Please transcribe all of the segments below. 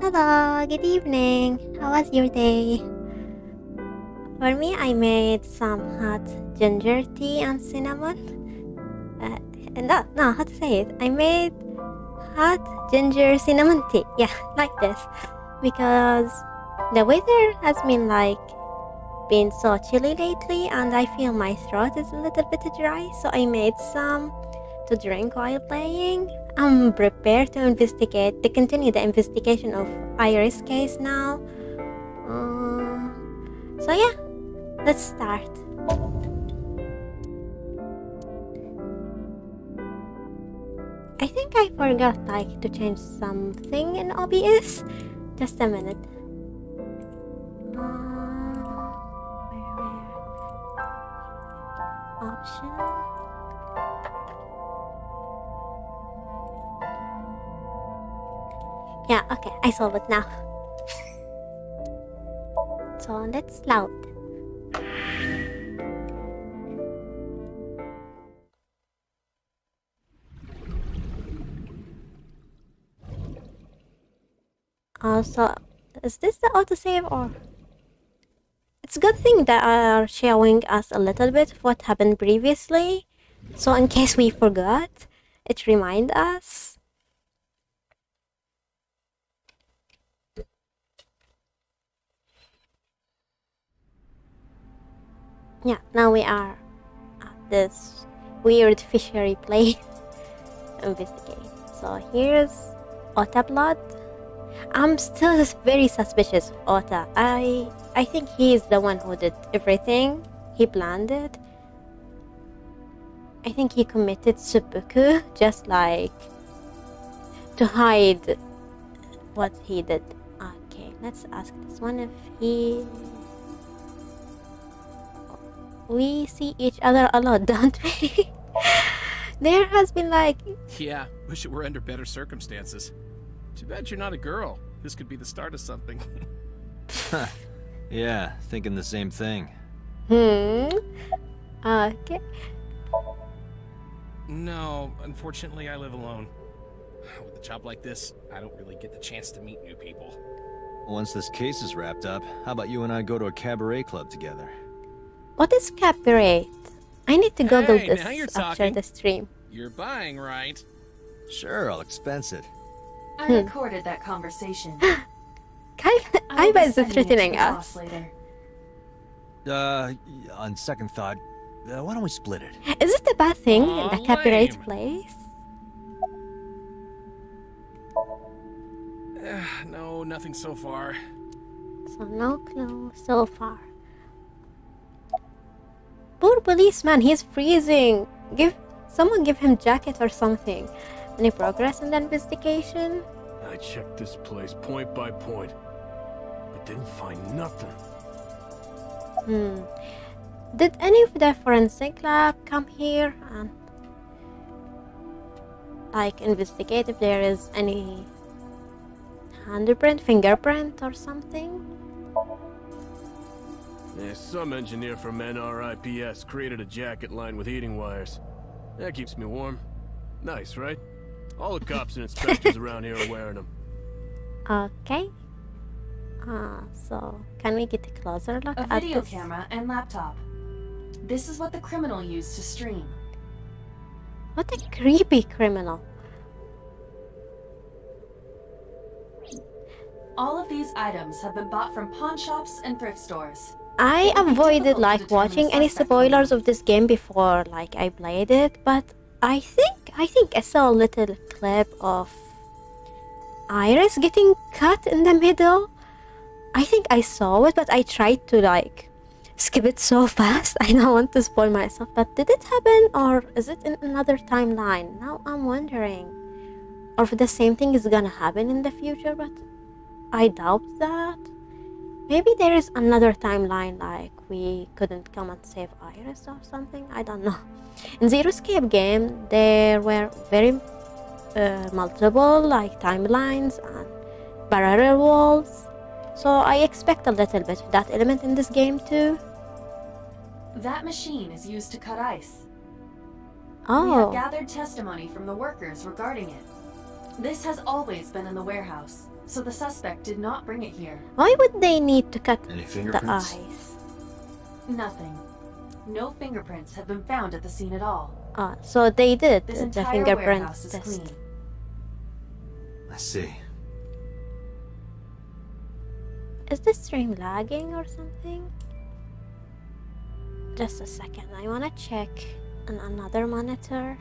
Hello, good evening. How was your day? For me, I made some hot ginger tea and cinnamon. No, how to say it? I made hot ginger cinnamon tea. Yeah, like this. Because the weather has been so chilly lately and I feel my throat is a little bit dry, so I made some to drink while playing. I'm prepared to continue the investigation of Iris case now. So yeah, let's start. I think I forgot to change something in OBS. Just a minute. Option. Yeah, okay, I solve it now. So let's loud. Also, is this the autosave or? It's a good thing that are showing us a little bit of what happened previously. So in case we forgot, it reminds us. Yeah, now we are at this weird fishery place. Investigate. So here's Ota blood. I'm still very suspicious of Ota. I think he is the one who did everything. He planned it. I think he committed seppuku just to hide what he did. Okay, let's ask this one if he... We see each other a lot, don't we? There has been Yeah, wish it were under better circumstances. Too bad you're not a girl. This could be the start of something. Yeah, thinking the same thing. Okay. No, unfortunately I live alone. With a job like this, I don't really get the chance to meet new people. Once this case is wrapped up, how about you and I go to a cabaret club together? What is cabaret? I need to Google Hey, this now you're after talking. the stream. You're buying, right? Sure, I'll expense it. I recorded that conversation. Kaiba is threatening us. Later. On second thought, why don't we split it? Is it a bad thing in the cabaret lame. place? No, nothing so far. So no clue so far. Poor policeman, he's freezing. Someone give him jacket or something. Any progress in the investigation? I checked this place point by point, but didn't find nothing. Did any of the forensic lab come here and investigate if there is any handprint, fingerprint or something? Yeah, some engineer from NRIPS created a jacket lined with heating wires. That keeps me warm. Nice, right? All the cops and inspectors around here are wearing them. Okay. So can we get a closer look A at video this? camera and laptop. This is what the criminal used to stream. What a creepy criminal. All of these items have been bought from pawn shops and thrift stores. I It would be avoided difficult to determine watching the any suspect spoilers from of this game before I played it, but I think I saw a little clip of Iris getting cut in the middle. I think I saw it, but I tried to skip it so fast. I don't want to spoil myself, but did it happen or is it in another timeline? Now I'm wondering. Or if the same thing is gonna happen in the future, but I doubt that. Maybe there is another timeline, we couldn't come and save Iris or something. I don't know. In Zero Escape game, there were very multiple timelines and parallel walls. So I expect a little bit of that element in this game too. That machine is used to cut ice. We have Oh, gathered testimony from the workers regarding it. This has always been in the warehouse. so the suspect did not bring it here. Why would they need to cut Any the fingerprints? eyes? Nothing. No fingerprints have been found at the scene at all. Ah, so they did This the entire fingerprint warehouse is test. clean. I see. Is this stream lagging or something? Just a second, I wanna check on another monitor.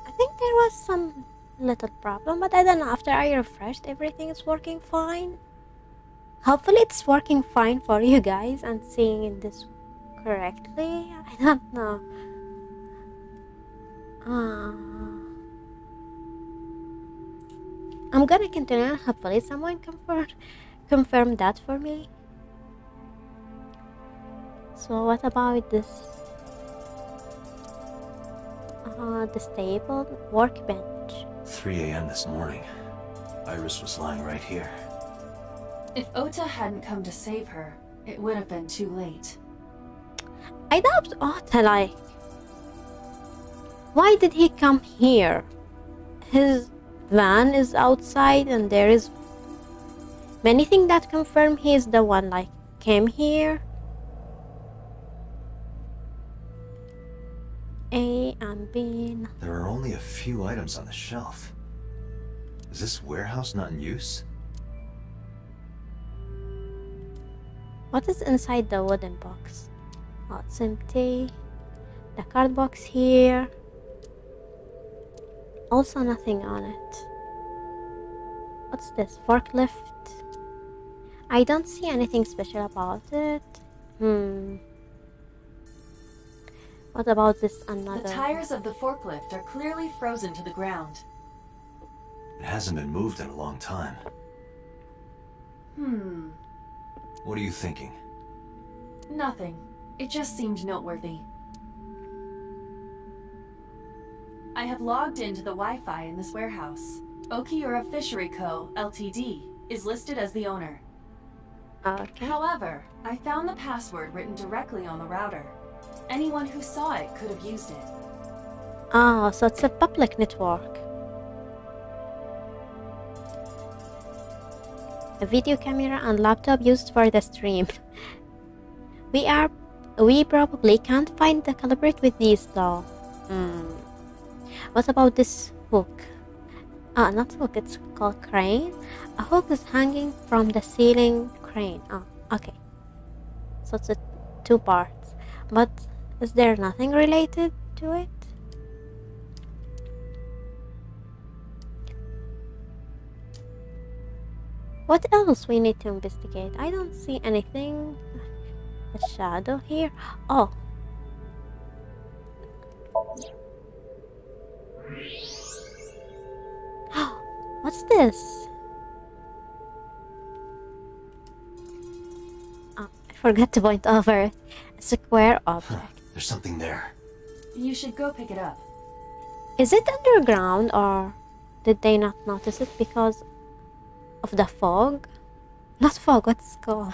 I think there was some little problem, but I don't know, after I refreshed everything is working fine. Hopefully it's working fine for you guys and seeing this correctly. I don't know. I'm gonna continue. Hopefully someone confirm that for me. So what about this disabled workbench? 3 a.m. this morning. Iris was lying right here. If Ota hadn't come to save her, it would have been too late. I doubt Ota, like, why did he come here? His van is outside and there is many things that confirm he is the one, like, came here. A and B. There are only a few items on the shelf. Is this warehouse not in use? What is inside the wooden box? Oh, it's empty. The card box here. Also nothing on it. What's this? Forklift? I don't see anything special about it. What about this another? The tires of the forklift are clearly frozen to the ground. It hasn't been moved in a long time. What are you thinking? Nothing. It just seemed noteworthy. I have logged into the Wi-Fi in this warehouse. Okiura Fishery Co., Ltd. is listed as the owner. Okay. However, I found the password written directly on the router. Anyone who saw it could have used it. Oh, so it's a public network. A video camera and laptop used for the stream. We probably can't find the culprit with these though. What about this hook? Not hook, it's called crane. A hook is hanging from the ceiling crane. Oh, okay. So it's a two parts. But is there nothing related to it? What else we need to investigate? I don't see anything. A shadow here. Oh. What's this? Oh, I forgot to point over it. A square object. There's something there. You should go pick it up. Is it underground or did they not notice it because of the fog? Not fog, what's it called?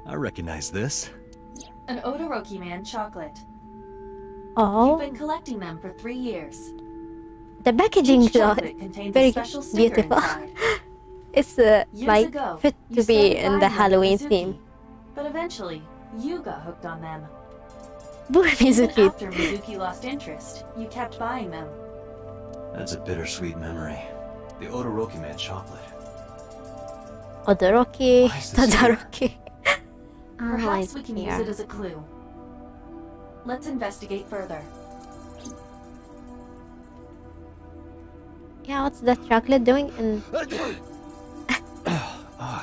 I recognize this. An Odoroki Man chocolate. Oh, You've been collecting them for 3 years. the packaging Each though chocolate contains very a special sticker beautiful. inside. It's Years like ago, fit you to be started in the buying them for Halloween Mizuki, theme. But eventually, you got hooked on them. Poor Even Mizuki. after Mizuki lost interest, you kept buying them. That's a bittersweet memory. The Odoroki Man chocolate. Odoroki, Why is this Todoroki. Perhaps we can use here. it as a clue. Let's investigate further. Yeah, what's the chocolate doing in...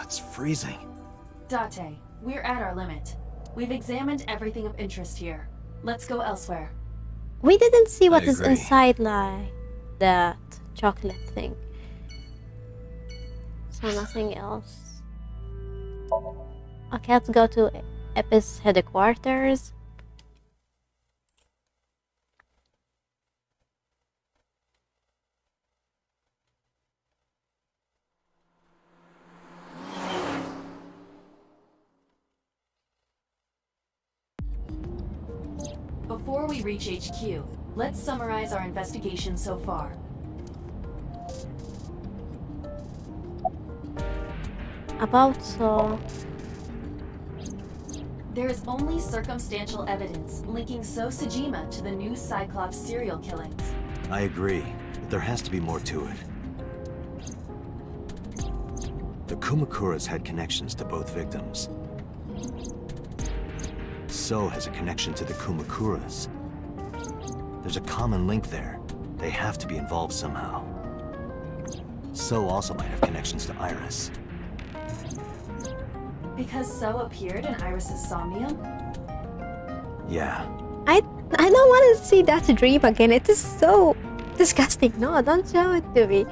It's freezing. Date, we're at our limit. We've examined everything of interest here. Let's go elsewhere. We didn't see what I is agree. inside like that chocolate thing. So nothing else. Okay, let's go to Epis headquarters. Before we reach HQ, let's summarize our investigation so far. About so... There is only circumstantial evidence linking So Sejima to the new Cyclops serial killings. I agree, but there has to be more to it. The Kumakuras had connections to both victims. So has a connection to the Kumakuras. There's a common link there. They have to be involved somehow. So also might have connections to Iris. Because So appeared in Iris's somnium? Yeah. I don't want to see that dream again. It is so disgusting. No, don't show it to me.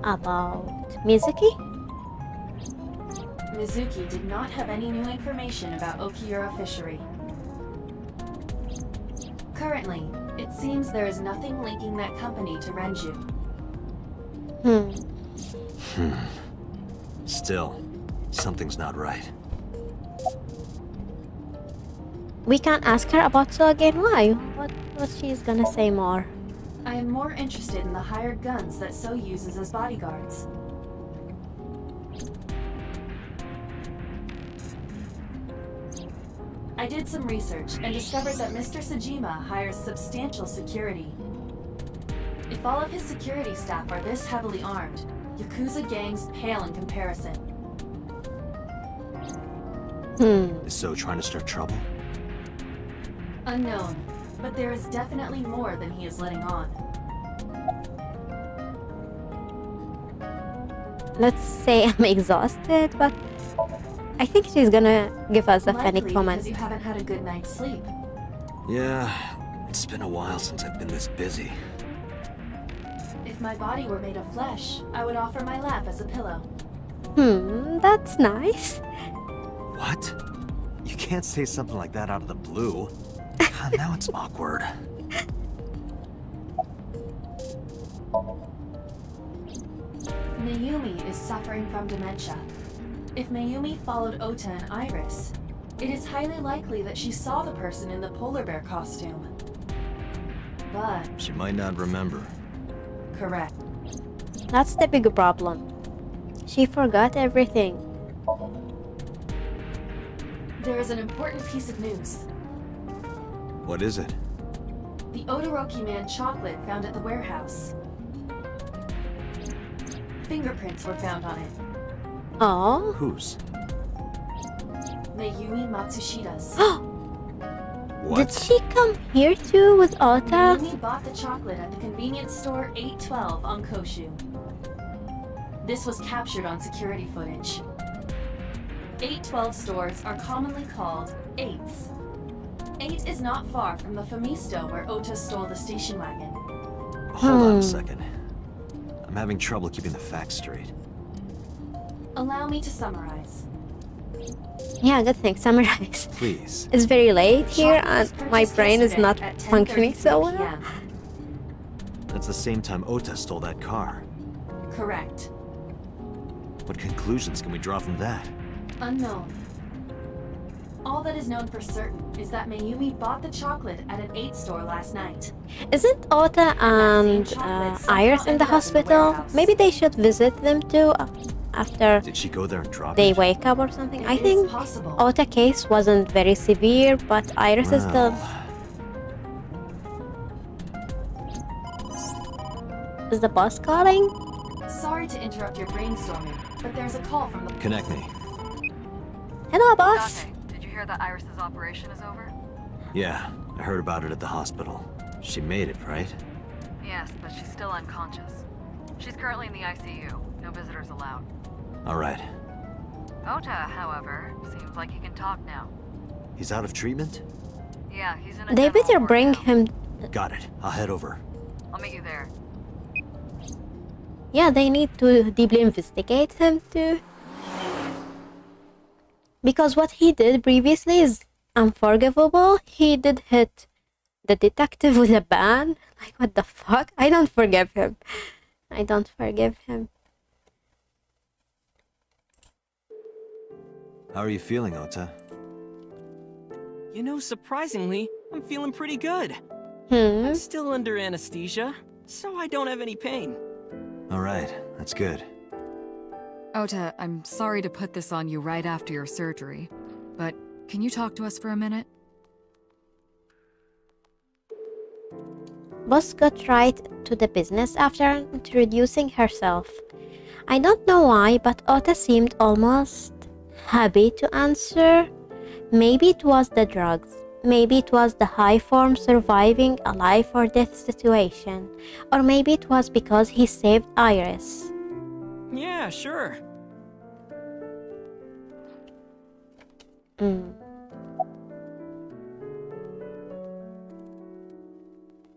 About Mizuki? Mizuki did not have any new information about Okiura Fishery. Currently, it seems there is nothing linking that company to Renju. Still, something's not right. We can't ask her about So again. Why? What she's gonna say more? I am more interested in the hired guns that So uses as bodyguards. I did some research and discovered that Mr. Sejima hires substantial security. If all of his security staff are this heavily armed, Yakuza gangs pale in comparison. Is So trying to start trouble? Unknown, but there is definitely more than he is letting on. Let's say I'm exhausted, but I think she's gonna give us a funny Likely comment. because you haven't had a good night's sleep. Yeah, it's been a while since I've been this busy. If my body were made of flesh, I would offer my lap as a pillow. That's nice. What? You can't say something like that out of the blue. God, now it's awkward. Mayumi is suffering from dementia. If Mayumi followed Ota and Iris, it is highly likely that she saw the person in the polar bear costume. But, She might not remember. correct. That's the big problem. She forgot everything. There is an important piece of news. What is it? The Odoroki Man chocolate found at the warehouse. Fingerprints were found on it. Oh. Whose? Mayumi Matsushida's. Did she come here too with Ota? Mayumi bought the chocolate at the convenience store 812 on Koshu. This was captured on security footage. 812 stores are commonly called 8s. 8 is not far from the Famisto where Ota stole the station wagon. Hold on a second. I'm having trouble keeping the facts straight. Allow me to summarize. Yeah, good thing. Summarize. Please. It's very late here Chocolate was and my purchased brain is yesterday not at functioning so 10:33 well. PM. That's the same time Ota stole that car. Correct. What conclusions can we draw from that? Unknown. All that is known for certain is that Mayumi bought the chocolate at an 8 store last night. Isn't Ota and Iris in the hospital? Maybe they should visit them too after Did she go there and drop they it? wake up or something. I It is think possible. Ota case wasn't very severe, but Iris is the... Well, Is the boss calling? Sorry to interrupt your brainstorming, but there's a call from the... connect me. Hello, boss. Dante, did you hear that Iris's operation is over? Yeah, I heard about it at the hospital. She made it, right? Yes, but she's still unconscious. She's currently in the ICU. No visitors allowed. All right. Ota, however, seems like he can talk now. He's out of treatment? Yeah, he's in a They general better ward bring now. him... Got it. I'll head over. I'll meet you there. Yeah, they need to deeply investigate him too. Because what he did previously is unforgivable. He did hit the detective with a ban. Like, what the fuck? I don't forgive him. I don't forgive him. How are you feeling, Ota? You know, surprisingly, I'm feeling pretty good. Hmm. I'm still under anesthesia, so I don't have any pain. All right, that's good. Ota, I'm sorry to put this on you right after your surgery, but can you talk to us for a minute? Boss got right to the business after introducing herself. I don't know why, but Ota seemed almost happy to answer. Maybe it was the drugs. Maybe it was the high form surviving a life or death situation. Or maybe it was because he saved Iris. Yeah, sure.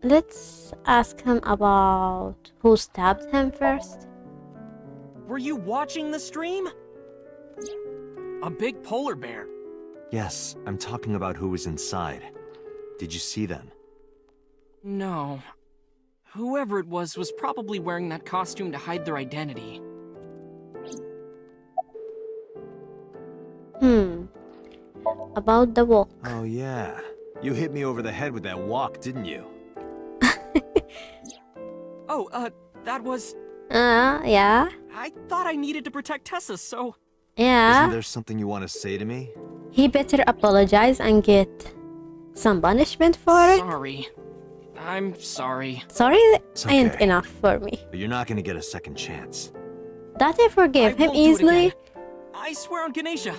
Let's ask him about who stabbed him first. Were you watching the stream? A big polar bear. Yes, I'm talking about who was inside. Did you see them? No. Whoever it was probably wearing that costume to hide their identity. About the walk. Oh yeah. You hit me over the head with that walk, didn't you? Oh, that was... Yeah. I thought I needed to protect Tessa, so... Yeah. Isn't there something you want to say to me? He better apologize and get some punishment for it. Sorry. I'm sorry. Sorry It's ain't okay. enough for me. But you're not gonna get a second chance. That I forgive him won't do it easily. again. I swear on Ganesha.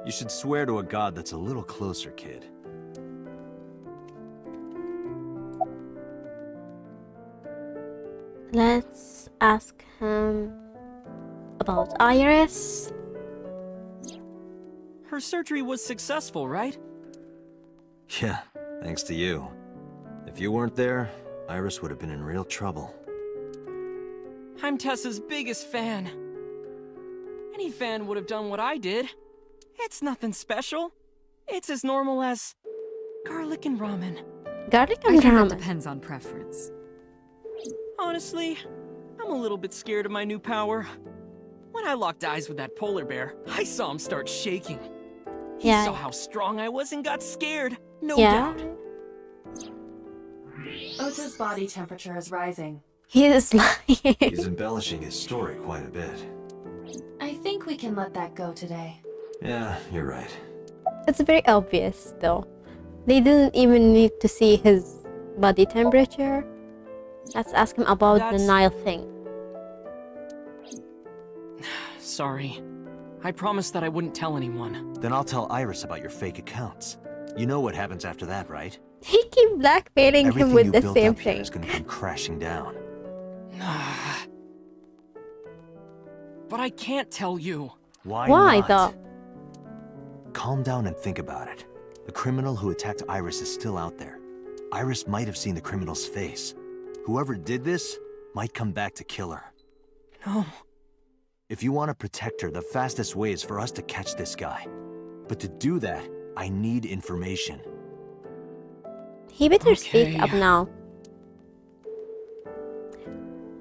You should swear to a god that's a little closer, kid. Let's ask him about Iris. Her surgery was successful, right? Yeah, thanks to you. If you weren't there, Iris would have been in real trouble. I'm Tessa's biggest fan. Any fan would have done what I did. It's nothing special. It's as normal as garlic and ramen. Garlic I and think that ramen. depends on preference. Honestly, I'm a little bit scared of my new power. When I locked eyes with that polar bear, I saw him start shaking. He Yeah. saw how strong I was and got scared. No Yeah. doubt. Ota's body temperature is rising. He is lying. He's embellishing his story quite a bit. I think we can let that go today. Yeah, you're right. It's very obvious though. They didn't even need to see his body temperature. Let's ask him about the That's- Nile thing. Sorry. I promised that I wouldn't tell anyone. Then I'll tell Iris about your fake accounts. You know what happens after that, right? He keep blackmailing him Everything with you the built same up here thing. is gonna come crashing down. But I can't tell you. Why Why not? though? Calm down and think about it. The criminal who attacked Iris is still out there. Iris might have seen the criminal's face. Whoever did this might come back to kill her. No. If you want to protect her, the fastest way is for us to catch this guy. But to do that, I need information. He better speak Okay. up now.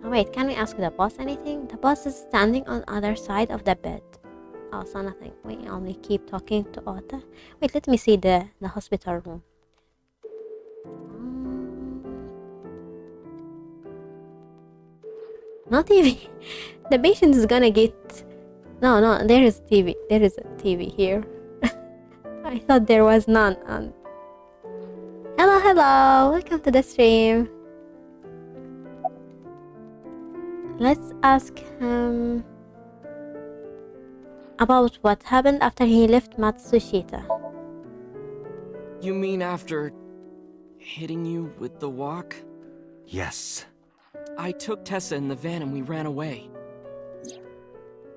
Oh, wait, can we ask the boss anything? The boss is standing on the other side of the bed. Oh, so nothing. We only keep talking to Ota. Wait, let me see the hospital room. No TV. The patient is gonna get... No, there is TV. There is a TV here. I thought there was none. Hello. Welcome to the stream. Let's ask him about what happened after he left Matsushita. You mean after hitting you with the walk? Yes. I took Tessa in the van and we ran away.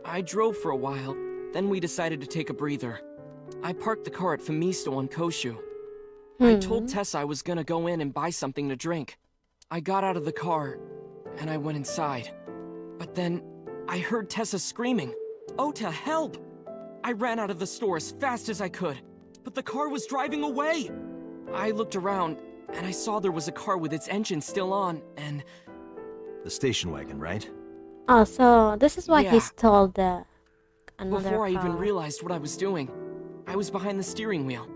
I drove for a while, then we decided to take a breather. I parked the car at Famisto on Koshu. I told Tessa I was gonna go in and buy something to drink. I got out of the car, and I went inside. But then, I heard Tessa screaming, "Ota, help!" I ran out of the store as fast as I could, but the car was driving away! I looked around, and I saw there was a car with its engine still on, and... The station wagon, right? Oh, so this is why he Yeah. stole the another Before I even car. realized what I was doing, I was behind the steering wheel.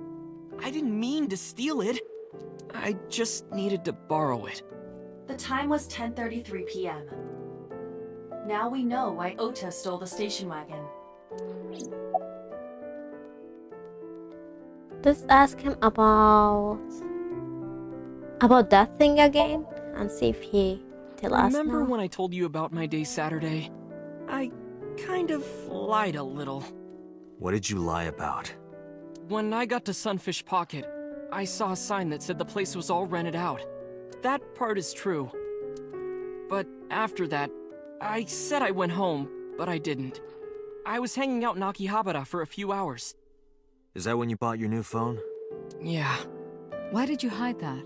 I didn't mean to steal it. I just needed to borrow it. The time was 10:33 p.m. Now we know why Ota stole the station wagon. Let's ask him about that thing again and see if he tell us Remember now. when I told you about my day Saturday? I kind of lied a little. What did you lie about? When I got to Sunfish Pocket, I saw a sign that said the place was all rented out. That part is true. But after that, I said I went home, but I didn't. I was hanging out in Akihabara for a few hours. Is that when you bought your new phone? Yeah, Why did you hide that?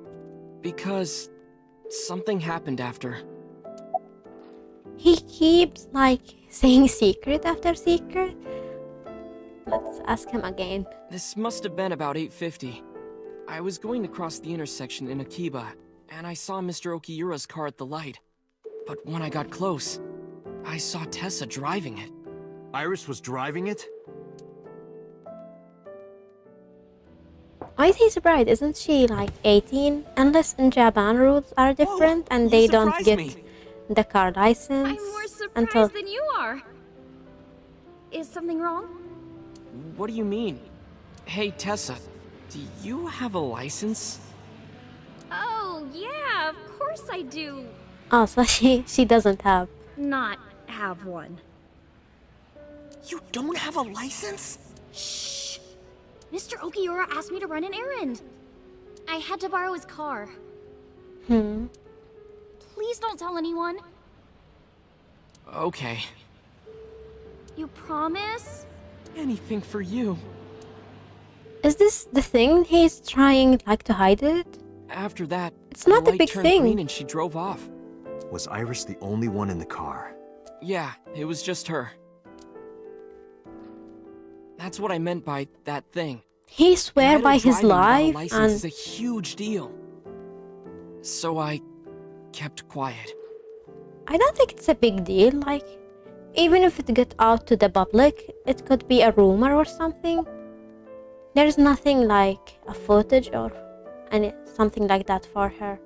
because something happened after. He keeps like saying secret after secret. Let's ask him again. This must have been about 8:50. I was going to cross the intersection in Akiba, and I saw Mr. Okiura's car at the light. But when I got close, I saw Tessa driving it. Iris was driving it? Why is he surprised? Isn't she like 18? Unless in Japan rules are different and they don't surprised get me. the car license I'm more surprised until than you are. Is something wrong? What do you mean? Hey, Tessa, do you have a license? Oh, yeah, of course I do. oh, so she doesn't have. Not have one. You don't have a license? Shh. Mr. Okiura asked me to run an errand. I had to borrow his car. Please don't tell anyone. Okay, You promise? anything for you. Is this the thing he's trying like to hide it? After that, It's not the a light big turned thing. green and she drove off. Was Iris the only one in the car? Yeah, it was just her. That's what I meant by that thing. He swear Admitted by his driving without a life license is a and huge deal. So I kept quiet. I don't think it's a big deal. Like, even if it got out to the public, it could be a rumor or something. There's nothing like a footage or something like that for her.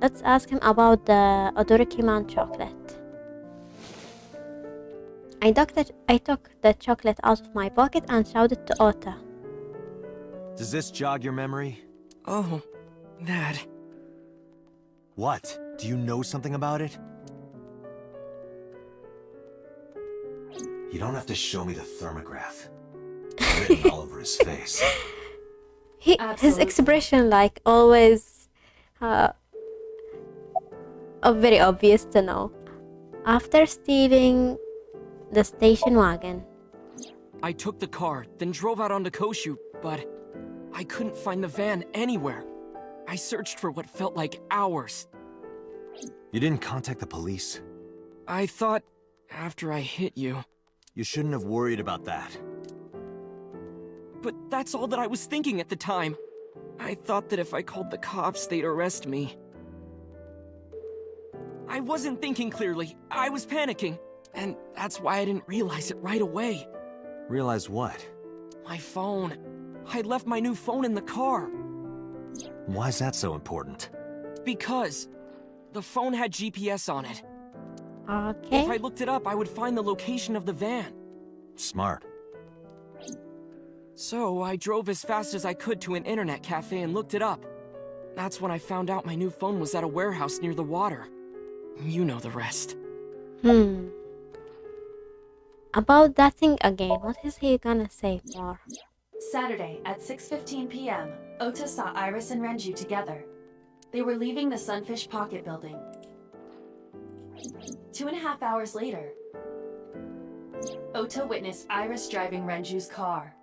Let's ask him about the Odorikiman chocolate. I took the chocolate out of my pocket and showed it to Ota. Does this jog your memory? Oh, that. What? Do you know something about it? You don't have to show me the thermograph. Written all over his face. His Absolutely. expression, like, always very obvious to know. After stealing the station wagon, I took the car, then drove out onto Koshu, but I couldn't find the van anywhere. I searched for what felt like hours. You didn't contact the police? I thought, after I hit you. You shouldn't have worried about that. But that's all that I was thinking at the time. I thought that if I called the cops, they'd arrest me. I wasn't thinking clearly. I was panicking. And that's why I didn't realize it right away. Realize what? My phone. I left my new phone in the car. Why's that so important? Because the phone had GPS on it. okay. If I looked it up, I would find the location of the van. Smart. So I drove as fast as I could to an internet cafe and looked it up. That's when I found out my new phone was at a warehouse near the water. You know the rest. About that thing again, what is he gonna say more? Saturday at 6:15 p.m., Ota saw Iris and Renju together. They were leaving the Sunfish Pocket building. 2.5 hours later, Ota witnessed Iris driving Renju's car.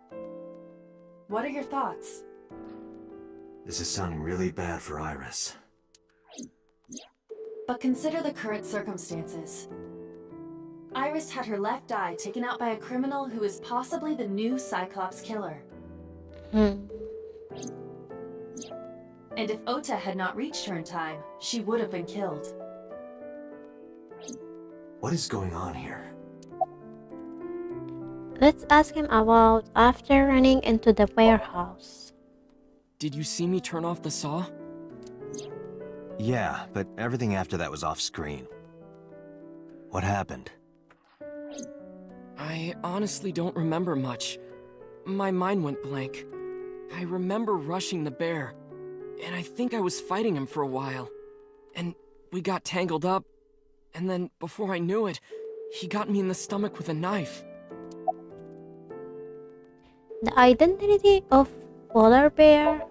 What are your thoughts? This is sounding really bad for Iris. But consider the current circumstances. Iris had her left eye taken out by a criminal who is possibly the new Cyclops killer. And if Ota had not reached her in time, she would have been killed. What is going on here? Let's ask him about after running into the warehouse. Did you see me turn off the saw? Yeah, but everything after that was off screen. What happened? I honestly don't remember much. My mind went blank. I remember rushing the bear, and I think I was fighting him for a while. And we got tangled up, and then before I knew it, he got me in the stomach with a knife. The identity of polar bear?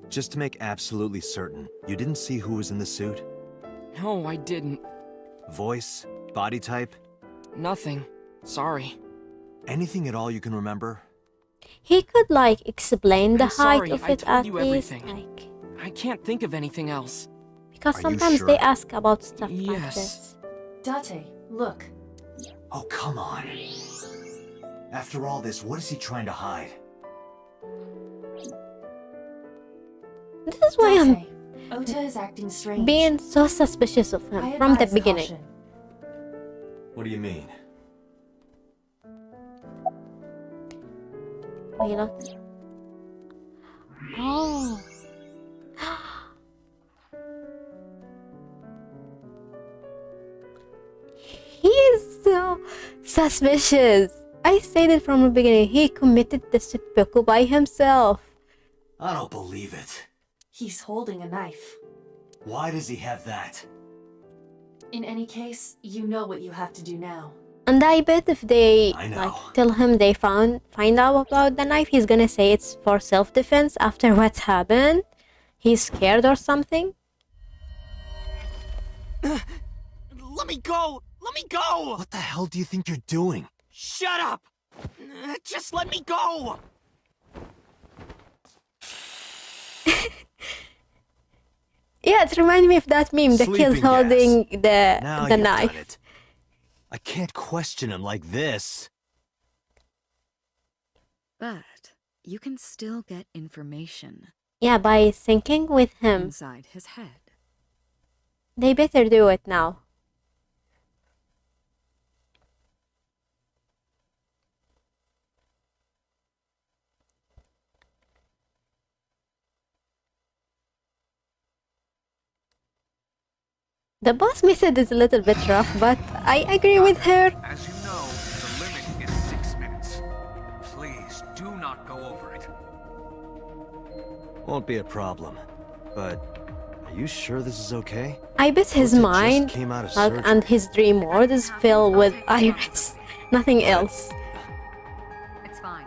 Just to make absolutely certain, you didn't see who was in the suit? No, I didn't. Voice? Body type? Nothing. Sorry. Anything at all you can remember? He could like explain the I'm height sorry, of I it told at you least, everything. like, I can't think of anything else. because Are you sometimes sure? they ask about stuff like Yes. this. Date, look. Oh, come on. After all this, what is he trying to hide? This is why I'm Date, Ota is acting strange. being so suspicious of him I from the advise beginning. caution. What do you mean? Wait, look. Oh. He is so suspicious. I said it from the beginning. He committed the seppuku by himself. I don't believe it. He's holding a knife. Why does he have that? In any case, you know what you have to do now. And I bet if they I know. like tell him they find out about the knife, he's gonna say it's for self-defense after what's happened. He's scared or something. Let me go! Let me go! What the hell do you think you're doing? Shut up! Just let me go! Yeah, it reminds me of that meme, the kid Sleeping holding Now the you've knife. done it. I can't question him like this. But you can still get information Yeah, by syncing with him. inside his head. They better do it now. The boss method is a little bit rough, but I agree with her. As you know, the limit is 6 minutes. Please do not go over it. Won't be a problem. But are you sure this is okay? I bet his Ota just mind came out of like, surgery. and his dream world is filled with Iris. Nothing else. It's fine.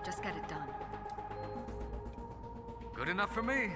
Just get it done. Good enough for me.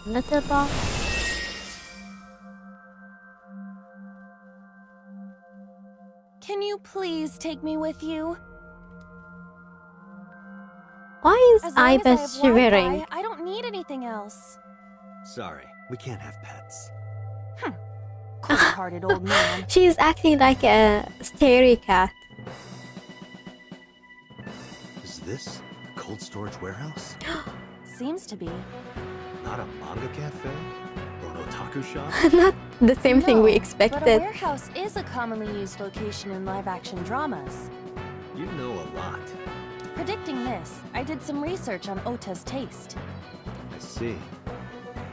Little boss. Can you please take me with you? Why is As long as I Ibis have shivering? Wi-Fi, I don't need anything else. Sorry, we can't have pets. Cold-hearted old man. She is acting like a stary cat. Is this a cold storage warehouse? Seems to be. Not a manga cafe? Or an otaku shop? Not the same thing we No, But a expected. warehouse is a commonly used location in live-action dramas. You know a lot. Predicting this, I did some research on Ota's taste. I see.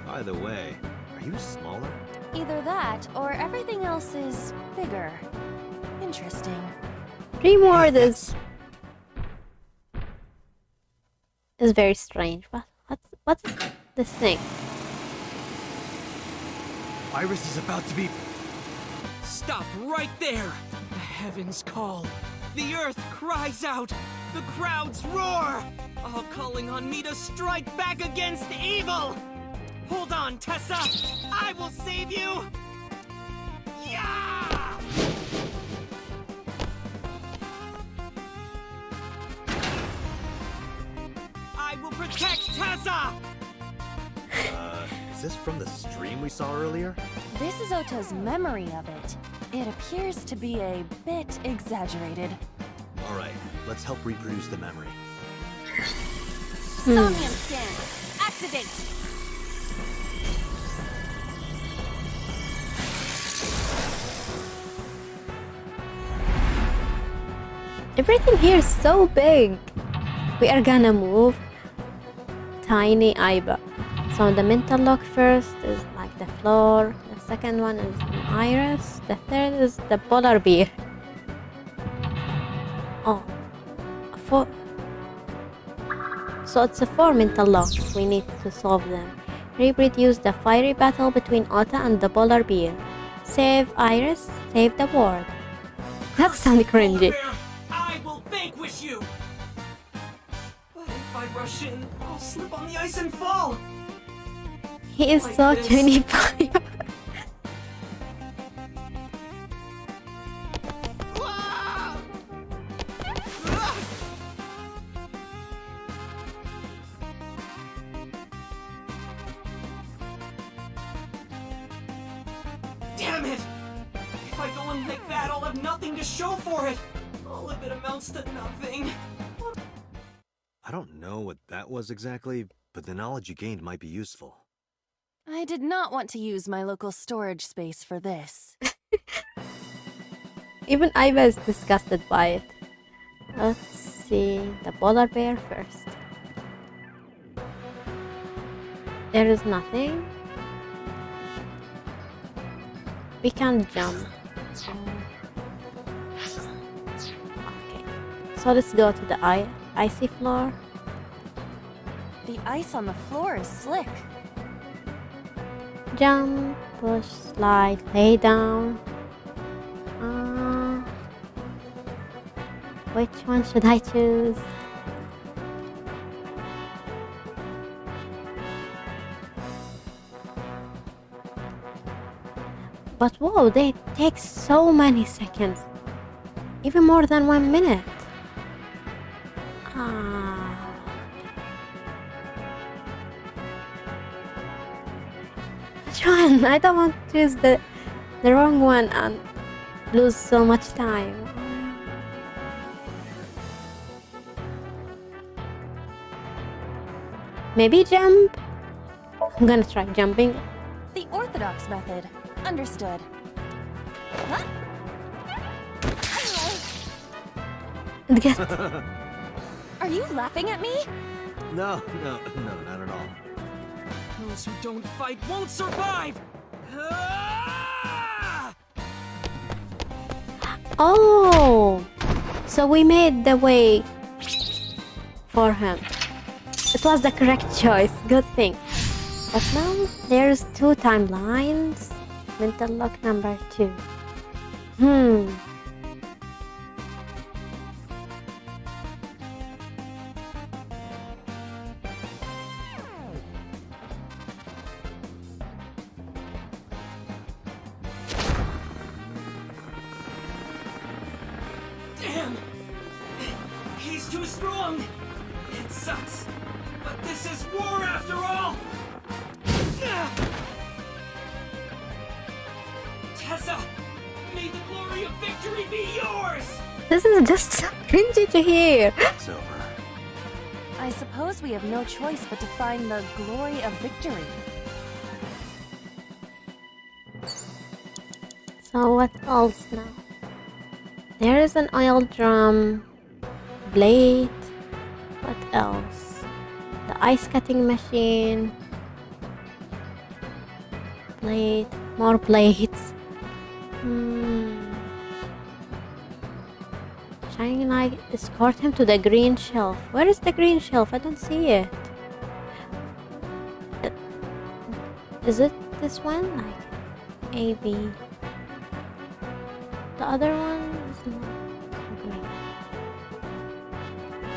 By the way, are you smaller? Either that, or everything else is bigger. Interesting. Dream world is very strange. What's this thing? Iris is about to be... Stop right there! The heavens call. The earth cries out. The crowds roar. All calling on me to strike back against evil. Hold on, Tessa. I will save you. Yeah! Tessa! Is this from the stream we saw earlier? This is Ota's memory of it. It appears to be a bit exaggerated. Alright, let's help reproduce the memory. Somnium scan. Activate. Everything here is so big. We are gonna move tiny Iba. So the mental lock first is like the floor. The second one is an iris. The third is the polar bear. Oh, four. So it's a 4 mental locks. We need to solve them. Reproduce the fiery battle between Ota and the polar bear. Save Iris. Save the world. That sounds cringy. I will vanquish you! But if I rush in, I'll slip on the ice and fall! He is Like so this. 25. Damn it! If I go in like that, I'll have nothing to show for it! All of it amounts to nothing. I don't know what that was exactly, but the knowledge you gained might be useful. I did not want to use my local storage space for this. Even Iva is disgusted by it. Let's see the polar bear first. There is nothing. We can't jump. Okay, so let's go to the icy floor. The ice on the floor is slick. Jump, push, slide, lay down. Which one should I choose? But whoa, they take so many seconds. Even more than 1 minute. Which one? I don't want to choose the wrong one and lose so much time. Maybe jump? I'm gonna try jumping. The orthodox method. Understood. Huh? Get Are you laughing at me? No, not at all. Those who don't fight won't survive! Ah! Oh, so we made the way for him. It was the correct choice. Good thing. But now there's 2 timelines. Mental lock number 2. Damn! He's too strong! It sucks! But this is war after all! Tessa! May the glory of victory be yours! This is just so cringy to hear. It's over. I suppose we have no choice but to find the glory of victory. So what else now? There is an oil drum, blade. What else? The ice cutting machine. Blade, more blades. Shining light, escort him to the green shelf. Where is the green shelf? I don't see it. Is it this one? Like A, B. The other one is not green.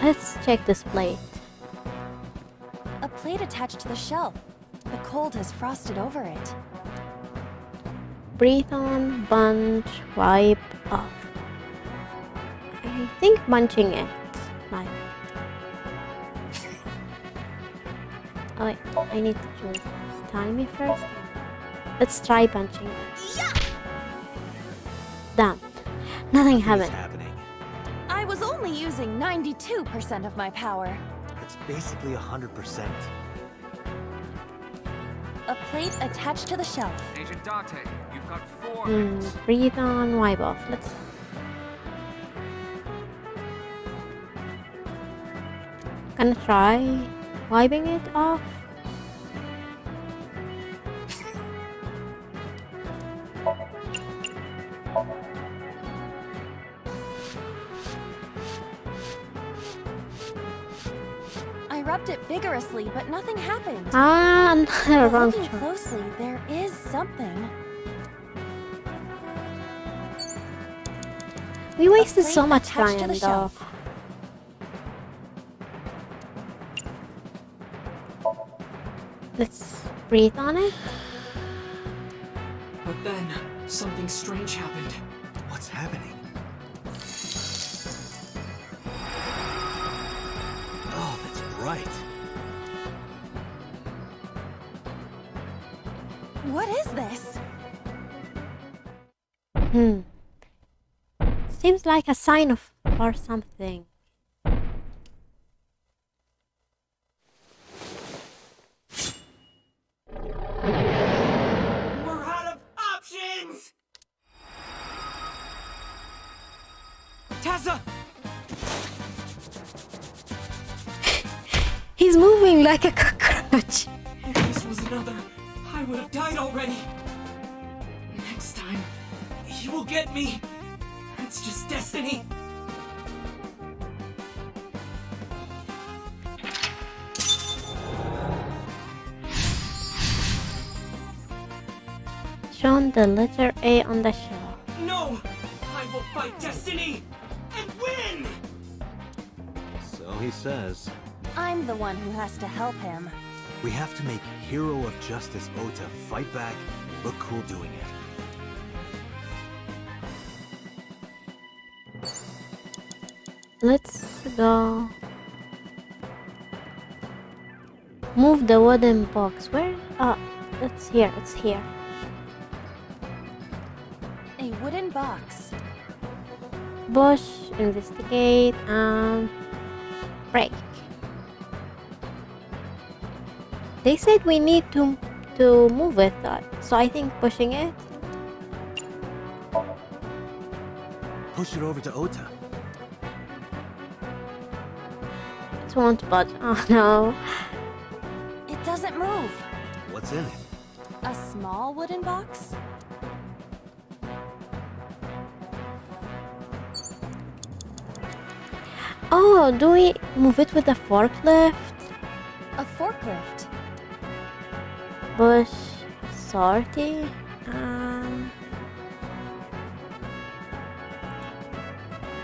Let's check this plate. A plate attached to the shelf. The cold has frosted over it. Breathe on, bunch, wipe off. I think bunching it. Like Oh wait, I need to choose timey first. Let's try punching it. Damn. Nothing Nothing is happened. happening. I was only using 92% of my power. It's basically 100%. A plate attached to the shelf. Agent Date, you've got 4 minutes. Breathe on, wipe off. Let's. Gonna try wiping it off. I rubbed it vigorously, but nothing happened. Ah, another But wrong looking choice. closely, there is something. We wasted plate so much attached to time the though. shelf. Let's breathe on it. But then, something strange happened. What's happening? Oh, that's right. What is this? Seems like a sign of or something. We're out of options! Tessa! He's moving like a cockroach. If this was another, I would have died already. Next time, he will get me. It's just destiny. Shown the letter A on the shelf. No! I will fight destiny and win! So he says. I'm the one who has to help him. We have to make Hero of Justice Ota fight back and look cool doing it. Let's go. Move the wooden box. Where? Oh, it's here. It's here. A wooden box. Push, investigate, and break. They said we need to move it, so I think pushing it. Push it over to Ota. It won't budge. Oh no. It doesn't move. What's in it? A small wooden box? Oh, do we move it with a forklift? A forklift. Push, sortie,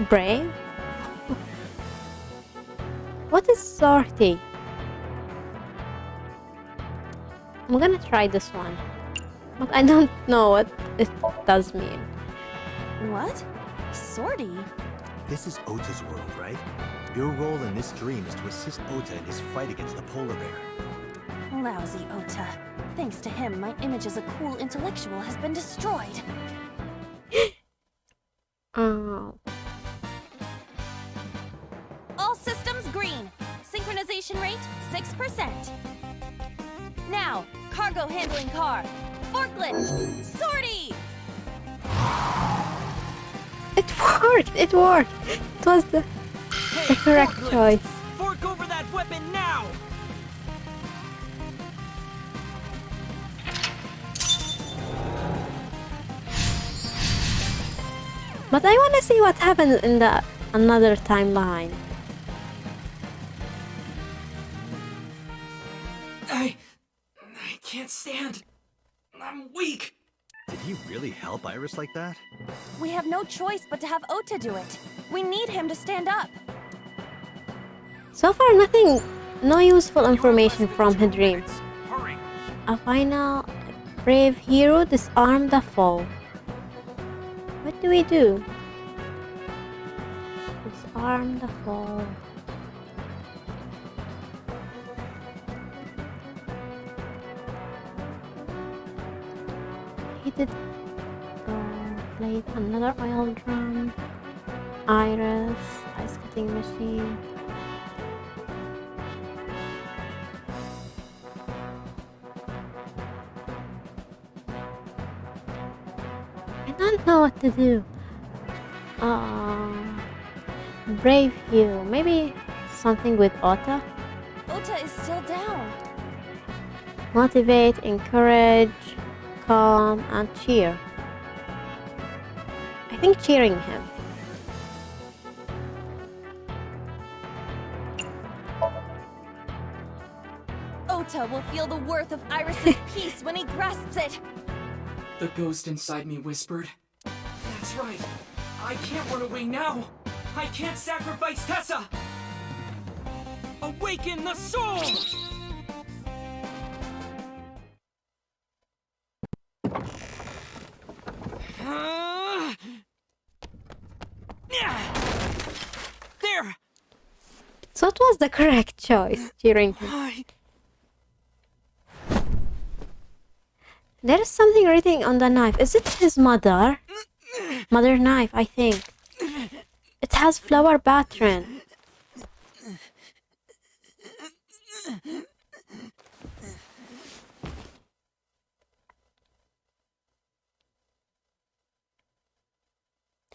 break. What is sortie? I'm gonna try this one, but I don't know what it does mean. What? Sortie? This is Ota's world, right? Your role in this dream is to assist Ota in his fight against the polar bear. Lousy Ota. Thanks to him, my image as a cool intellectual has been destroyed. Oh. All systems green. Synchronization rate 6%. Now, cargo handling car. Forklift. Sortie! It worked! It worked! It was the correct forklift! choice. Fork over that weapon now! But I want to see what happened in the another timeline. I can't stand. I'm weak. Did he really help Iris like that? We have no choice but to have Ota do it. We need him to stand up. So far, nothing, no useful information from her dreams. Hurry. A final brave hero disarmed the foe. What do we do? Disarm the foe. he did played another oil drum, Iris, ice cutting machine. I don't know what to do. Brave Hugh. Maybe something with Ota? Ota is still down. Motivate, encourage, calm, and cheer. I think cheering him. Ota will feel the worth of Iris's peace when he grasps it. The ghost inside me whispered. That's right. I can't run away now. I can't sacrifice Tessa. Awaken the soul! There! So it was the correct choice, cheering him. There is something written on the knife. Is it his mother? Mother knife, I think. It has flower pattern.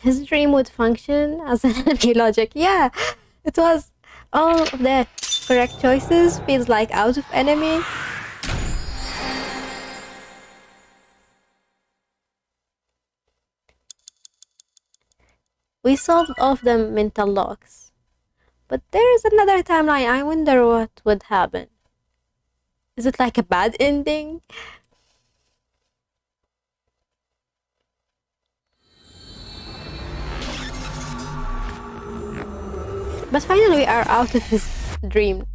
His dream would function as an enemy logic. Yeah, it was all of the correct choices. Feels like out of enemy. We solved all of the mental locks. But there is another timeline. I wonder what would happen. Is it like a bad ending? But finally we are out of his dream.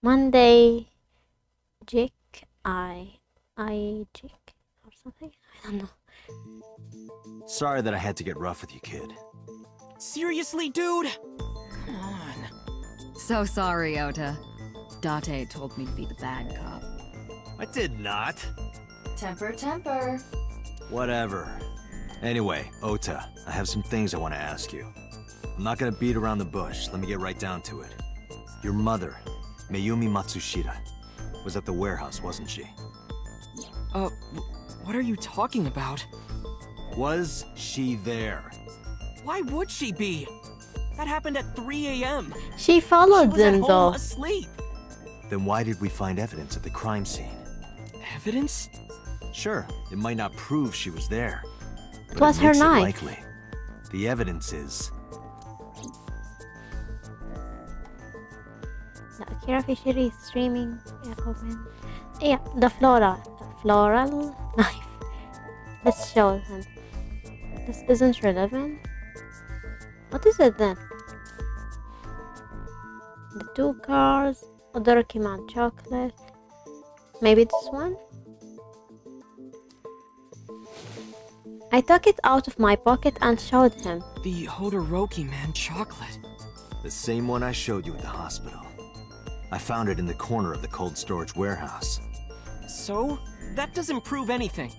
Monday, Jake, Jake, or something? I don't know. Sorry that I had to get rough with you, kid. Seriously, dude? Come on. So sorry, Ota. Date told me to be the bad cop. I did not. Temper, temper. Whatever. Anyway, Ota, I have some things I want to ask you. I'm not gonna beat around the bush. Let me get right down to it. Your mother, Mayumi Matsushita, was at the warehouse, wasn't she? What are you talking about? Was she there? Why would she be? That happened at 3 a.m. She followed She was at them home though. asleep. Then why did we find evidence at the crime scene? Evidence? Sure, it might not prove she was there. It was her makes it knife. likely. The evidence is... The Akira fishery streaming equipment. Yeah, the floral knife. Let's show him. This isn't relevant. What is it then? The 2 cars, Odorokiman chocolate. Maybe this one? I took it out of my pocket and showed him. The Hodoroki man chocolate. the same one I showed you at the hospital. I found it in the corner of the cold storage warehouse. So? That doesn't prove anything.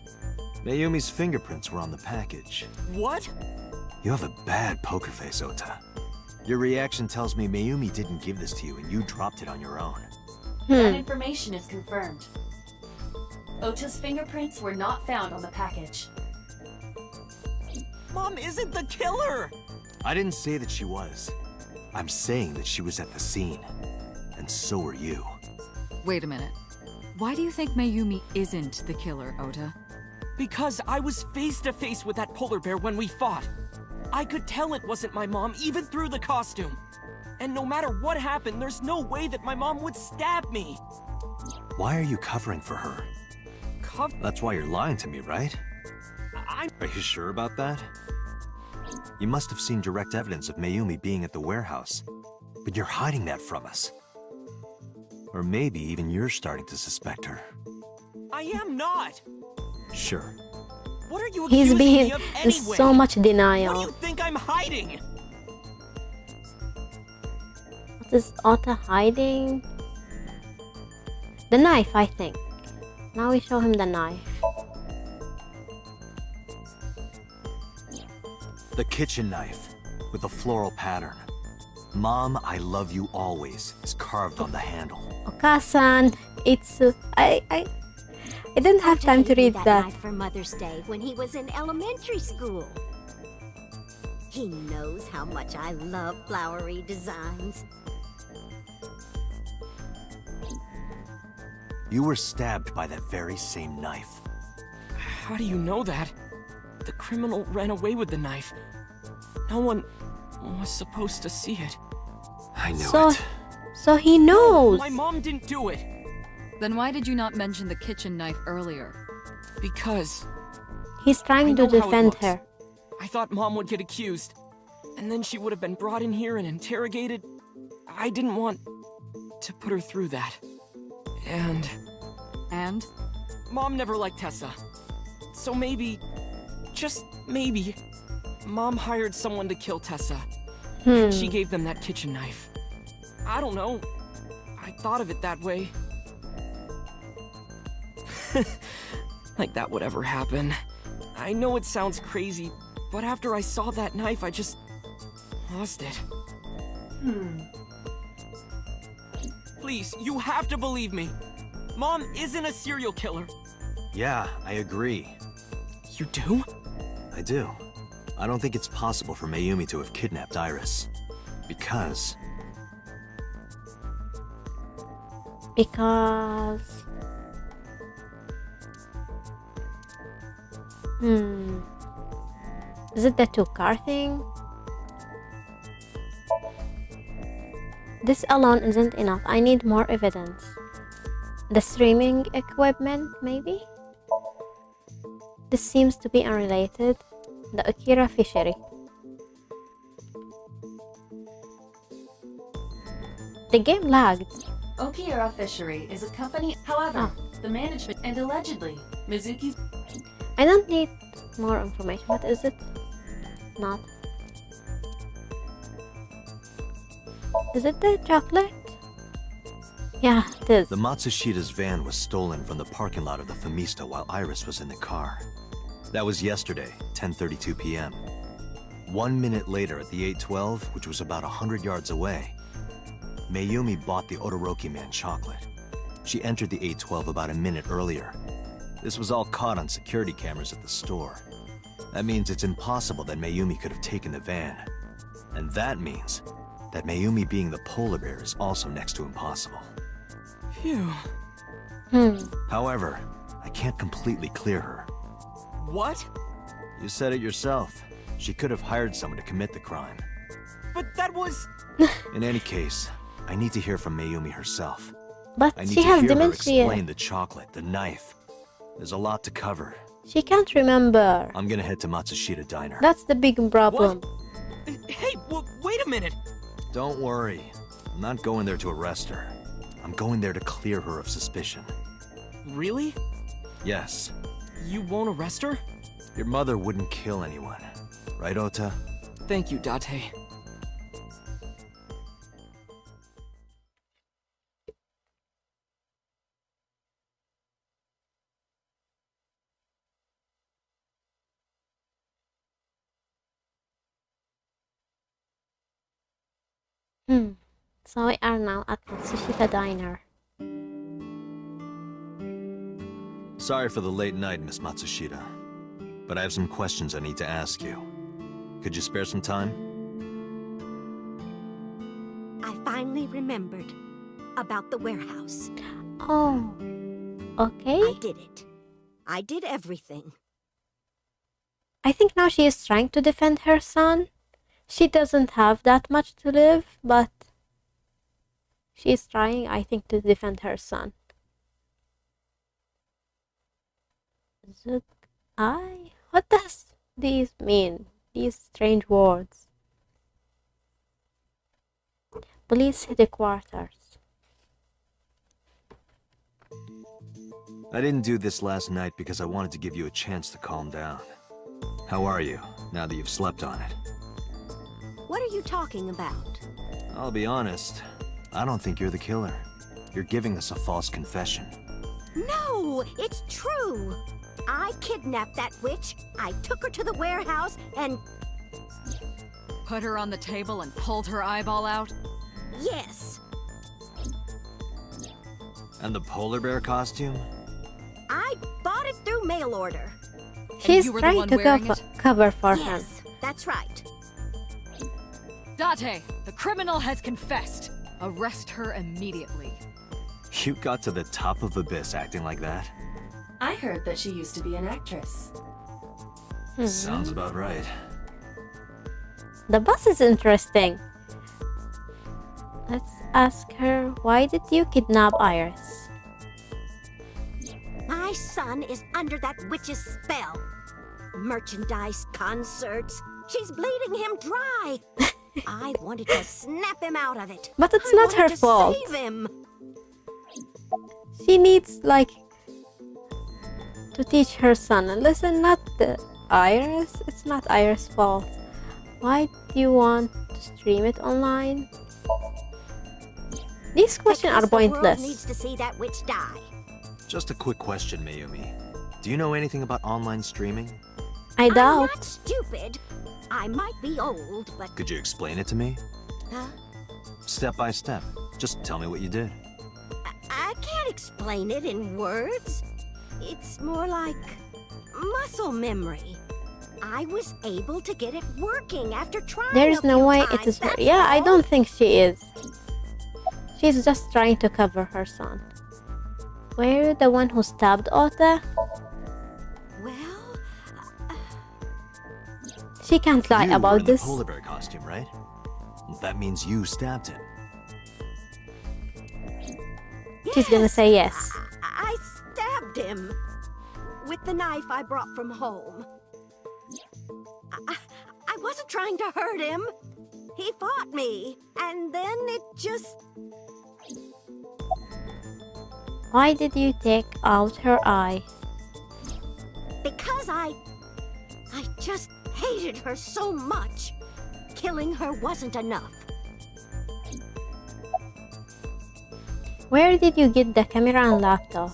Mayumi's fingerprints were on the package. What? You have a bad poker face, Ota. Your reaction tells me Mayumi didn't give this to you and you dropped it on your own. That information is confirmed. Ota's fingerprints were not found on the package. Mom isn't the killer! I didn't say that she was. I'm saying that she was at the scene. And so were you. Wait a minute. Why do you think Mayumi isn't the killer, Ota? Because I was face to face with that polar bear when we fought. I could tell it wasn't my mom even through the costume. And no matter what happened, there's no way that my mom would stab me. Why are you covering for her? That's why you're lying to me, right? Are you sure about that? You must have seen direct evidence of Mayumi being at the warehouse. But you're hiding that from us. Or maybe even you're starting to suspect her. I am not! Sure. What are you He's accusing being me of in anyway? so much What do denial. you think I'm hiding? What is Ota hiding? The knife, I think. Now we show him the knife. The kitchen knife with a floral pattern. Mom, I love you always is carved on the handle. Okasan, it's I didn't have time to read that that. knife for Mother's Day when he was in elementary school. He knows how much I love flowery designs. You were stabbed by that very same knife. How do you know that? The criminal ran away with the knife. No one was supposed to see it. I knew So, it. so he knows. My mom didn't do it. Then why did you not mention the kitchen knife earlier? Because He's I trying know to how it defend looks. her. I thought mom would get accused. And then she would have been brought in here and interrogated. I didn't want to put her through that. And And? mom never liked Tessa. So maybe, just maybe, mom hired someone to kill Tessa. She gave them that kitchen knife. I don't know. I thought of it that way. Like that would ever happen. I know it sounds crazy, but after I saw that knife, I just lost it. Please, you have to believe me. Mom isn't a serial killer. Yeah, I agree. You do? I do. I don't think it's possible for Mayumi to have kidnapped Iris. Because... Because... Is it the two-car thing? This alone isn't enough. I need more evidence. The streaming equipment, maybe? This seems to be unrelated. The Akira fishery. The game lagged. Okira Fishery is a company, however, the management and allegedly, Mizuki's I don't need more information. What is it? Not. Is it the chocolate? Yeah, it is. the Matsushita's van was stolen from the parking lot of the Famista while Iris was in the car. That was yesterday, 10:32 p.m. 1 minute later at the 812, which was about 100 yards away, Mayumi bought the Odoroki Man chocolate. She entered the 812 about a minute earlier. This was all caught on security cameras at the store. That means it's impossible that Mayumi could have taken the van. And that means that Mayumi being the polar bear is also next to impossible. Phew. However, I can't completely clear her. What? You said it yourself. She could have hired someone to commit the crime. But that was... In any case, I need to hear from Mayumi herself. But I need she to has hear her dementia. explain the chocolate, the knife. There's a lot to cover. She can't remember. I'm gonna head to Matsushita Diner. That's the big problem. Hey, wait a minute. Don't worry. I'm not going there to arrest her. I'm going there to clear her of suspicion. Really? Yes. You won't arrest her? Your mother wouldn't kill anyone. Right, Ota? Thank you, Date. So we are now at Matsushita Diner. Sorry for the late night, Miss Matsushita. But I have some questions I need to ask you. Could you spare some time? I finally remembered about the warehouse. Oh, okay. I did it. I did everything. I think now she is trying to defend her son. She doesn't have that much to live, but she is trying, I think, to defend her son. What does these mean? These strange words. Police headquarters. I didn't do this last night because I wanted to give you a chance to calm down. How are you, now that you've slept on it? What are you talking about? I'll be honest, I don't think you're the killer. You're giving us a false confession. No, it's true. I kidnapped that witch, I took her to the warehouse, and Put her on the table and pulled her eyeball out? yes, And the polar bear costume? I bought it through mail order. She's you were the trying one to wearing it? cover for him. Yes, that's right. Date, the criminal has confessed. Arrest her immediately. You got to the top of Abyss acting like that? I heard that she used to be an actress. Sounds about right. The boss is interesting. Let's ask her, why did you kidnap Iris? My son is under that witch's spell. Merchandise, concerts. She's bleeding him dry. I wanted to snap him out of it. But it's I not her wanted to fault. Save him. She needs, like, to teach her son. And listen, not the Iris. It's not Iris' fault. Why do you want to stream it online? These questions are Because the world pointless. needs to see that witch die. Just a quick question, Mayumi. Do you know anything about online streaming? I I'm doubt. not stupid. I might be old, but Could you explain it to me? huh? Step by step. Just tell me what you did. I can't explain it in words. It's more like muscle memory. I was able to get it working after trying. There's a no few way it times, is. that's Yeah, I all. don't think she is. She's just trying to cover her son. Were you the one who stabbed Ota? Well, She can't lie You were about in the this. polar bear costume, right? That means you stabbed him. She's gonna yes, say yes. I stabbed him with the knife I brought from home. I wasn't trying to hurt him. He fought me, and then it just. Why did you take out her eye? Because I just hated her so much. Killing her wasn't enough. Where did you get the camera and laptop?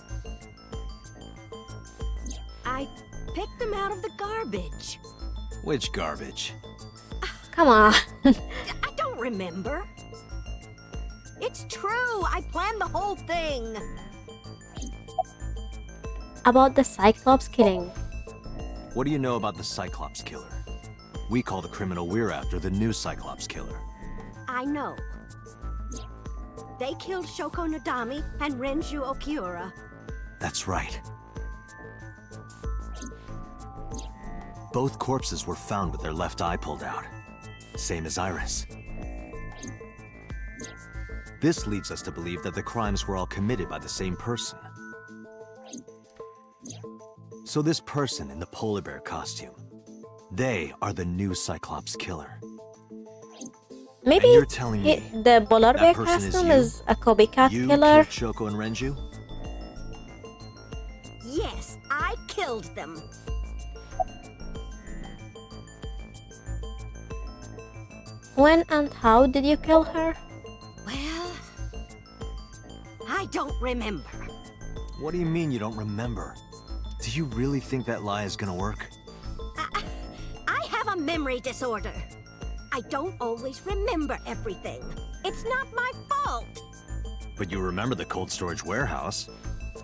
I picked them out of the garbage. Which garbage? Come on. I don't remember. It's true. I planned the whole thing. About the Cyclops killing. What do you know about the Cyclops killer? We call the criminal we're after the new Cyclops killer. I know. They killed Shoko Nadami and Renju Okiura. That's right. Both corpses were found with their left eye pulled out. Same as Iris. This leads us to believe that the crimes were all committed by the same person. So this person in the polar bear costume, they are the new Cyclops killer. Maybe And you're telling me the polar bear that person is costume you? is a copycat You killer. killed Shoko and Renju? Yes, I killed them. When and how did you kill her? Well, I don't remember. What do you mean you don't remember? Do you really think that lie is gonna work? I have a memory disorder. I don't always remember everything. It's not my fault. But you remember the cold storage warehouse.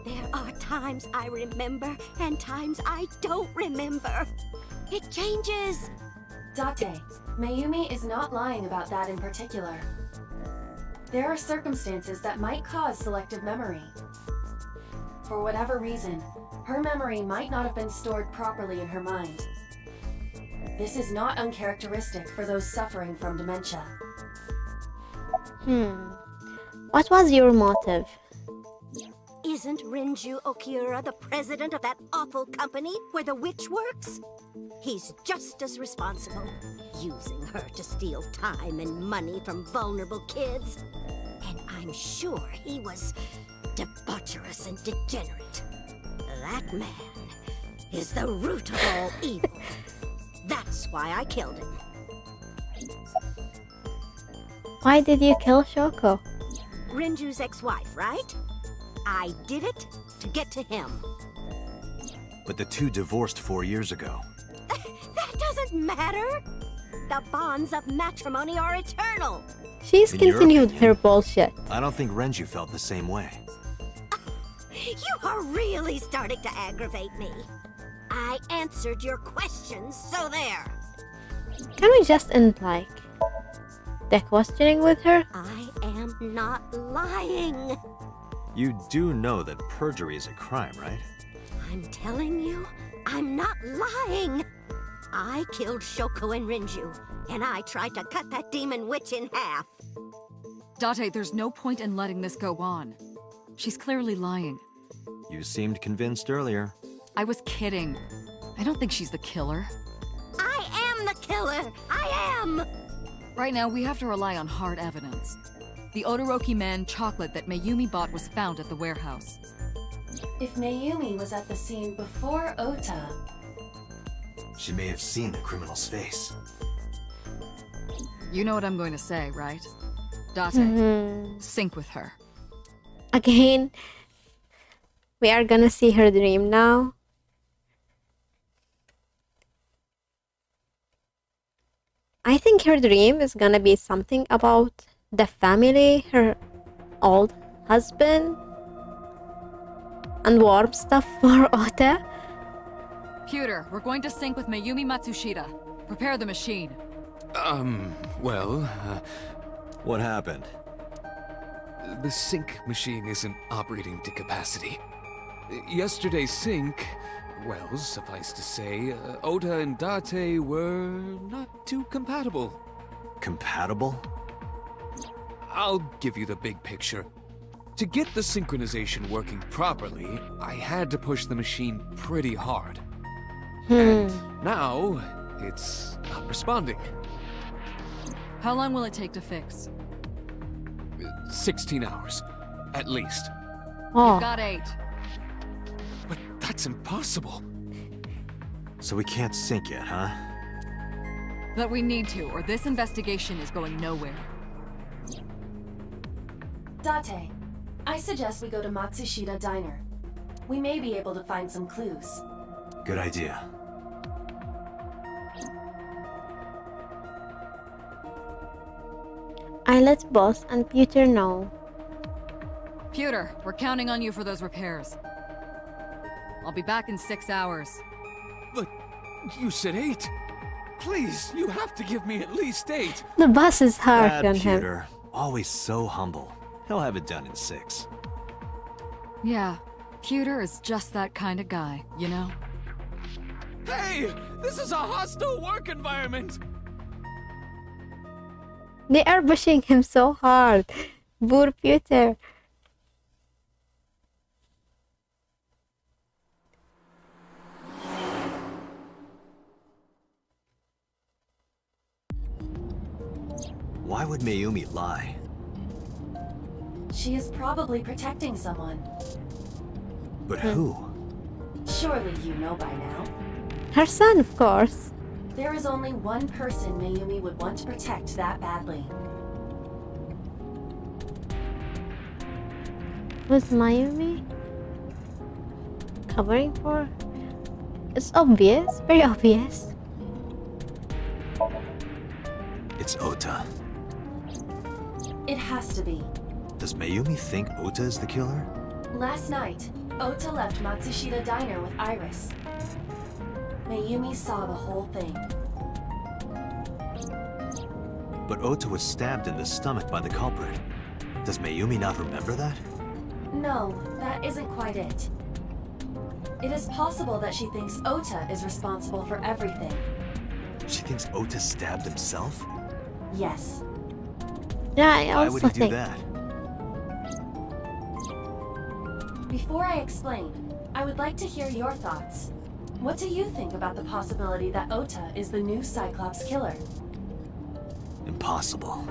There are times I remember and times I don't remember. It changes. Date, Mayumi is not lying about that in particular. There are circumstances that might cause selective memory. For whatever reason, her memory might not have been stored properly in her mind. This is not uncharacteristic for those suffering from dementia. What was your motive? Isn't Renju Okiura the president of that awful company where the witch works? He's just as responsible, using her to steal time and money from vulnerable kids. And I'm sure he was debaucherous and degenerate. That man is the root of all evil. That's why I killed him. Why did you kill Shoko? Rinju's ex-wife, right? I did it to get to him. But the two divorced 4 years ago. That doesn't matter. The bonds of matrimony are eternal. She's In your continued opinion, her bullshit. I don't think Renju felt the same way. You are really starting to aggravate me. I answered your questions, so there. Can we just end like the questioning with her? I am not lying. You do know that perjury is a crime, right? I'm telling you, I'm not lying. I killed Shoko and Rinju, and I tried to cut that demon witch in half. Date, there's no point in letting this go on. She's clearly lying. You seemed convinced earlier. I was kidding. I don't think she's the killer. I am the killer! I am! Right now, we have to rely on hard evidence. The Odoroki Man chocolate that Mayumi bought was found at the warehouse. If Mayumi was at the scene before Ota, She may have seen the criminal's face. You know what I'm going to say, right? Date, sync with her. Again, we are gonna see her dream now. I think her dream is gonna be something about the family, her old husband, and warm stuff for Ota. Pewter, we're going to sync with Mayumi Matsushita. Prepare the machine. What happened? The sync machine isn't operating to capacity. Yesterday's sync, well, suffice to say, Ota and Date were not too compatible. Compatible? I'll give you the big picture. To get the synchronization working properly, I had to push the machine pretty hard. And now, it's not responding. How long will it take to fix? 16 hours, at least. Oh, Got 8. But that's impossible. So we can't sync yet, huh? But we need to, or this investigation is going nowhere. Date, I suggest we go to Matsushita Diner. We may be able to find some clues. Good idea. I let Boss and Peter know. Pewter, we're counting on you for those repairs. I'll be back in 6 hours. But you said 8. Please, you have to give me at least 8. The boss is hard Bad on him. Peter. Always so humble. He'll have it done in 6. Yeah, Pewter is just that kind of guy, you know? Hey, this is a hostile work environment. They are pushing him so hard. Poor Peter. Why would Mayumi lie? She is probably protecting someone. But who? Surely you know by now. Her son, of course. There is only one person Mayumi would want to protect that badly. Who's Mayumi covering for? It's obvious, very obvious. It's Ota. It has to be. Does Mayumi think Ota is the killer? Last night, Ota left Matsushita Diner with Iris. Mayumi saw the whole thing. But Ota was stabbed in the stomach by the culprit. Does Mayumi not remember that? No, that isn't quite it. It is possible that she thinks Ota is responsible for everything. She thinks Ota stabbed himself? Yes. Yeah, I Why also would he do think. that? Before I explain, I would like to hear your thoughts. What do you think about the possibility that Ota is the new Cyclops killer? Impossible.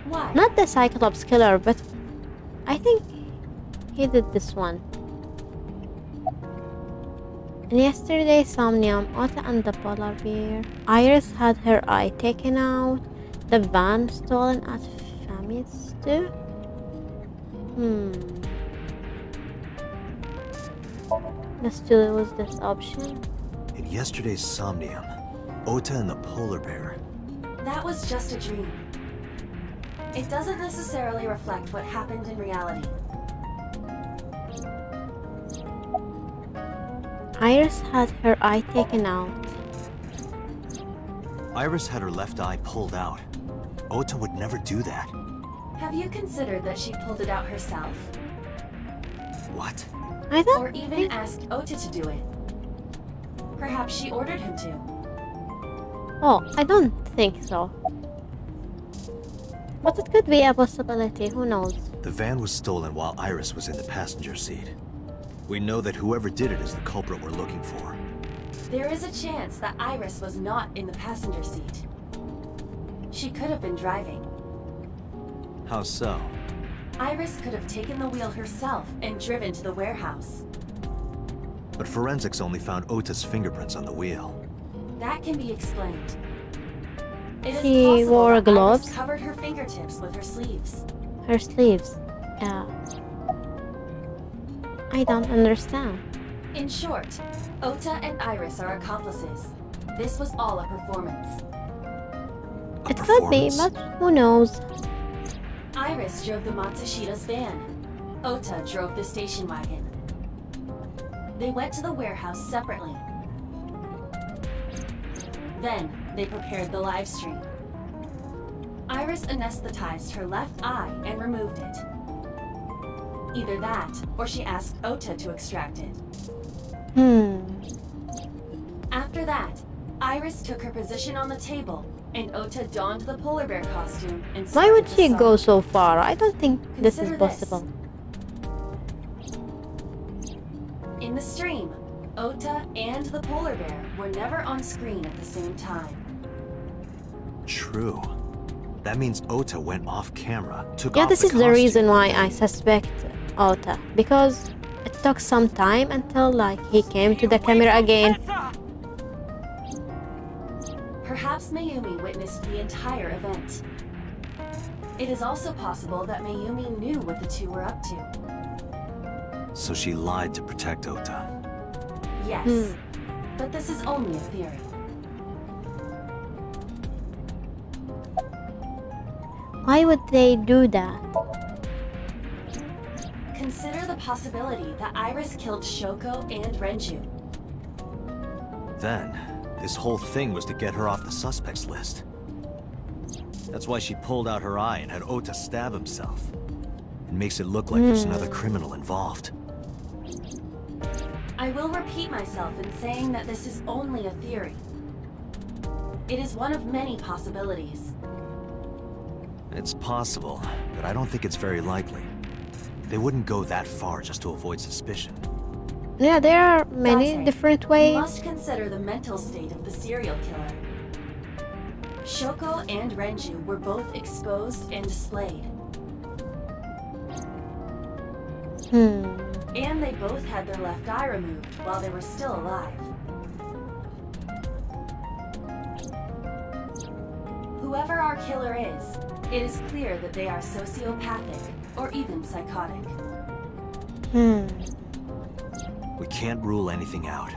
Why? Not the Cyclops killer, but I think he did this one. And yesterday, Somnium, Ota and the polar bear. Iris had her eye taken out. The van stolen at Famistu. Let's choose this option. In yesterday's Somnium, Ota and the polar bear. That was just a dream. It doesn't necessarily reflect what happened in reality. Iris had her eye taken out. Iris had her left eye pulled out. Ota would never do that. Have you considered that she pulled it out herself? What? I don't Or even think... asked Ota to do it? Perhaps she ordered him to. Oh, I don't think so. But it could be a possibility, who knows? The van was stolen while Iris was in the passenger seat. We know that whoever did it is the culprit we're looking for. There is a chance that Iris was not in the passenger seat. She could have been driving. How so? Iris could have taken the wheel herself and driven to the warehouse. But forensics only found Ota's fingerprints on the wheel. That can be explained. It is She possible wore that gloves? Iris covered her fingertips with her sleeves. Her sleeves. Yeah. I don't understand. In short, Ota and Iris are accomplices. This was all a performance. It could be, but who knows? Iris drove the Matsushida's van. Ota drove the station wagon. They went to the warehouse separately. Then, they prepared the live stream. Iris anesthetized her left eye and removed it. Either that, or she asked Ota to extract it. After that, Iris took her position on the table, and Ota donned the polar bear costume and Why would started she the go song. so far? I don't think this is Consider possible. In the stream, Ota and the polar bear were never on screen at the same time. True. That means Ota went off camera, took Yeah, off this the is the costume. reason why I suspect Ota. Because it took some time until like he came to the camera again. Perhaps Mayumi witnessed the entire event. It is also possible that Mayumi knew what the two were up to. So she lied to protect Ota. Yes, but this is only a theory. Why would they do that? Consider the possibility that Iris killed Shoko and Renju. Then, this whole thing was to get her off the suspects list. That's why she pulled out her eye and had Ota stab himself. It makes it look like there's another criminal involved. I will repeat myself in saying that this is only a theory. It is one of many possibilities. It's possible, but I don't think it's very likely. They wouldn't go that far just to avoid suspicion. Yeah, there are many Date, different You ways. must consider the mental state of the serial killer. Shoko and Renju were both exposed and displayed. And they both had their left eye removed while they were still alive. Whoever our killer is, it is clear that they are sociopathic or even psychotic. We can't rule anything out.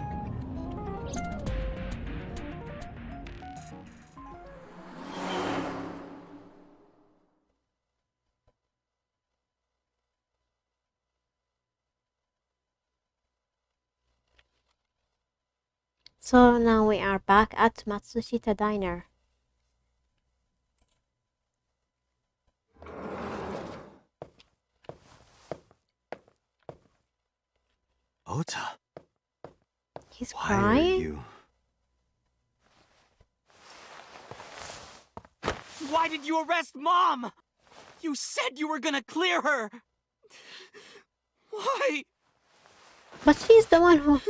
So now we are back at Matsushita Diner. Ota, He's why crying? are you... Why did you arrest Mom? You said you were gonna clear her. Why? But she's the one who...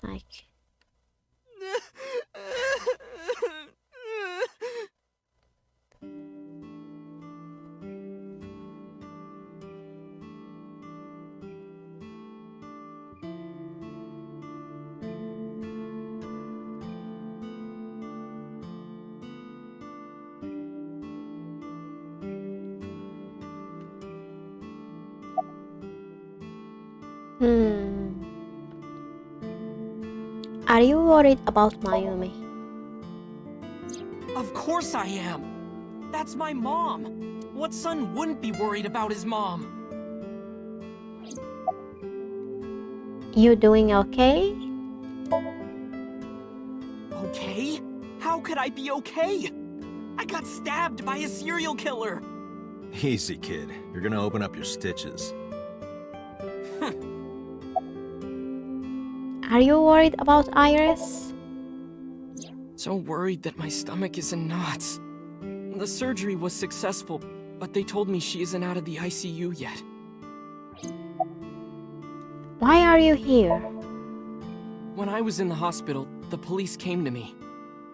Like... Are you worried about Mayumi? Of course I am. That's my mom. What son wouldn't be worried about his mom? You doing okay? Okay? How could I be okay? I got stabbed by a serial killer. Easy, kid. You're gonna open up your stitches. Are you worried about Iris? So worried that my stomach is in knots. The surgery was successful, but they told me she isn't out of the ICU yet. Why are you here? When I was in the hospital, the police came to me.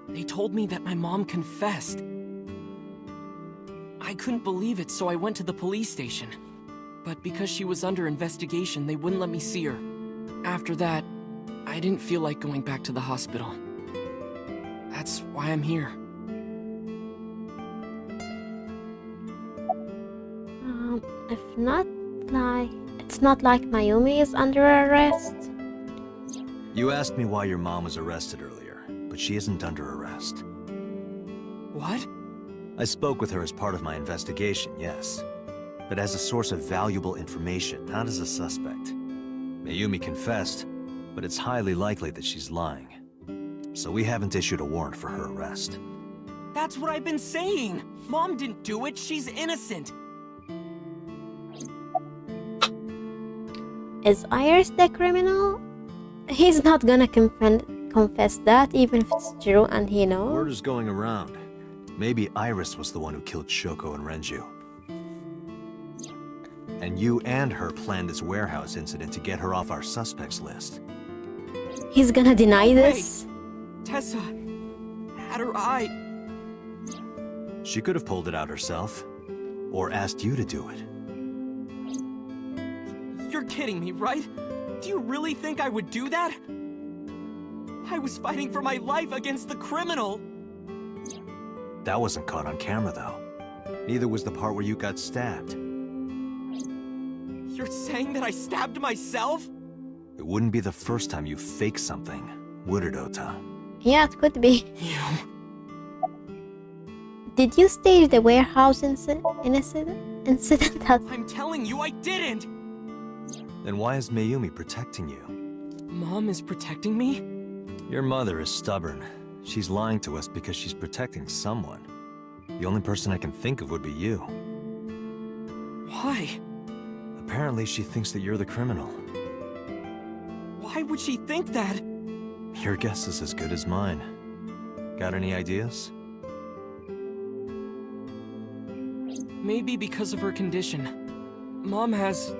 They told me that my mom confessed. I couldn't believe it, so I went to the police station. But because she was under investigation, they wouldn't let me see her. After that, I didn't feel like going back to the hospital. That's why I'm here. It's not like Mayumi is under arrest. You asked me why your mom was arrested earlier, but she isn't under arrest. What? I spoke with her as part of my investigation, yes. But as a source of valuable information, not as a suspect. Mayumi confessed, but it's highly likely that she's lying. So we haven't issued a warrant for her arrest. That's what I've been saying! Mom didn't do it, she's innocent! Is Iris the criminal? He's not gonna confess that, even if it's true and he knows. Word is going around. Maybe Iris was the one who killed Shoko and Renju. And you and her planned this warehouse incident to get her off our suspects list. He's gonna deny this? Wait. Tessa had her eye. She could have pulled it out herself, or asked you to do it. You're kidding me, right? Do you really think I would do that? I was fighting for my life against the criminal. That wasn't caught on camera, though. Neither was the part where you got stabbed. You're saying that I stabbed myself? It wouldn't be the first time you faked something, would it, Ota? Yeah, it could be. You... Did you stage the warehouse incident? I'm telling you, I didn't! Then why is Mayumi protecting you? Mom is protecting me? Your mother is stubborn. She's lying to us because she's protecting someone. The only person I can think of would be you. Why? Apparently she thinks that you're the criminal. Why would she think that? Your guess is as good as mine. Got any ideas? Maybe because of her condition. Mom has...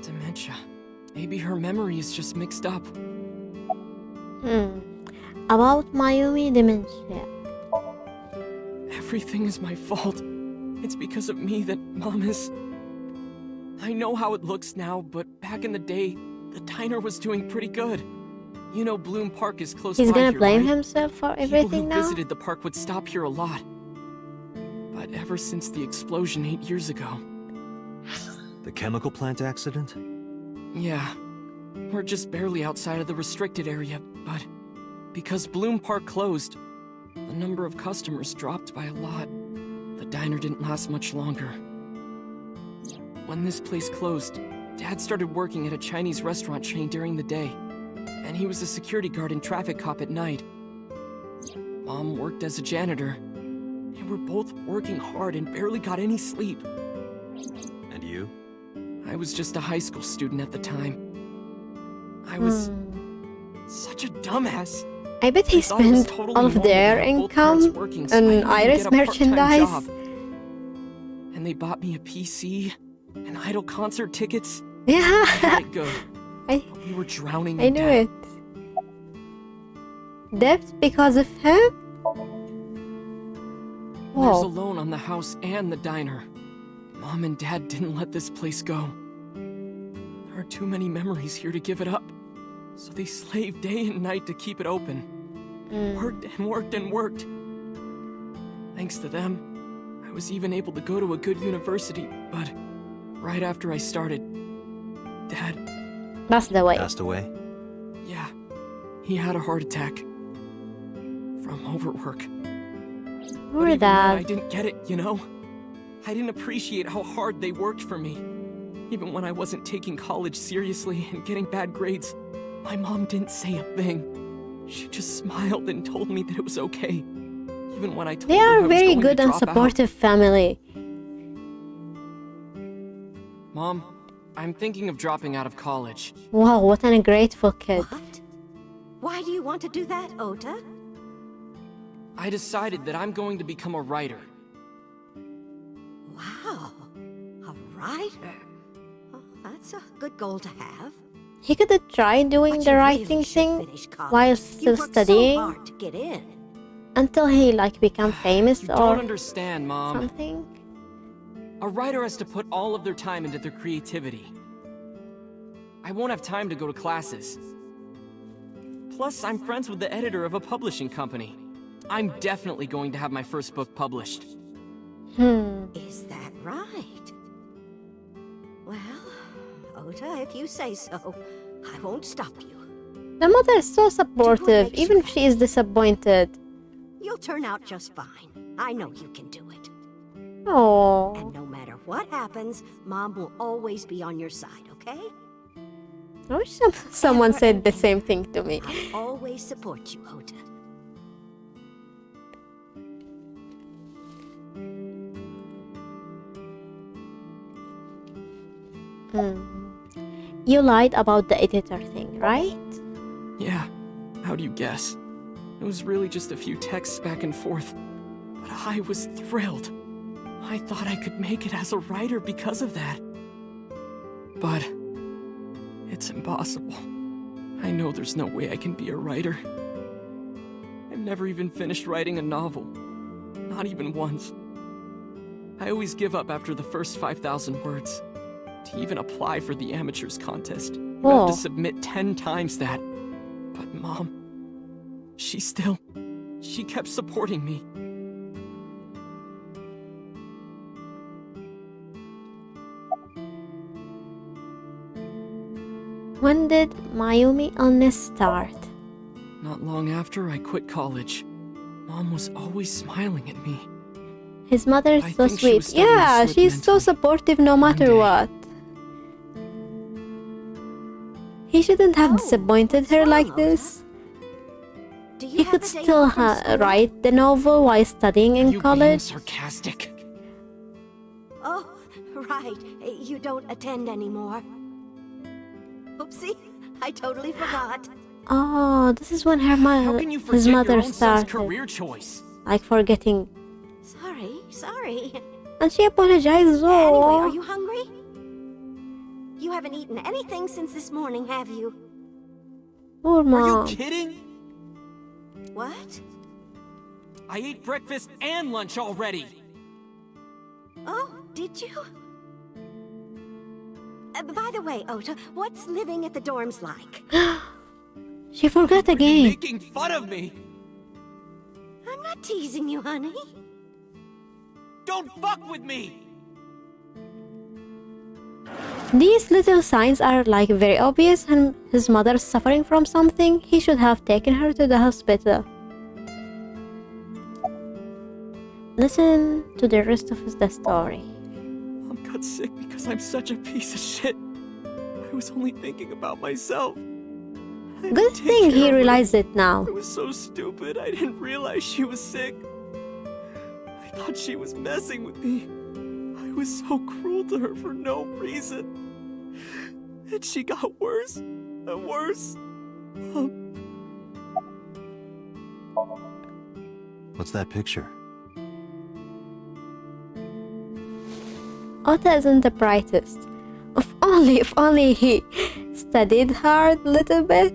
dementia. Maybe her memory is just mixed up. About Mayumi dementia. Everything is my fault. It's because of me that Mom is... I know how it looks now, but back in the day, the diner was doing pretty good. You know Bloom Park is close by here, He's gonna blame right? himself for everything People who now? visited the park would stop here a lot. But ever since the explosion 8 years ago... The chemical plant accident? Yeah. We're just barely outside of the restricted area, but... because Bloom Park closed, the number of customers dropped by a lot. The diner didn't last much longer. When this place closed, Dad started working at a Chinese restaurant chain during the day, and he was a security guard and traffic cop at night. Mom worked as a janitor. They were both working hard and barely got any sleep. And you? I was just a high school student at the time. I was such a dumbass. I bet he thought it was spent totally all of normal to their have both parents income working, so I didn't on even Iris get a part-time merchandise. job. And they bought me a PC and Idol concert tickets. I Yeah, had it good. I We were drowning I in knew debt. it. Debt because of him? There's a Whoa. loan on the house and the diner. Mom and Dad didn't let this place go. There are too many memories here to give it up. So they slaved day and night to keep it open. Worked and worked and worked. Thanks to them, I was even able to go to a good university, but right after I started, Dad Passed away. Passed away? Yeah, he had a heart attack. From overwork. Poor But even then, dad. I didn't get it, you know? I didn't appreciate how hard they worked for me. Even when I wasn't taking college seriously and getting bad grades, my mom didn't say a thing. She just smiled and told me that it was okay. Even when I told They her I are was very going to good and drop out. supportive family. Mom, I'm thinking of dropping out of college. Wow, what an ungrateful kid. What? Why do you want to do that, Ota? I decided that I'm going to become a writer. Wow, a writer. Oh, that's a good goal to have. He could have tried doing But the you writing really should thing finish college. while You still worked studying so hard to get in. until he like become famous You or don't understand, Mom. something. A writer has to put all of their time into their creativity. I won't have time to go to classes. Plus, I'm friends with the editor of a publishing company. I'm definitely going to have my first book published. Is that right? Well, Ota, if you say so, I won't stop you. The mother is so supportive, makes even you if she is disappointed. You'll turn out just fine. I know you can do it. Oh, And no matter what happens, Mom will always be on your side, okay? I wish someone said the same thing to me. I'll always support you, Ota. You lied about the editor thing, right? Yeah, how do you guess? It was really just a few texts back and forth. But I was thrilled. I thought I could make it as a writer because of that. But it's impossible. I know there's no way I can be a writer. I've never even finished writing a novel. Not even once. I always give up after the first 5,000 words. To even apply for the amateurs contest, you have to submit 10 times that. But Mom, she kept supporting me. When did Mayumi illness start? Not long after I quit college, Mom was always smiling at me. His mother is I so think she was sweet. starting to Yeah, slip she's so mentally. supportive no matter day. what. He shouldn't have Oh, disappointed what's her wrong, like Ota? this. Do you He have could a day still off from school? write the novel while studying Are in you being college. sarcastic? Oh, right. You don't attend anymore. Oopsie, I totally forgot. Oh, this is when her How can you his forget your mother own son's started, career choice? like forgetting, Sorry. and she apologized. Anyway, Oh, are you hungry? You haven't eaten anything since this morning, have you? poor Are mom. you kidding? What? I ate breakfast and lunch already. Oh, did you? By the way, Ota, what's living at the dorms like? She forgot You're again. making fun of me. I'm not teasing you, honey. Don't fuck with me. These little signs are like very obvious, and his mother is suffering from something. He should have taken her to the hospital. Listen to the rest of the story. Mom got sick because I'm such a piece of shit. I was only thinking about myself. I had Good to take thing care he of her. realized it now. I was so stupid. I didn't realize she was sick. I thought she was messing with me. I was so cruel to her for no reason. And she got worse and worse. What's that picture? Ota isn't the brightest. If only he studied hard a little bit.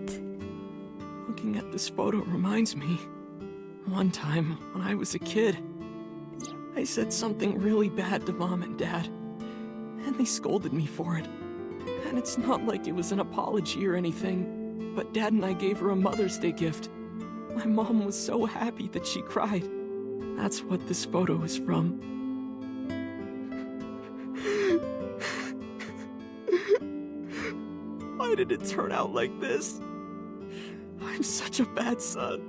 Looking at this photo reminds me. One time, when I was a kid, I said something really bad to Mom and Dad. And they scolded me for it. And it's not like it was an apology or anything, but Dad and I gave her a Mother's Day gift. My mom was so happy that she cried. That's what this photo is from. I Why did it turn out like this? I'm such a bad son.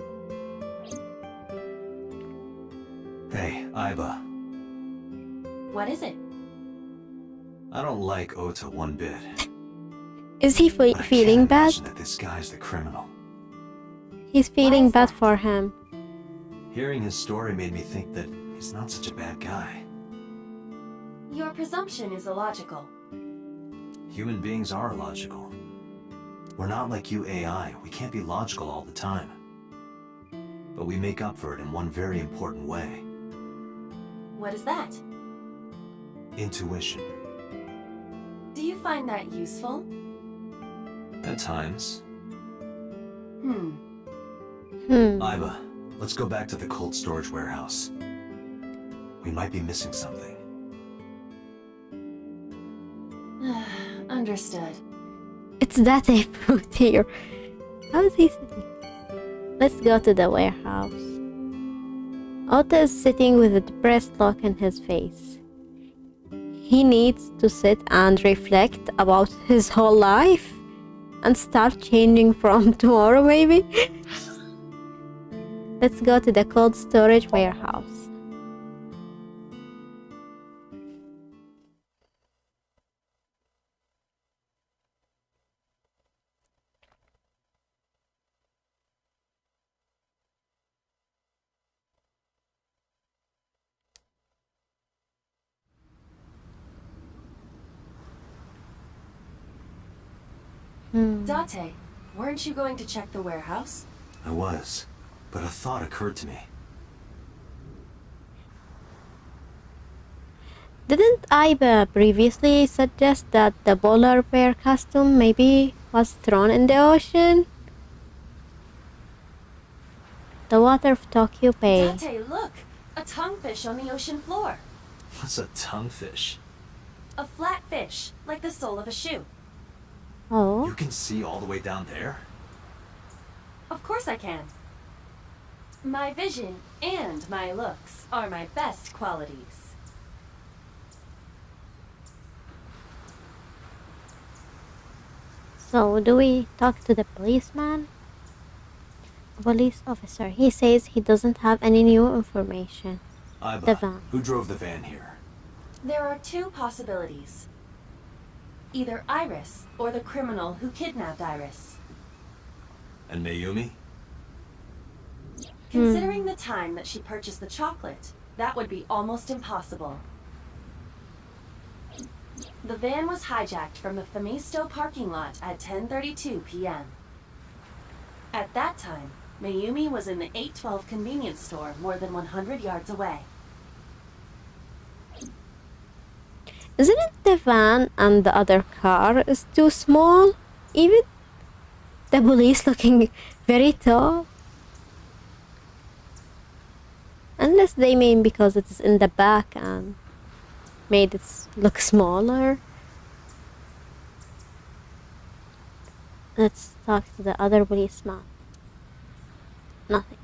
Hey, Aiba. What is it? I don't like Ota one bit. Is he But I feeling can't bad? imagine that this guy's the criminal. He's Why feeling is bad that? for him. Hearing his story made me think that he's not such a bad guy. Your presumption is illogical. Human beings are illogical. We're not like you AI. We can't be logical all the time. But we make up for it in one very important way. What is that? Intuition. Do you find that useful? At times. Hmm. Aiba, let's go back to the cold storage warehouse. We might be missing something. Understood. It's that food here. How is he sitting? Let's go to the warehouse. Ota is sitting with a depressed look on his face. He needs to sit and reflect about his whole life and start changing from tomorrow, maybe. Let's go to the cold storage warehouse. Date, weren't you going to check the warehouse? I was, but a thought occurred to me. Didn't Aiba previously suggest that the polar bear costume maybe was thrown in the ocean? The water of Tokyo Bay. Date, look! A tonguefish on the ocean floor. What's a tonguefish? A flat fish, like the sole of a shoe. Oh. You can see all the way down there? Of course I can. My vision and my looks are my best qualities. So, do we talk to the policeman? Police officer. He says he doesn't have any new information. The Aiba, van. who drove the van here? There are two possibilities. Either Iris or the criminal who kidnapped Iris. And Mayumi? Considering the time that she purchased the chocolate, that would be almost impossible. The van was hijacked from the Famisto parking lot at 10:32 p.m. At that time, Mayumi was in the 812 convenience store more than 100 yards away. Isn't it the van and the other car is too small? Even the police looking very tall. Unless they mean because it is in the back and made it look smaller. Let's talk to the other policeman. Nothing.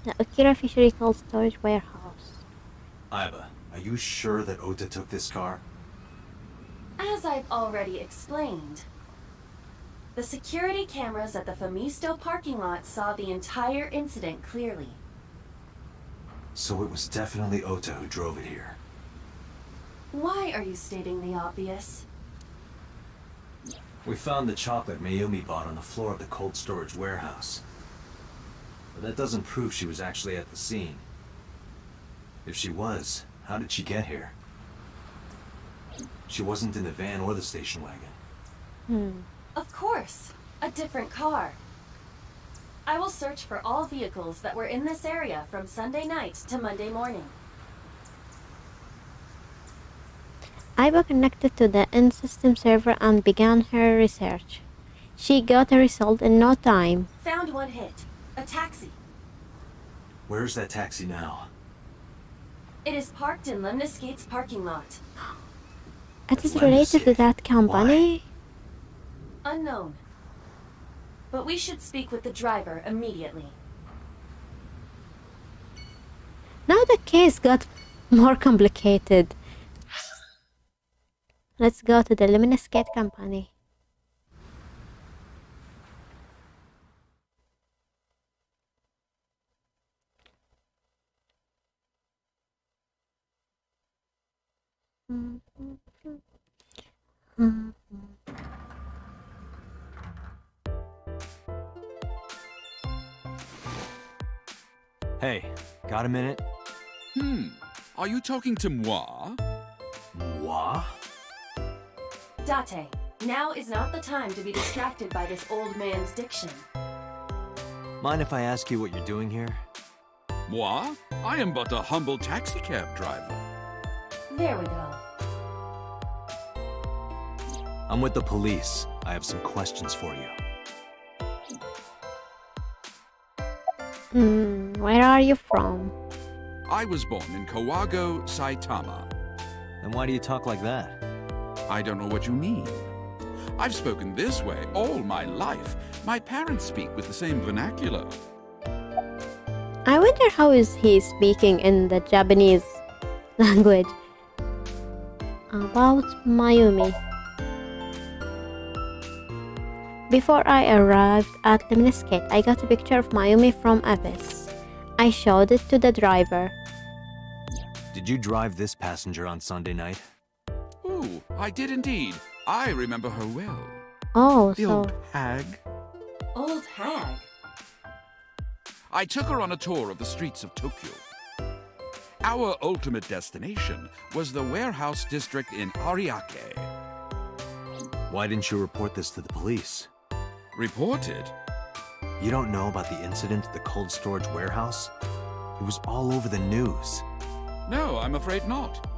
The Akira Fishery Cold Storage Warehouse. Aiba, are you sure that Ota took this car? As I've already explained, the security cameras at the Famisto parking lot saw the entire incident clearly. So it was definitely Ota who drove it here. Why are you stating the obvious? We found the chocolate Mayumi bought on the floor of the cold storage warehouse. But that doesn't prove she was actually at the scene. If she was, how did she get here? She wasn't in the van or the station wagon. Of course, a different car. I will search for all vehicles that were in this area from Sunday night to Monday morning. Aiba connected to the in-system server and began her research. She got a result in no time. Found one hit. A taxi. Where's that taxi now? It is parked in Lemniscate's parking lot. It is related to that company? Unknown. But we should speak with the driver immediately. Now the case got more complicated. Let's go to the Lemniscate company. Hey, got a minute? Are you talking to moi? Moi? Date, now is not the time to be distracted by this old man's diction. Mind if I ask you what you're doing here? Moi? I am but a humble taxicab driver. There we go. I'm with the police. I have some questions for you. Where are you from? I was born in Kawago, Saitama. Then why do you talk like that? I don't know what you mean. I've spoken this way all my life. My parents speak with the same vernacular. I wonder how is he speaking in the Japanese language. About Mayumi. Before I arrived at Lemniscate, I got a picture of Mayumi from Abyss. I showed it to the driver. Did you drive this passenger on Sunday night? Oh, I did indeed. I remember her well. Oh, The so... old hag. Old hag? I took her on a tour of the streets of Tokyo. Our ultimate destination was the warehouse district in Ariake. Why didn't you report this to the police? Reported? You don't know about the incident at the cold storage warehouse? It was all over the news. No, I'm afraid not.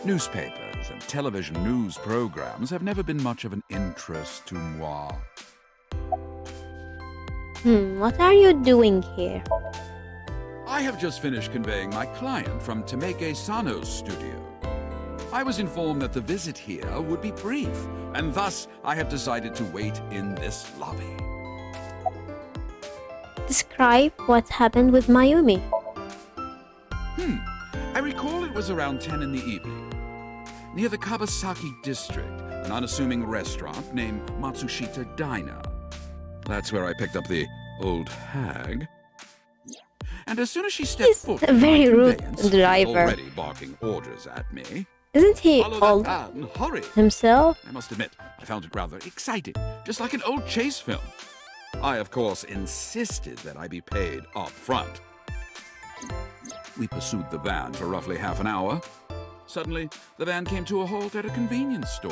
Newspapers and television news programs have never been much of an interest to moi. What are you doing here? I have just finished conveying my client from Tameke Sano's studio. I was informed that the visit here would be brief, and thus I have decided to wait in this lobby. Describe what happened with Mayumi. I recall it was around 10 in the evening. Near the Kawasaki district, an unassuming restaurant named Matsushita Diner. That's where I picked up the old hag. And as soon as she stepped He's foot a in my very rude conveyance, driver. already barking orders at me. Isn't he Follow old that van, hurry! himself? I must admit, I found it rather exciting, just like an old chase film. I, of course, insisted that I be paid up front. We pursued the van for roughly half an hour. Suddenly, the van came to a halt at a convenience store.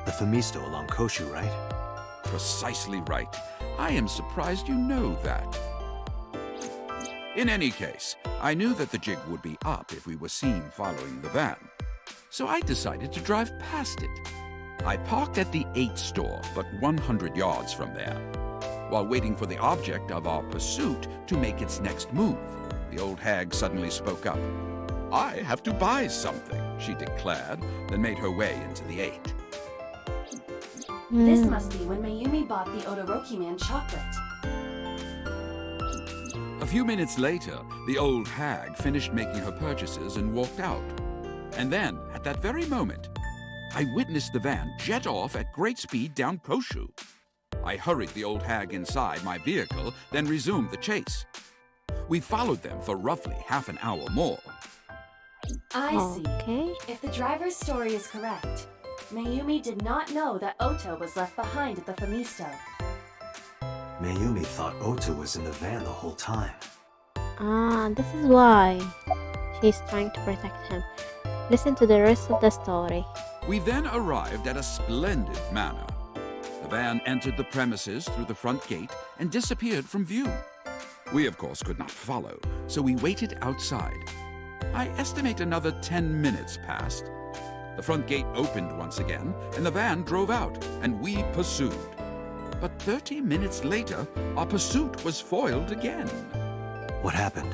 The Famisto along Koshu, right? Precisely right. I am surprised you know that. In any case, I knew that the jig would be up if we were seen following the van. So I decided to drive past it. I parked at the 8 store, but 100 yards from there. While waiting for the object of our pursuit to make its next move, the old hag suddenly spoke up. I have to buy something, she declared, then made her way into the 8. This must be when Mayumi bought the Odoroki Man chocolate. A few minutes later, the old hag finished making her purchases and walked out. And then, at that very moment, I witnessed the van jet off at great speed down Koshu. I hurried the old hag inside my vehicle, then resumed the chase. We followed them for roughly half an hour more. I see. Okay. If the driver's story is correct, Mayumi did not know that Oto was left behind at the Famisto. Mayumi thought Ota was in the van the whole time. Ah, this is why she's trying to protect him. Listen to the rest of the story. We then arrived at a splendid manor. The van entered the premises through the front gate and disappeared from view. We, of course, could not follow, so we waited outside. I estimate another 10 minutes passed. The front gate opened once again, and the van drove out, and we pursued. But 30 minutes later, our pursuit was foiled again. What happened?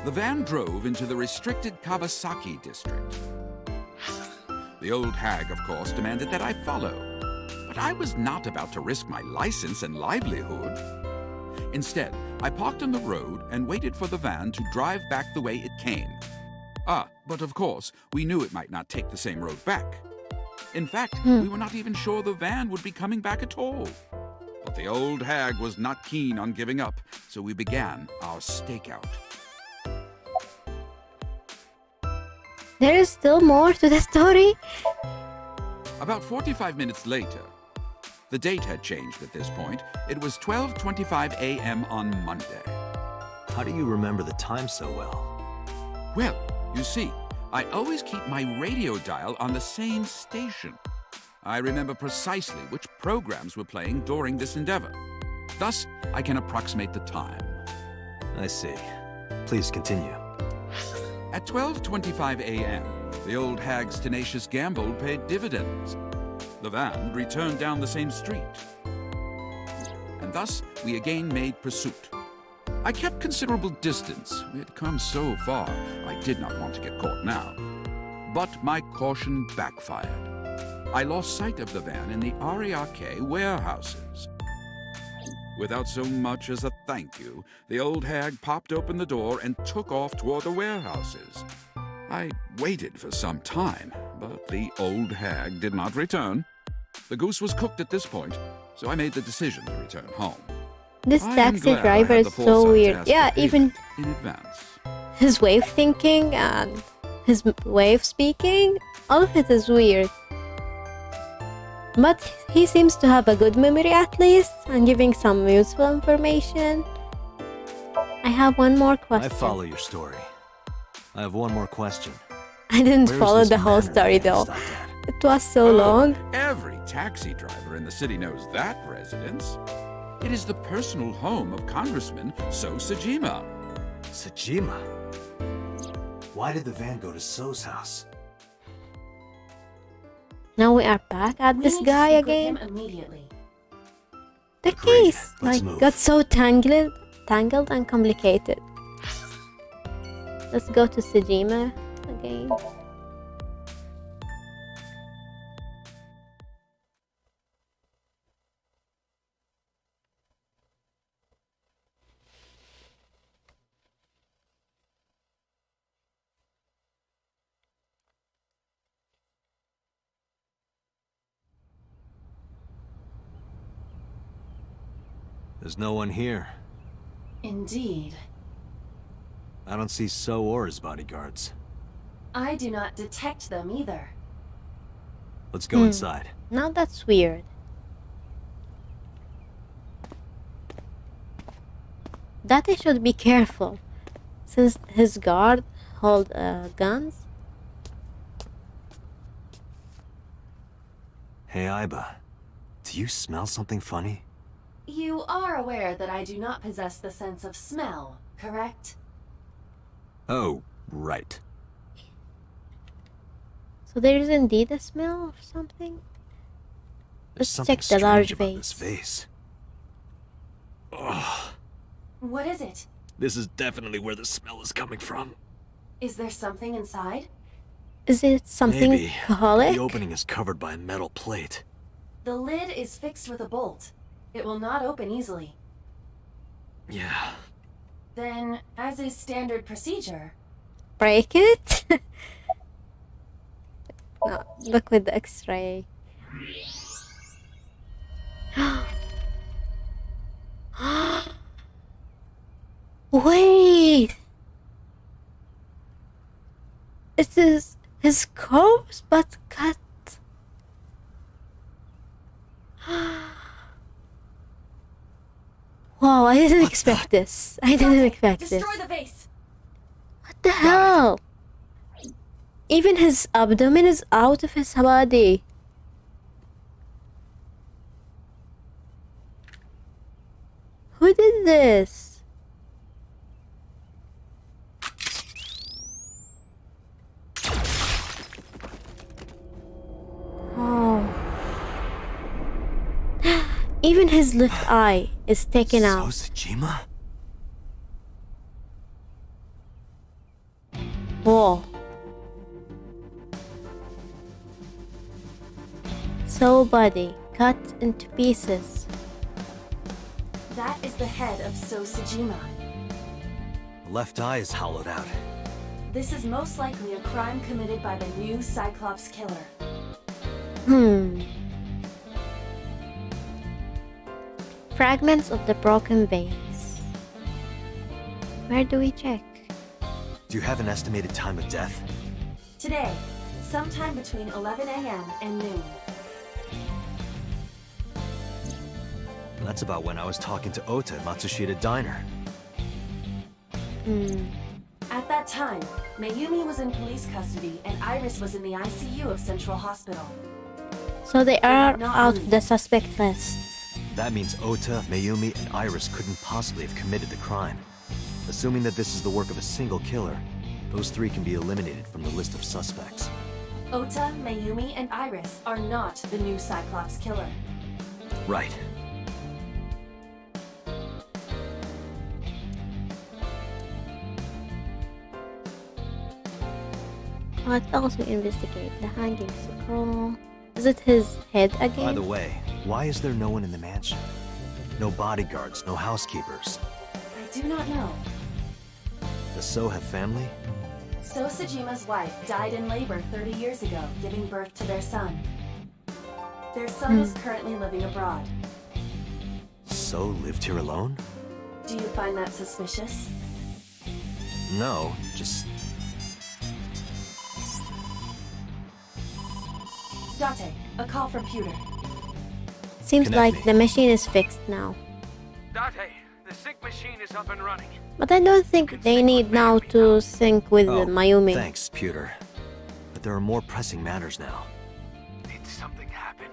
The van drove into the restricted Kawasaki district. The old hag, of course, demanded that I follow. But I was not about to risk my license and livelihood. Instead, I parked on the road and waited for the van to drive back the way it came. But of course, we knew it might not take the same road back. In fact, we were not even sure the van would be coming back at all. But the old hag was not keen on giving up, so we began our stakeout. There is still more to the story? About 45 minutes later, the date had changed at this point. It was 12:25 a.m. on Monday. How do you remember the time so well? Well, you see, I always keep my radio dial on the same station. I remember precisely which programs were playing during this endeavor. Thus, I can approximate the time. I see. Please continue. At 12:25 a.m., the old hag's tenacious gamble paid dividends. The van returned down the same street. And thus, we again made pursuit. I kept considerable distance. We had come so far, I did not want to get caught now. But my caution backfired. I lost sight of the van in the Ariake warehouses. Without so much as a thank you, the old hag popped open the door and took off toward the warehouses. I waited for some time, but the old hag did not return. The goose was cooked at this point, so I made the decision to return home. This I am taxi glad I driver had is the so foresight to weird. ask Yeah, for even payment in advance. his way of thinking and his way of speaking, all of it is weird. But he seems to have a good memory at least, and giving some useful information. I have one more question. I follow your story. I have one more question. I didn't Where's follow this the whole manor story the van though. stopped at? It was so long. Every taxi driver in the city knows that residence. It is the personal home of Congressman So Sajima. Sajima? Why did the van go to So's house? Now we are back at this guy again. Immediately. The Agreed. case Let's move. got so tangled and complicated. Let's go to Sajima again. There's no one here. Indeed. I don't see So or his bodyguards. I do not detect them either. Let's go inside. Now that's weird. That he should be careful, since his guard hold guns. Hey, Aiba. Do you smell something funny? You are aware that I do not possess the sense of smell, correct? Oh, right. So there is indeed a smell or something. There's Let's something check the large strange about this vase. vase. Ugh. What is it? This is definitely where the smell is coming from. Is there something inside? Is it something Maybe. alcoholic? The opening is covered by a metal plate. The lid is fixed with a bolt. It will not open easily. Yeah. Then, as is standard procedure... Break it? No, look with the X-ray. Wait! It is his corpse, but cut. Wow, I didn't expect this. I didn't expect this. Destroy the vase! What the hell? Even his abdomen is out of his body. Who did this? Oh. Even his left eye is taken out. Sajima? Whoa. So body cut into pieces. That is the head of So Sajima. The left eye is hollowed out. This is most likely a crime committed by the new Cyclops killer. Fragments of the broken vase. Where do we check? Do you have an estimated time of death? Today, sometime between 11 a.m. and noon. That's about when I was talking to Ota at Matsushita Diner. At that time, Mayumi was in police custody and Iris was in the ICU of Central Hospital. So they are not out moved. of the suspect list. That means Ota, Mayumi, and Iris couldn't possibly have committed the crime. Assuming that this is the work of a single killer, those three can be eliminated from the list of suspects. Ota, Mayumi, and Iris are not the new Cyclops killer. Right. Let's also investigate the hanging scroll. Is it his head again? By the way, why is there no one in the mansion? No bodyguards, no housekeepers. I do not know. Does So have family? So Sajima's wife died in labor 30 years ago, giving birth to their son. Their son is currently living abroad. So lived here alone? Do you find that suspicious? No, just... Date, a call from Pewter. Seems Connect like me. the machine is fixed now. Date, the sync machine is up and running. But I don't think they need now to sync with Oh, Mayumi. thanks, Pewter. But there are more pressing matters now. Did something happen?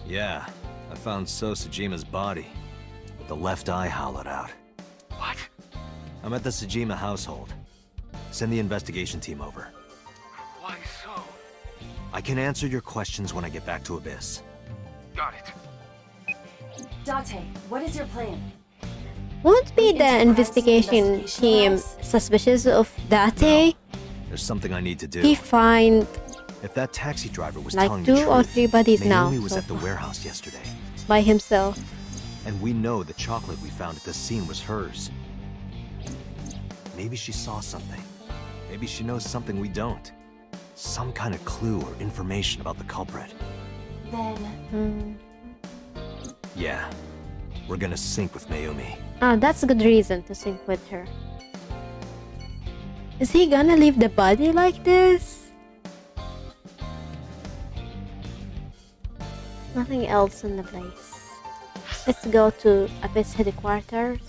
Yeah, I found So Sajima's body, with the left eye hollowed out. What? I'm at the Sajima household. Send the investigation team over. Why so? I can answer your questions when I get back to Abyss. Got it. Date, what is your plan? Won't be the Enterprise investigation team labs? suspicious of Date? There's something I need to do. He find If that taxi driver was like telling the 2 truth, or 3 bodies now Mayumi was so at the far, warehouse yesterday. by himself. And we know the chocolate we found at the scene was hers. Maybe she saw something. Maybe she knows something we don't. Some kind of clue or information about the culprit. Then, Yeah, we're gonna sync with Mayumi. Ah, that's a good reason to sync with her. Is he gonna leave the body like this? Nothing else in the place. Let's go to Abyss headquarters.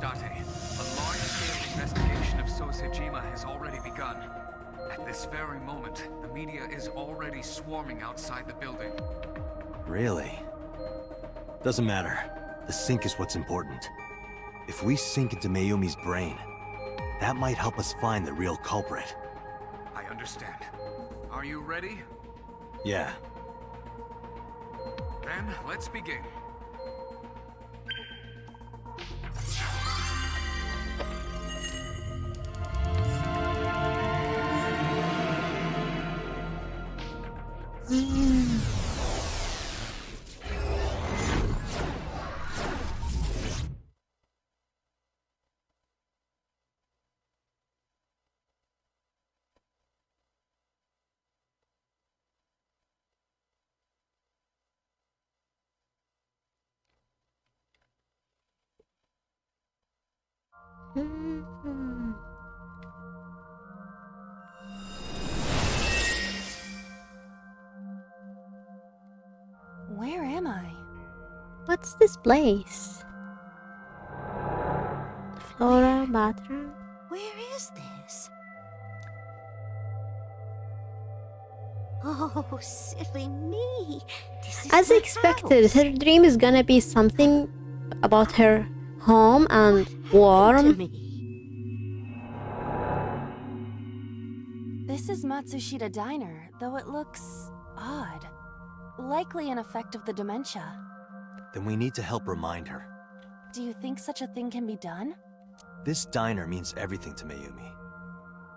Date, a large-scale investigation of So Sejima has already begun. At this very moment, the media is already swarming outside the building. Really? Doesn't matter. The sync is what's important. If we sink into Mayumi's brain, that might help us find the real culprit. I understand. Are you ready? Yeah. Then, let's begin. Where am I? What's this place? The Flora bathroom? Where is this? Oh, silly me. This is As my expected, house. her dream is gonna be something about her home and To warm. me. This is Matsushita Diner, though it looks odd. Likely an effect of the dementia. Then we need to help remind her. Do you think such a thing can be done? This diner means everything to Mayumi.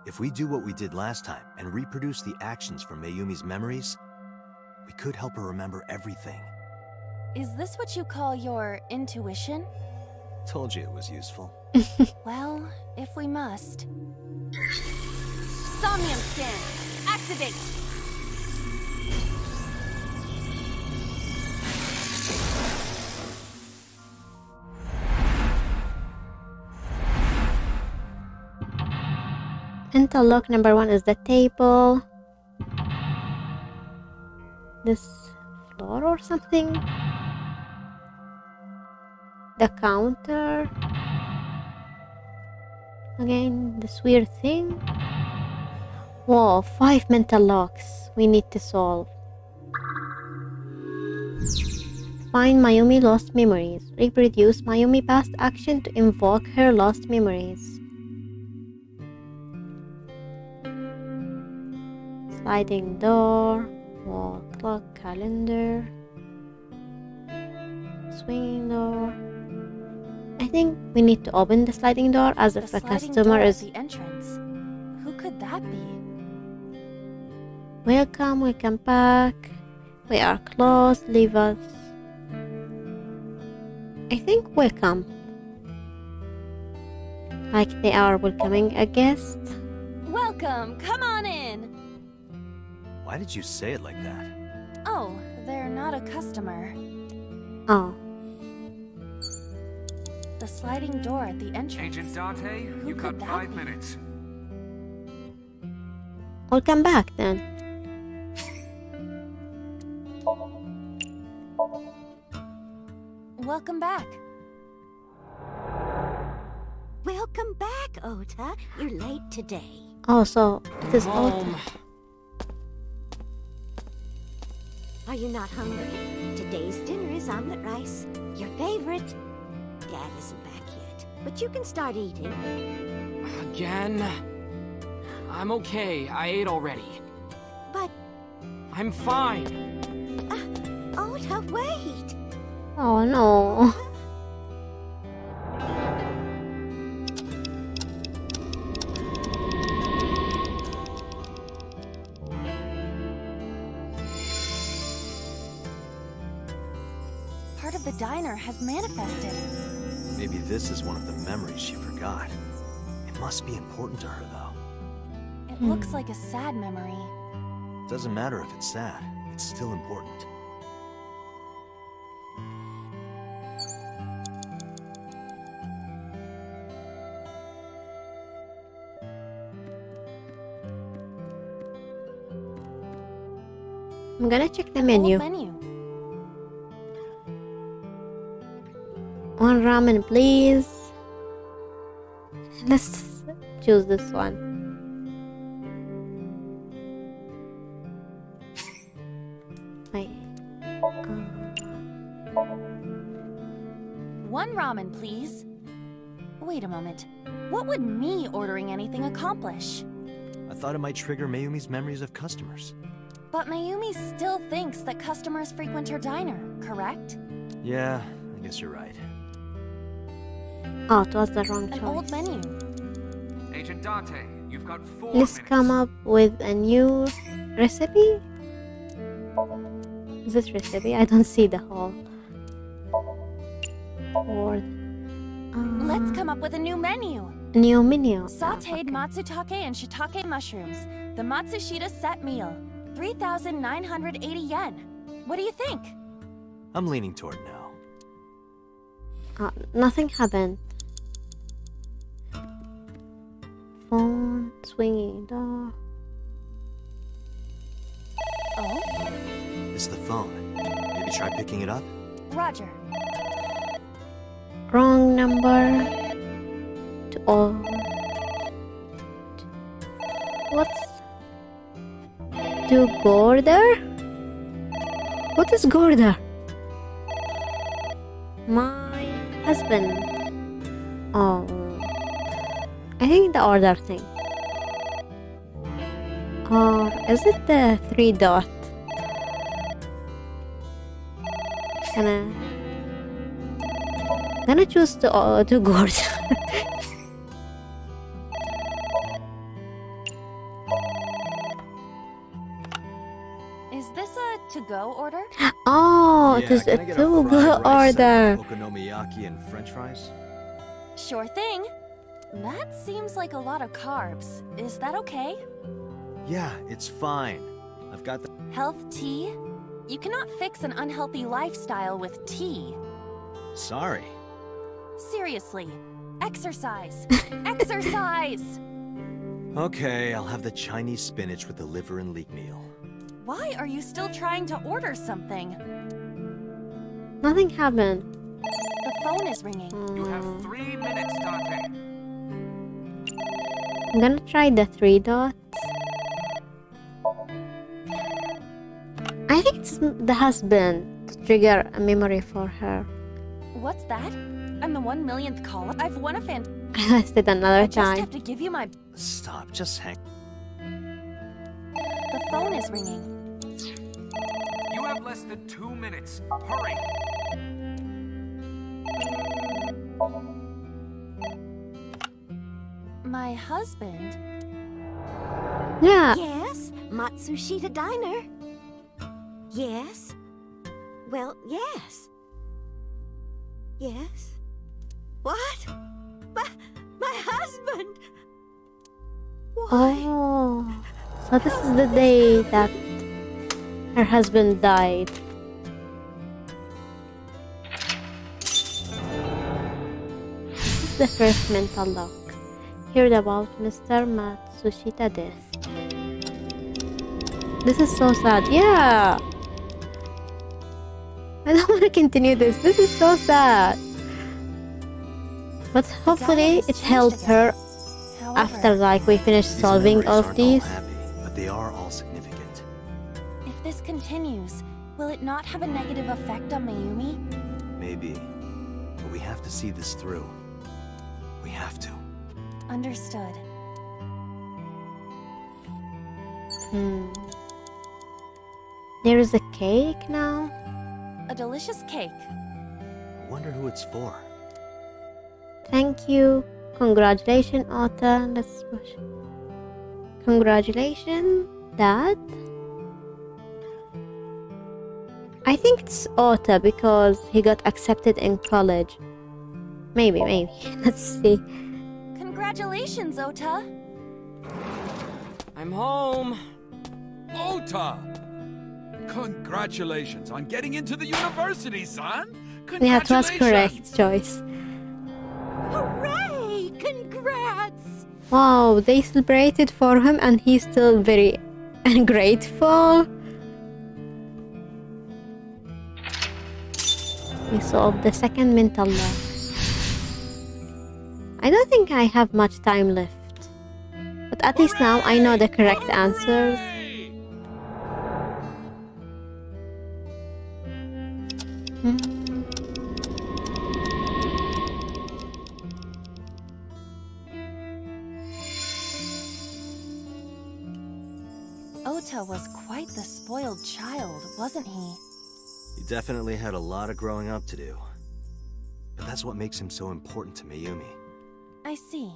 If we do what we did last time and reproduce the actions from Mayumi's memories, we could help her remember everything. Is this what you call your intuition? Told you it was useful. Well, if we must. Somnium scan! Activate! Interlock number 1 is the table. This floor or something. The counter. Again, this weird thing. Whoa, 5 mental locks we need to solve. Find Mayumi lost memories. Reproduce Mayumi past action to invoke her lost memories. Sliding door, wall clock, calendar, swinging door. I think we need to open the sliding door as if the customer is. The entrance. Who could that be? Welcome, welcome back. We are closed. Leave us. I think welcome. Like they are welcoming a guest. Welcome. Come on in. Why did you say it like that? Oh, they're not a customer. Oh. The sliding door at the entrance. Agent Date, you've got 5 minutes. Welcome back then. Welcome back. Welcome back, Ota. You're late today. Oh, so it is Ota. Are you not hungry? Today's dinner is omelet rice. Your favorite. Dad isn't back yet, but you can start eating. Again? I'm okay. I ate already. But... I'm fine. Ota, wait! Oh no. Part of the diner has manifested. Maybe this is one of the memories she forgot. It must be important to her, though. It looks like a sad memory. Doesn't matter if it's sad. It's still important. I'm gonna check the menu. One ramen, please. Let's choose this one. One ramen, please. Wait a moment. What would me ordering anything accomplish? I thought it might trigger Mayumi's memories of customers. But Mayumi still thinks that customers frequent her diner, correct? Yeah, I guess you're right. Oh, it was the wrong choice. An old menu. Agent Date, you've got 4 Let's minutes. come up with a new recipe. Is this recipe? I don't see the whole. Or Let's come up with a new menu. new menu. Sauteed matsutake and shiitake mushrooms. The Matsushita set meal. 3,980 yen. What do you think? I'm leaning toward no. Nothing happened. Phone, swinging door. Oh? It's the phone. Maybe try picking it up? Roger. Wrong number. To all. What's to Gorder? What is Gorder? My husband. Oh, I think the order thing. Or is it the 3 dot? Gonna choose to Gorder. Is this a to-go order? Oh, it Yeah, is can a I get two fried rice order. and okonomiyaki and french fries? Sure thing. That seems like a lot of carbs. Is that okay? Yeah, it's fine. I've got the... Health tea? You cannot fix an unhealthy lifestyle with tea. Sorry. Seriously. Exercise. Exercise! Okay, I'll have the Chinese spinach with the liver and leek meal. Why are you still trying to order something? Nothing happened. The phone is ringing. You have 3 minutes, Dante. I'm gonna try the 3 dots. I think it's the husband to trigger a memory for her. What's that? I'm the 1 millionth caller. I've won a fan. I lost it another I just time. have to give you my... Stop, just hang... The phone is ringing. You have less than 2 minutes. Hurry. My husband? Yeah. Yes, Matsushita Diner. Yes. Well, yes. Yes. What? My husband! Why? Oh, so this is the day that her husband died. This is the first mental lock. Heard about Mr. Matsushita death. This is so sad. Yeah. I don't want to continue this. This is so sad. But hopefully it helped her after like we finish solving all of these. Happy, but they are all significant. If this continues, will it not have a negative effect on Mayumi? Maybe. But we have to see this through. We have to. Understood. There is a cake now. A delicious cake. I wonder who it's for. Thank you. Congratulations, Ota. Let's push. Congratulations, Dad. I think it's Ota because he got accepted in college. Maybe. Let's see. Congratulations, Ota. I'm home. Ota! Congratulations on getting into the university, son! Yeah, it was Congratulations! correct choice. Hooray! Congrats! Wow, they celebrated for him and he's still very ungrateful. We solved the second mental lock. I don't think I have much time left. But at least now I know the correct answers. Ota was quite the spoiled child, wasn't he? He definitely had a lot of growing up to do. But that's what makes him so important to Mayumi. I see.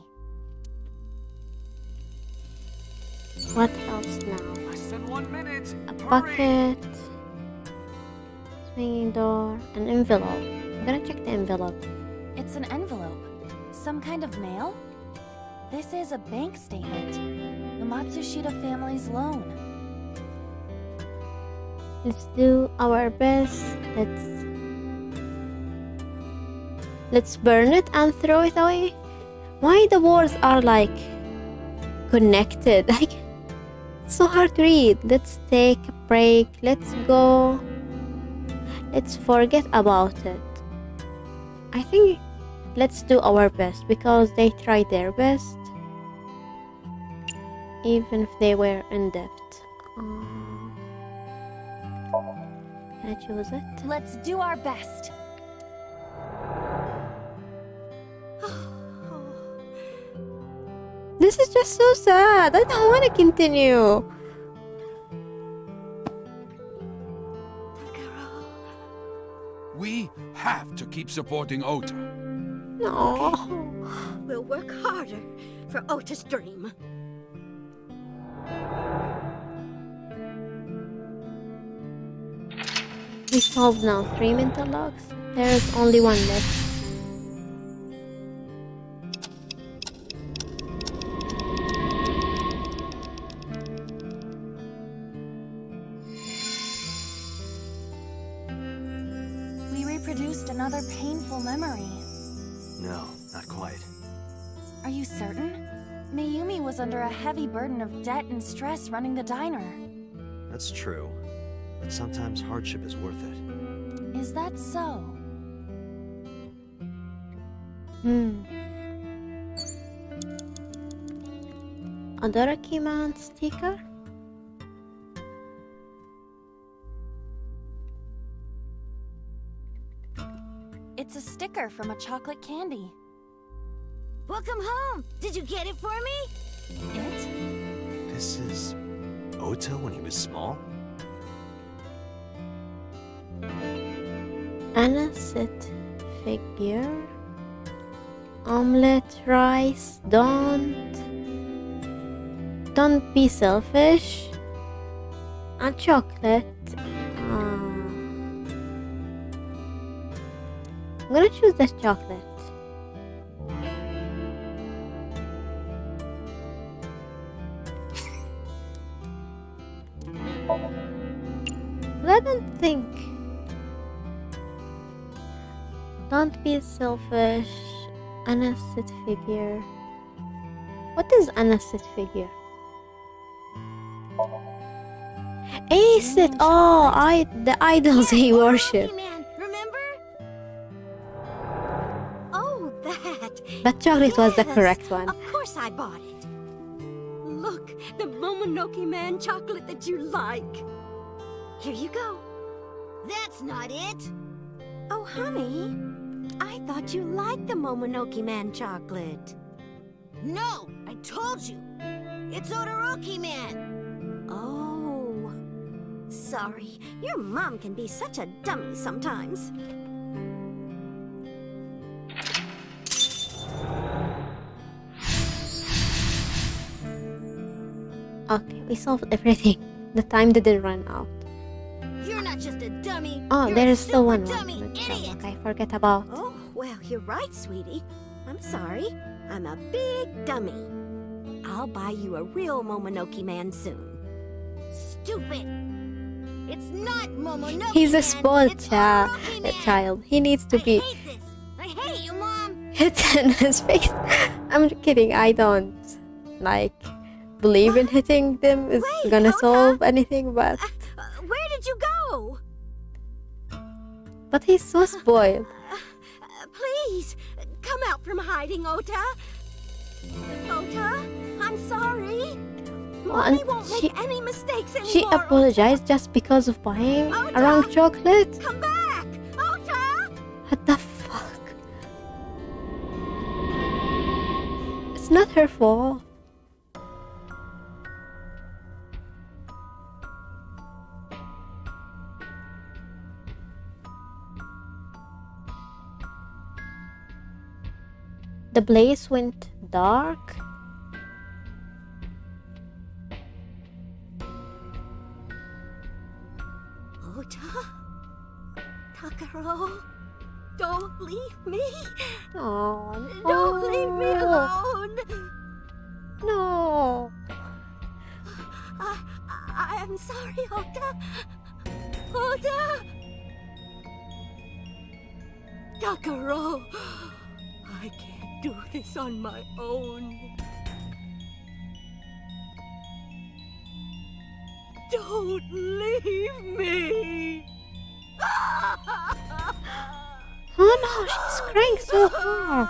What else now? Less than 1 minute. A Hurry. bucket, swinging door, an envelope. I'm gonna check the envelope. It's an envelope. Some kind of mail? This is a bank statement. The Matsushita family's loan. Let's do our best. Let's burn it and throw it away. Why the words are like connected? Like it's so hard to read. Let's take a break. Let's go. Let's forget about it. I think let's do our best because they tried their best. Even if they were in debt. Can I choose it? Let's do our best. This is just so sad. I don't want to continue. We have to keep supporting Ota. No. We'll work harder for Ota's dream. We solved now 3 mental locks. There's only one left. We reproduced another painful memory. No, not quite. Are you certain? Mayumi was under a heavy burden of debt and stress running the diner. That's true. But sometimes hardship is worth it. Is that so? A Doraemon sticker? It's a sticker from a chocolate candy. Welcome home! Did you get it for me? It? This is Ota when he was small? Anisette figure. Omelette, rice, don't be selfish. And chocolate. I'm gonna choose this chocolate. But I don't think. Don't be selfish. Anisette figure. What is Anisette figure? Acid! Oh, the idols he worship. Man, remember? Oh, that. But chocolate was the Yes, correct one. Of course I bought it. Look, the Momonoke Man chocolate that you like. Here you go. That's not it. Oh, honey. I thought you liked the Momonoke Man chocolate. No, I told you. It's Odoroki Man. Oh. Sorry. Your mom can be such a dummy sometimes. Okay, we solved everything. The time didn't run out. You're not just a dummy. Oh, You're there a is still one super more. dummy idiot. I forget about. Oh, well, you're right, sweetie. I'm sorry. I'm a big dummy. I'll buy you a real Momonoke Man soon. Stupid. It's not Momonoke He's a Man, spoiled it's Orochi Man. child. He needs to be I hate this. I hate you, Mom. hit in his face. I'm kidding. I don't believe in hitting them is Wait, gonna Ota. solve anything, but Where did you go? he's so spoiled. Please, come out from hiding, Ota. Ota, I'm sorry. Mommy and won't make any mistakes anymore. She apologized just because of buying a wrong chocolate. Come back, Ota. What the fuck? It's not her fault. The blaze went dark. Ota? Takaro? Don't leave me. Oh, Don't leave me alone. No. I'm sorry, Ota. Ota! Takaro, I can't do this on my own. Don't leave me. Oh no, she's crying so hard.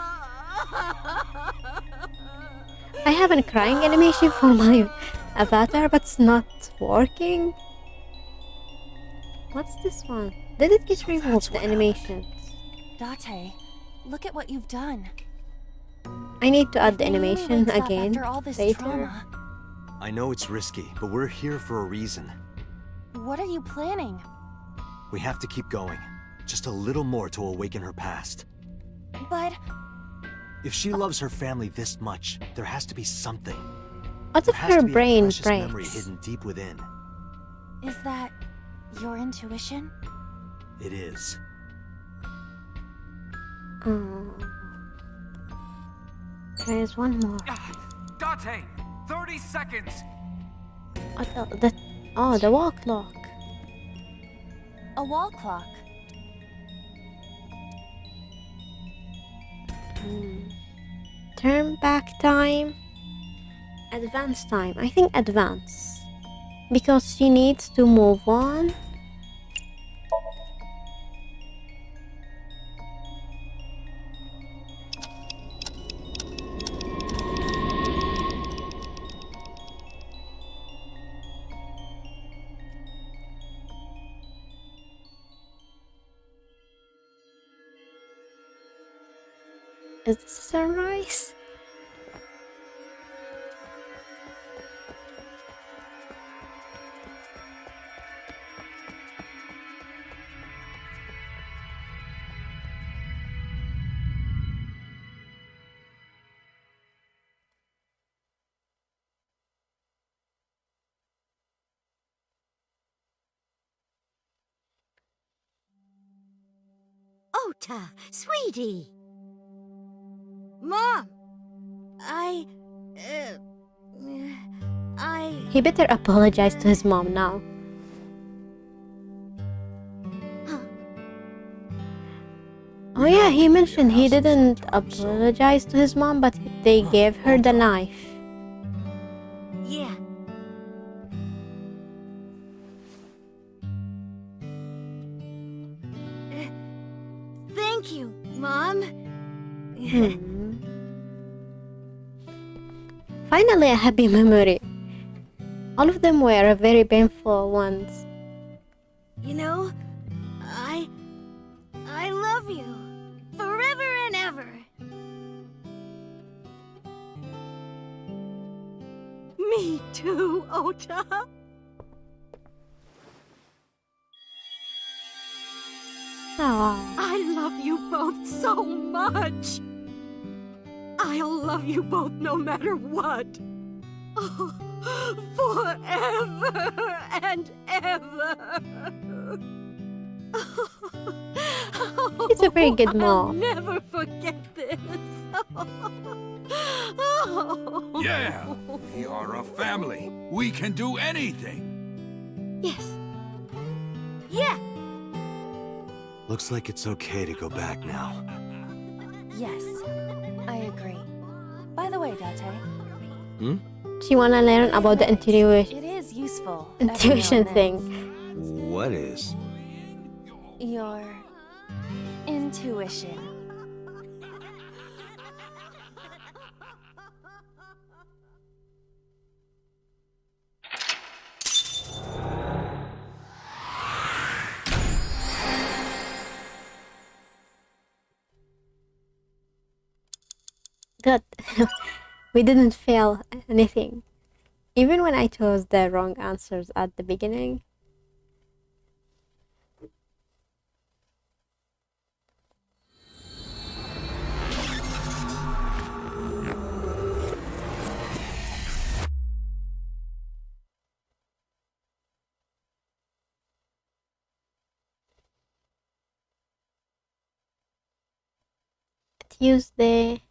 I have a crying animation for my avatar, but it's not working. What's this one? Did it get removed, the animation? Date, look at what you've done. I need to add the Mayumi animation wakes up again after all this later. trauma. I know it's risky, but we're here for a reason. What are you planning? We have to keep going. Just a little more to awaken her past. But If she loves her family this much, there has to be something. What if There has her to be a brain precious memory breaks? hidden deep within. is that your intuition? It is. There is one more. Date, 30 seconds. The wall clock. A wall clock. Turn back time. Advance time. I think advance. Because she needs to move on. Is this a sunrise? Ota, sweetie. Mom, He better apologize to his mom now. Oh yeah, he mentioned he didn't apologize to his mom, but they gave her the knife. Yeah. Thank you, Mom. Finally, a happy memory. All of them were very painful ones. You know, I love you forever and ever. Me too, Ota. I love you both so much. I'll love you both no matter what. Oh, forever and ever. She's a very good I'll mom. never forget this. Yeah, we are a family. We can do anything. Yes. Yeah. Looks like it's okay to go back now. Yes, I agree. By the way, Date, She wanna learn about the it is useful. every now intuition and then. thing. What is? Your intuition. Good. We didn't fail anything. Even when I chose the wrong answers at the beginning. Tuesday.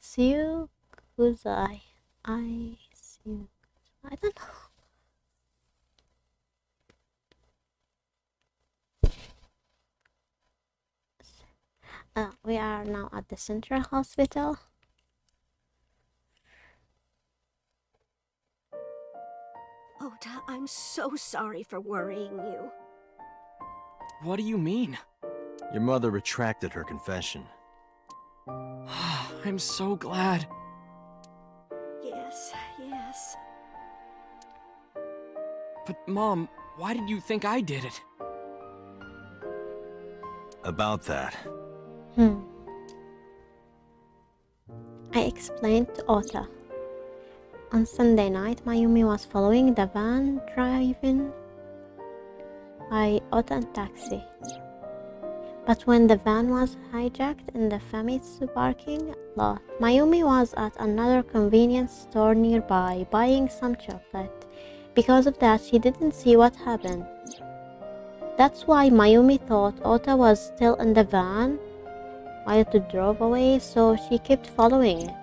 Sukuzai. I don't know. We are now at the Central Hospital. Ota, I'm so sorry for worrying you. What do you mean? Your mother retracted her confession. I'm so glad. Yes, yes. But Mom, why did you think I did it? About that. I explained to Ota. On Sunday night, Mayumi was following the van driven by Ota and taxi. But when the van was hijacked in the Famitsu parking lot, Mayumi was at another convenience store nearby buying some chocolate. Because of that, she didn't see what happened. that's why Mayumi thought Ota was still in the van while it drove away, so she kept following it.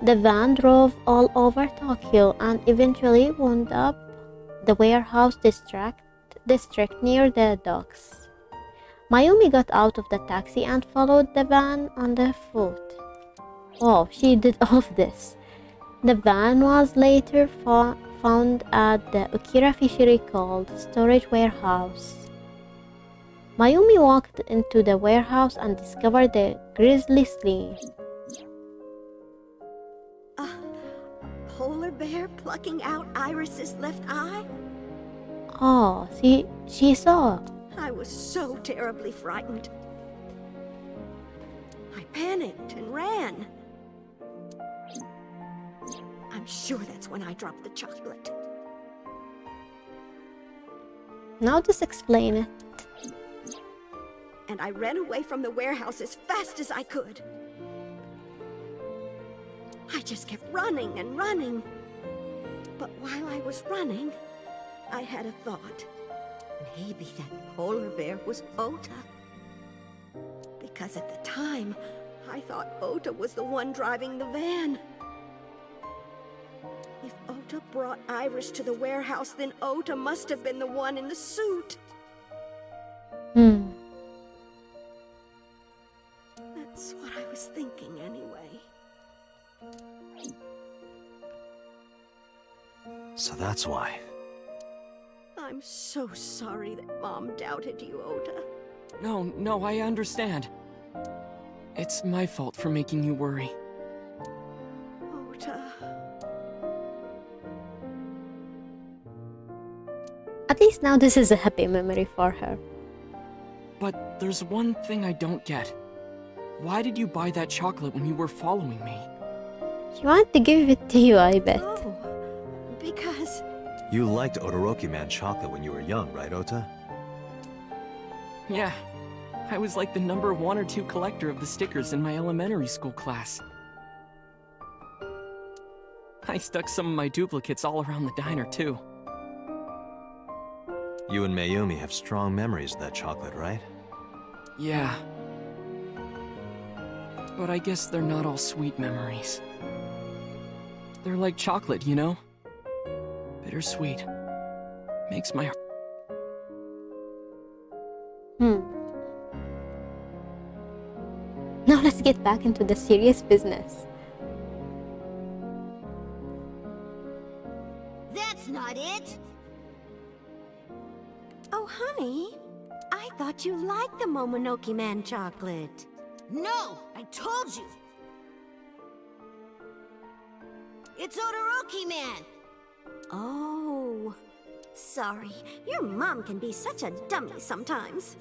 The van drove all over Tokyo and eventually wound up the warehouse district near the docks. Mayumi got out of the taxi and followed the van on the foot. Oh, she did all of this. The van was later found at the Okira fishery called Storage Warehouse. Mayumi walked into the warehouse and discovered the grisly scene. A polar bear plucking out Iris's left eye? Oh, she saw. I was so terribly frightened. I panicked and ran. I'm sure that's when I dropped the chocolate. Now just explain it. And I ran away from the warehouse as fast as I could. I just kept running and running. But while I was running, I had a thought. Maybe that polar bear was Ota. Because at the time, I thought Ota was the one driving the van. If Ota brought Iris to the warehouse, then Ota must have been the one in the suit. That's what I was thinking anyway. So that's why. I'm so sorry that Mom doubted you, Ota. No, I understand. It's my fault for making you worry. Ota. At least now this is a happy memory for her. But there's one thing I don't get. Why did you buy that chocolate when you were following me? She wanted to give it to you, I bet. Oh, because... You liked Todoroki Man chocolate when you were young, right, Ota? Yeah. I was like the number 1 or 2 collector of the stickers in my elementary school class. I stuck some of my duplicates all around the diner, too. You and Mayumi have strong memories of that chocolate, right? Yeah. But I guess they're not all sweet memories. They're like chocolate, you know? Bittersweet. Makes my heart... Now let's get back into the serious business. That's not it! Oh, honey, I thought you liked the Momonoke Man chocolate. No, I told you. It's Todoroki Man. Oh, sorry. Your mom can be such a dummy sometimes.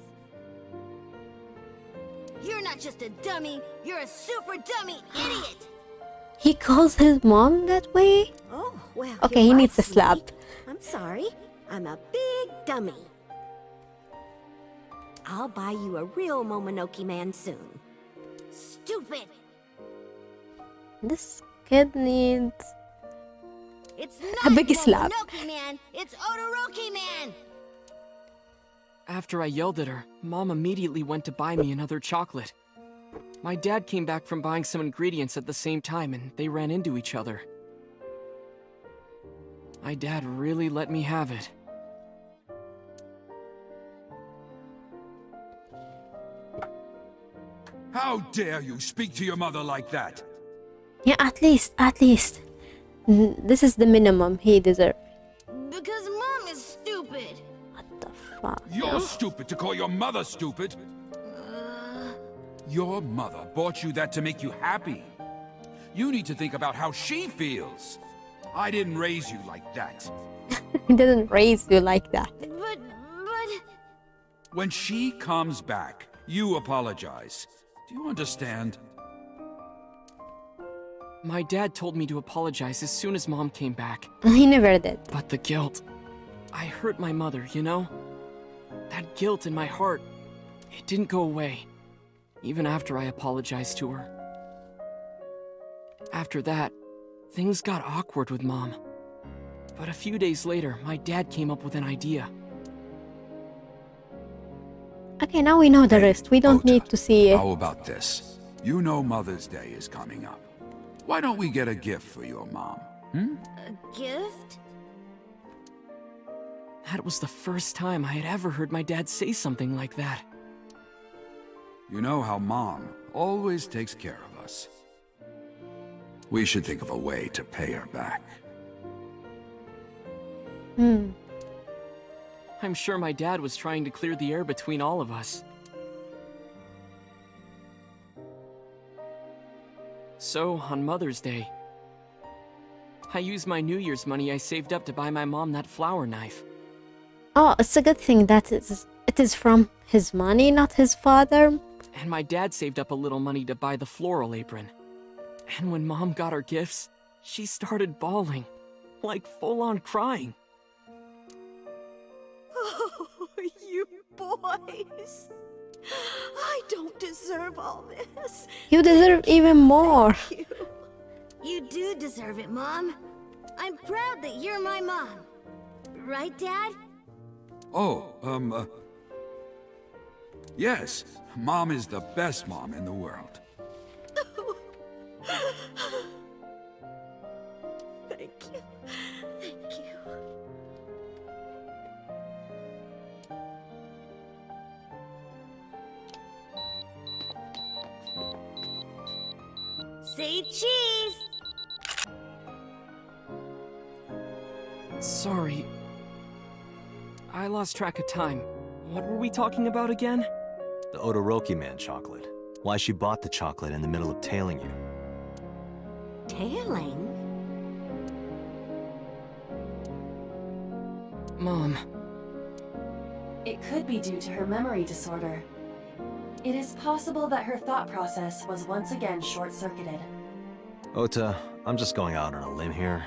You're not just a dummy, you're a super dummy idiot! He calls his mom that way? Oh, well. Okay, he needs a slap. I'm sorry. I'm a big dummy. I'll buy you a real Momonoke Man soon. Stupid! This kid needs It's a not big slap. Momonoke Man, it's Todoroki Man! After I yelled at her, Mom immediately went to buy me another chocolate. My dad came back from buying some ingredients at the same time, and they ran into each other. My dad really let me have it. How dare you speak to your mother like that? Yeah, at least. This is the minimum he deserves. Because Mom is stupid. What the fuck? You're stupid to call your mother stupid. Your mother bought you that to make you happy. You need to think about how she feels. I didn't raise you like that. He doesn't raise you like that. But... When she comes back, you apologize. Do you understand? My dad told me to apologize as soon as Mom came back. He never did. But the guilt... I hurt my mother, you know? That guilt in my heart, it didn't go away. Even after I apologized to her. After that, things got awkward with Mom. But a few days later, my dad came up with an idea. Okay, now we know the rest. We don't need to see it. How about this? You know Mother's Day is coming up. Why don't we get a gift for your mom? A gift? That was the first time I had ever heard my dad say something like that. You know how Mom always takes care of us. We should think of a way to pay her back. I'm sure my dad was trying to clear the air between all of us. So, on Mother's Day, I used my New Year's money I saved up to buy my mom that flower knife. Oh, it's a good thing that it is from his money, not his father. And my dad saved up a little money to buy the floral apron. And when Mom got her gifts, she started bawling, like full-on crying. Oh, you boys. I don't deserve all this. You deserve even more. You do deserve it, Mom. I'm proud that you're my mom. Right, Dad? Oh, yes. Mom is the best mom in the world. Thank you. Thank you. Say cheese! Sorry. I lost track of time. What were we talking about again? The Odoroki Man chocolate. Why she bought the chocolate in the middle of tailing you. Tailing? Mom. It could be due to her memory disorder. It is possible that her thought process was once again short-circuited. Ota, I'm just going out on a limb here.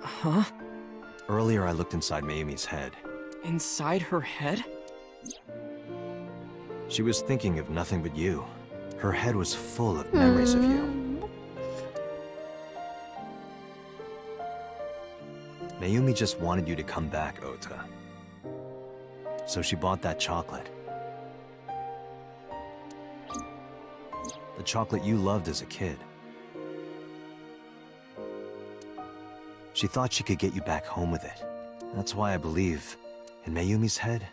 Huh? Earlier I looked inside Mayumi's head. Inside her head? She was thinking of nothing but you. Her head was full of memories of you. Mayumi just wanted you to come back, Ota. So she bought that chocolate. The chocolate you loved as a kid. She thought she could get you back home with it. That's why I believe, in Mayumi's head,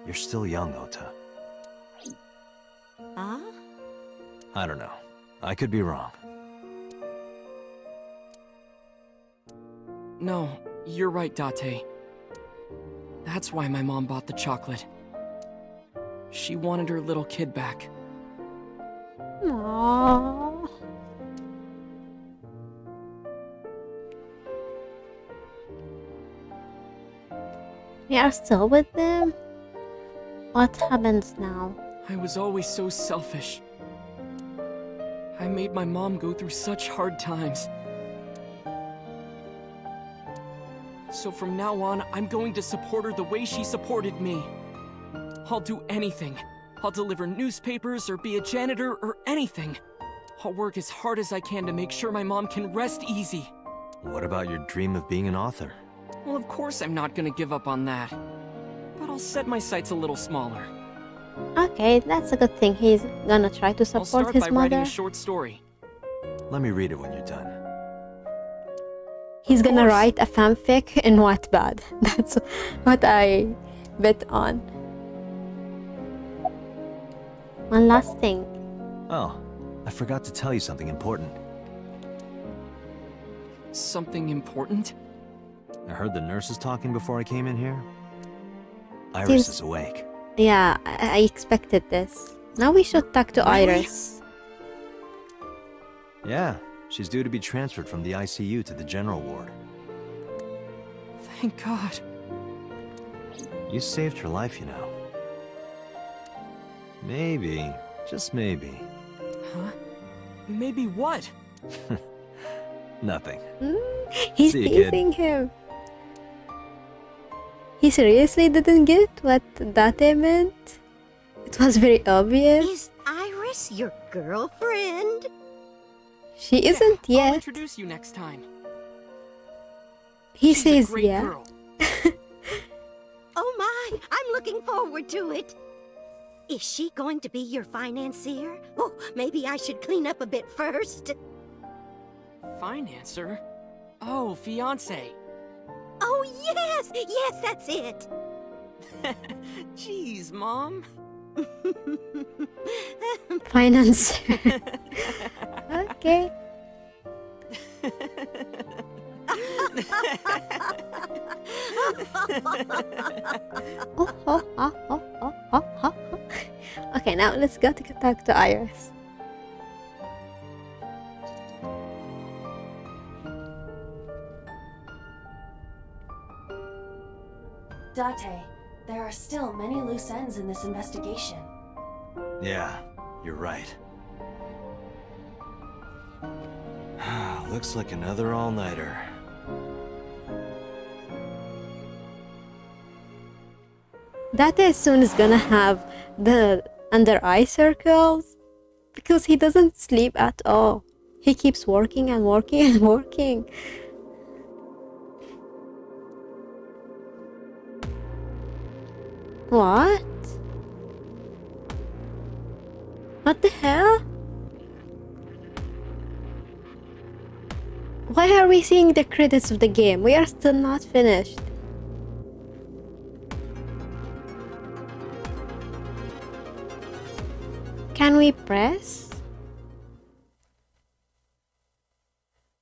you're still young, Ota. Huh? I don't know. I could be wrong. No, you're right, Date. That's why my mom bought the chocolate. She wanted her little kid back. Aww. We are still with them? What happens now? I was always so selfish. I made my mom go through such hard times. So from now on, I'm going to support her the way she supported me. I'll do anything. I'll deliver newspapers or be a janitor or anything. I'll work as hard as I can to make sure my mom can rest easy. What about your dream of being an author? Well, of course I'm not gonna give up on that. But I'll set my sights a little smaller. Okay, that's a good thing. He's gonna try to I'll support start his by writing mother. a short story. Let me read it when you're done. He's gonna write a fanfic in Wattpad. That's what I bet on. One last thing. Oh, I forgot to tell you something important. Something important? I heard the nurses talking before I came in here. Iris Seems- is awake. Yeah, I expected this. Now we should talk to Really? Iris. Yeah, she's due to be transferred from the ICU to the general ward. Thank God. You saved her life, you know. Maybe, just maybe. Huh? Maybe what? Nothing. He's See you, kid. teasing him. He seriously didn't get what that meant? It was very obvious. Is Iris your girlfriend? She isn't I'll yet. introduce you next time. He She's says a great yeah. girl. Oh my! I'm looking forward to it. Is she going to be your financier? Oh, maybe I should clean up a bit first. Financer? Oh, fiance. Oh, yes! Yes, that's it! Jeez, Mom. Finance. Okay. Okay, now let's go to talk to Iris. Date, there are still many loose ends in this investigation. Yeah, you're right. Looks like another all-nighter. Date soon is gonna have the under eye circles because he doesn't sleep at all. He keeps working and working and working. What? What the hell? Why are we seeing the credits of the game? We are still not finished. Can we press?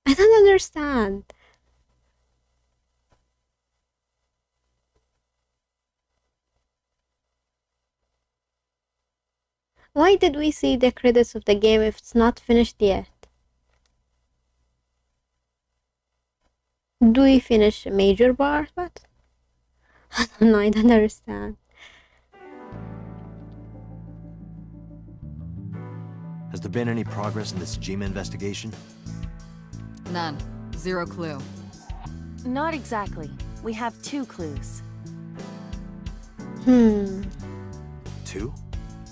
I don't understand. Why did we see the credits of the game if it's not finished yet? Do we finish a major part? But I don't know, I don't understand. Has there been any progress in this Jima investigation? None. Zero clue. Not exactly. We have 2 clues. 2?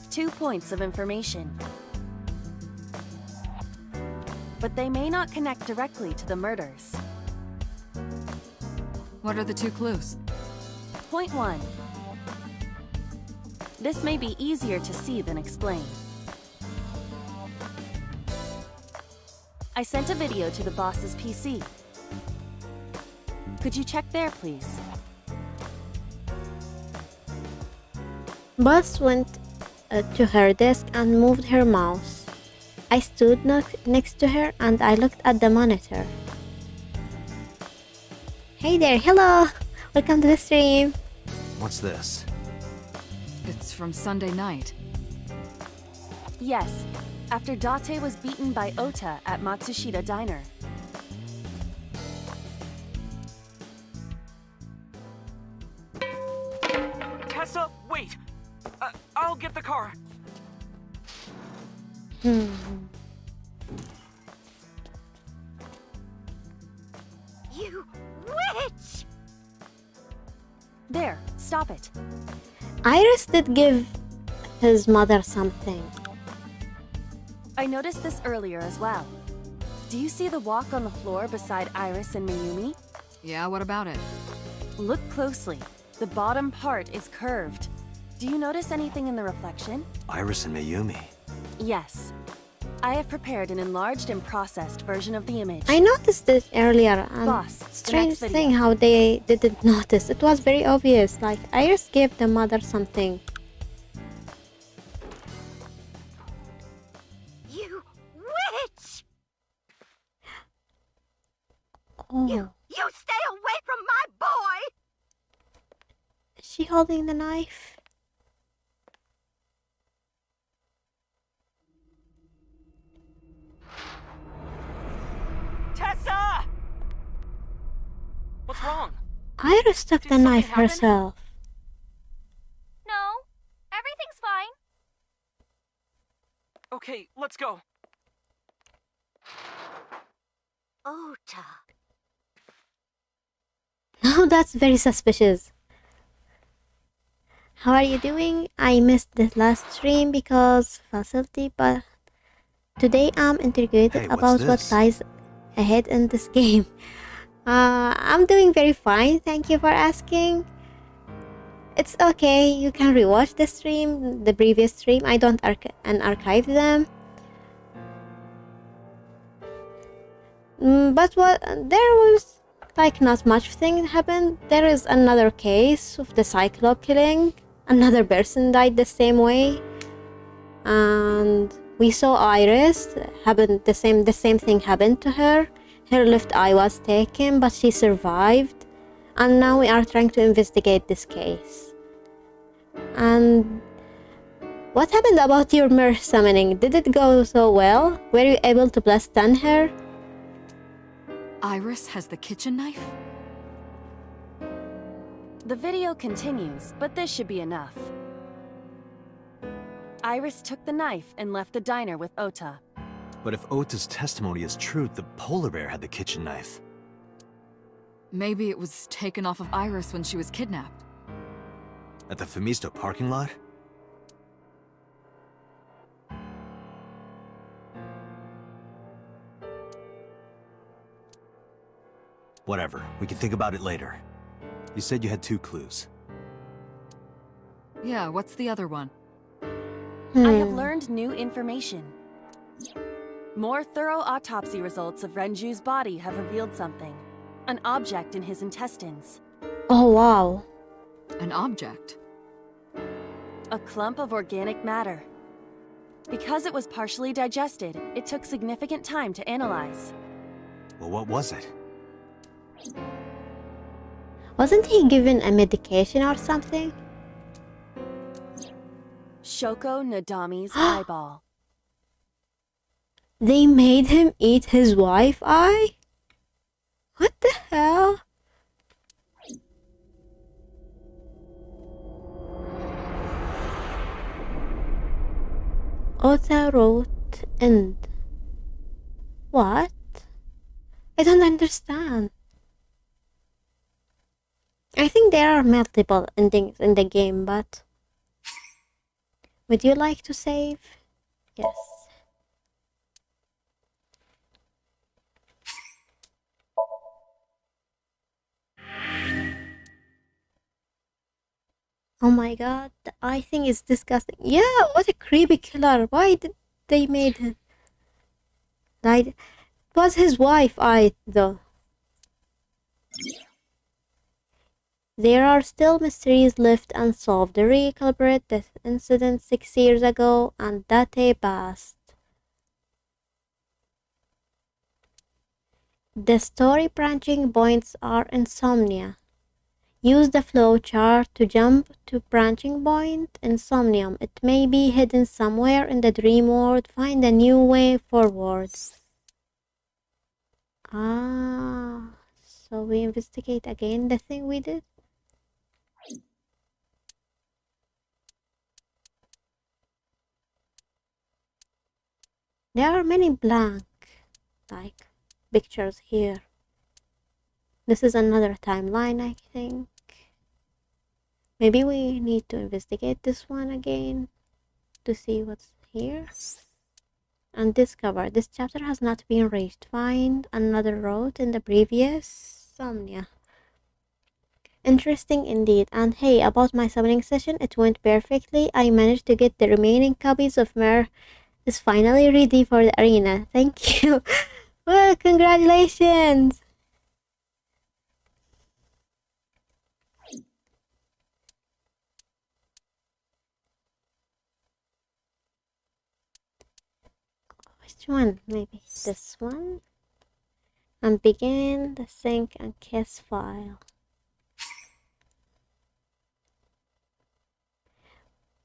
2 points of information. But they may not connect directly to the murders. What are the 2 clues? Point 1. This may be easier to see than explain. I sent a video to the boss's PC. Could you check there, please? Boss went to her desk and moved her mouse. I stood next to her and I looked at the monitor. Hey there, hello! Welcome to the stream. What's this? It's from Sunday night. Yes, after Date was beaten by Ota at Matsushita Diner. Tessa, wait! I'll get the car. You witch! There, stop it. Iris did give his mother something. I noticed this earlier as well. Do you see the walk on the floor beside Iris and Mayumi? Yeah, what about it? Look closely. The bottom part is curved. Do you notice anything in the reflection? Iris and Mayumi. Yes. I have prepared an enlarged and processed version of the image. I noticed it earlier and Boss, the strange next video. thing how they didn't notice. It was very obvious, like Iris gave the mother something. You witch! Oh, You stay away from my boy! is she holding the knife? Tessa! What's wrong? Iris took the something knife happen? herself. No, everything's fine. Okay, let's go. Ota. No, that's very suspicious. How are you doing? I missed the last stream because facility, but today I'm integrated Hey, what's about what this? lies ahead in this game. I'm doing very fine, thank you for asking. It's okay. You can rewatch the stream, the previous stream. I don't archive them. But what there was like not much thing happened. There is another case of the Cyclops killing. Another person died the same way, and we saw Iris happened the same thing happened to her. Her left eye was taken, but she survived, and now we are trying to investigate this case. And what happened about your mirror summoning? Did it go so well? Were you able to blast stun her? Iris has the kitchen knife? The video continues, but this should be enough. Iris took the knife and left the diner with Ota. But if Ota's testimony is true, the polar bear had the kitchen knife. Maybe it was taken off of Iris when she was kidnapped. At the Femisto parking lot? Whatever, we can think about it later. You said you had 2 clues. Yeah, what's the other one? I have learned new information. More thorough autopsy results of Renju's body have revealed something. An object in his intestines. Oh wow. An object? A clump of organic matter. Because it was partially digested, it took significant time to analyze. Well, what was it? Wasn't he given a medication or something? Shoko Nadami's eyeball. They made him eat his wife's eye? What the hell? Ota wrote end. What? I don't understand. I think there are multiple endings in the game, but would you like to save? Yes. Oh my god, the eye thing is disgusting. Yeah, what a creepy killer. Why did they made him? Like, it was his wife eye though. There are still mysteries left unsolved. The real culprit, the incident 6 years ago, and date passed. The story branching points are insomnia. Use the flow chart to jump to branching point in somnium. It may be hidden somewhere in the dream world. Find a new way forward. Ah, so we investigate again the thing we did. There are many blank, like, pictures here. This is another timeline, I think. Maybe we need to investigate this one again to see what's here. And discover this chapter has not been reached. Find another road in the previous Somnia. Interesting indeed. And hey, about my summoning session, it went perfectly. I managed to get the remaining copies of Mer is finally ready for the arena. Thank you. Well, congratulations. Which one? Maybe this one. And begin the sync and kiss file.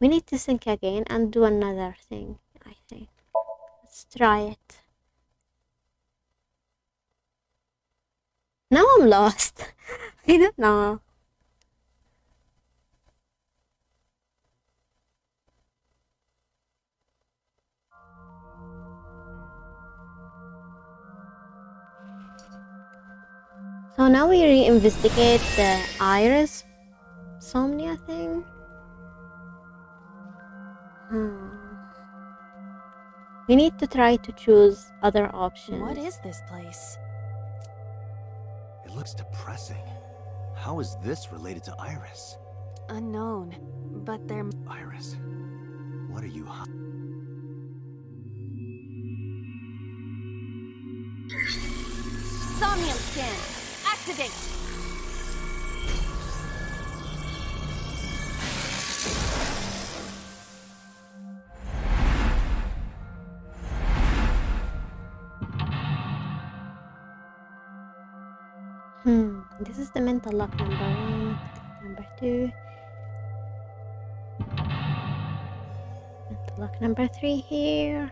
We need to sync again and do another thing, I think. Let's try it. Now I'm lost. I don't know. So now we reinvestigate the Iris Somnia thing. We need to try to choose other options. What is this place? It looks depressing. How is this related to Iris? Unknown, but they're... Iris, what are you... Somnium scan! Activate! This is the mental lock number 1, number 2. Mental lock number 3 here.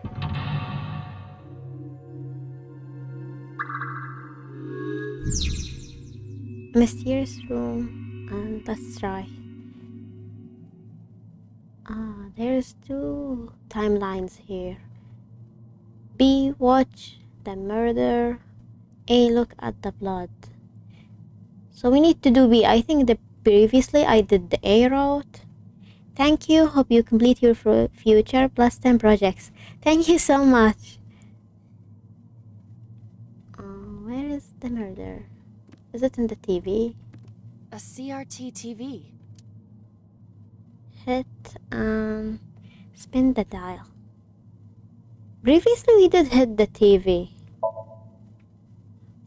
Mysterious room, and let's try. There's 2 timelines here. B, watch the murder. A, look at the blood. So we need to do B. I think previously I did the A route. Thank you. Hope you complete your future plus 10 projects. Thank you so much. Where is the murder? Is it in the TV? A Crt TV. Hit spin the dial. Previously we did hit the TV.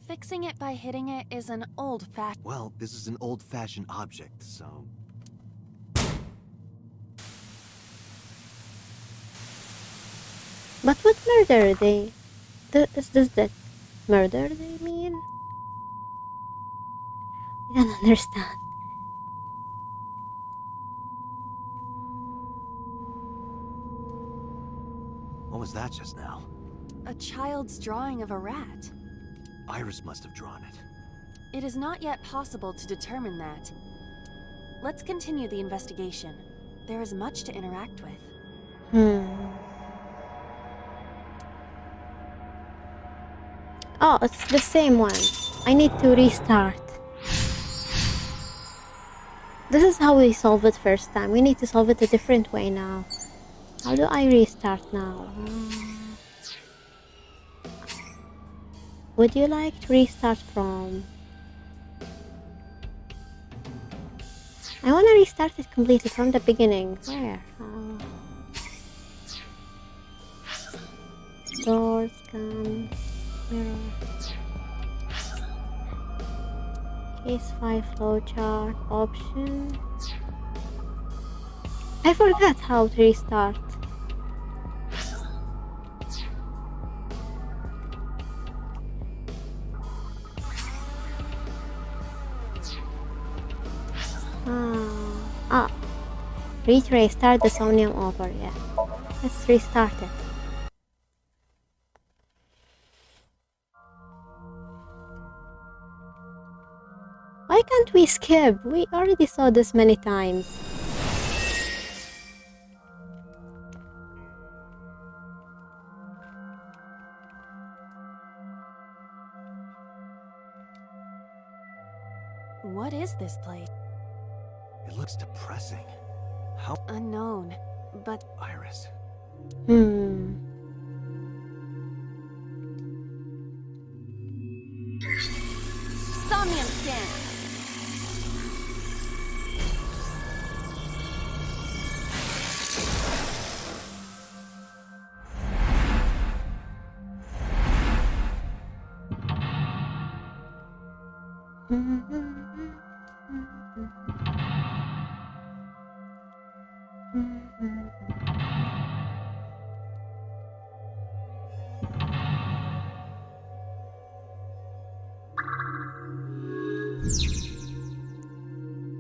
Fixing it by hitting it is an old-fashioned... Well, this is an old-fashioned object, so... But what murder they... Is this the murder they mean? I don't understand. What was that just now? A child's drawing of a rat. Iris must have drawn it. It is not yet possible to determine that. Let's continue the investigation. There is much to interact with. Oh, it's the same one. I need to restart. This is how we solved it first time. We need to solve it a different way now. How do I restart now? Would you like to restart from... I want to restart it completely from the beginning. Where? Door, scan, mirror. Case 5 flowchart, option. I forgot how to restart. Restart the somnium over, yeah. Let's restart it. Why can't we skip? We already saw this many times. What is this place? It looks depressing. How? Unknown, but... Iris. Somnium scan!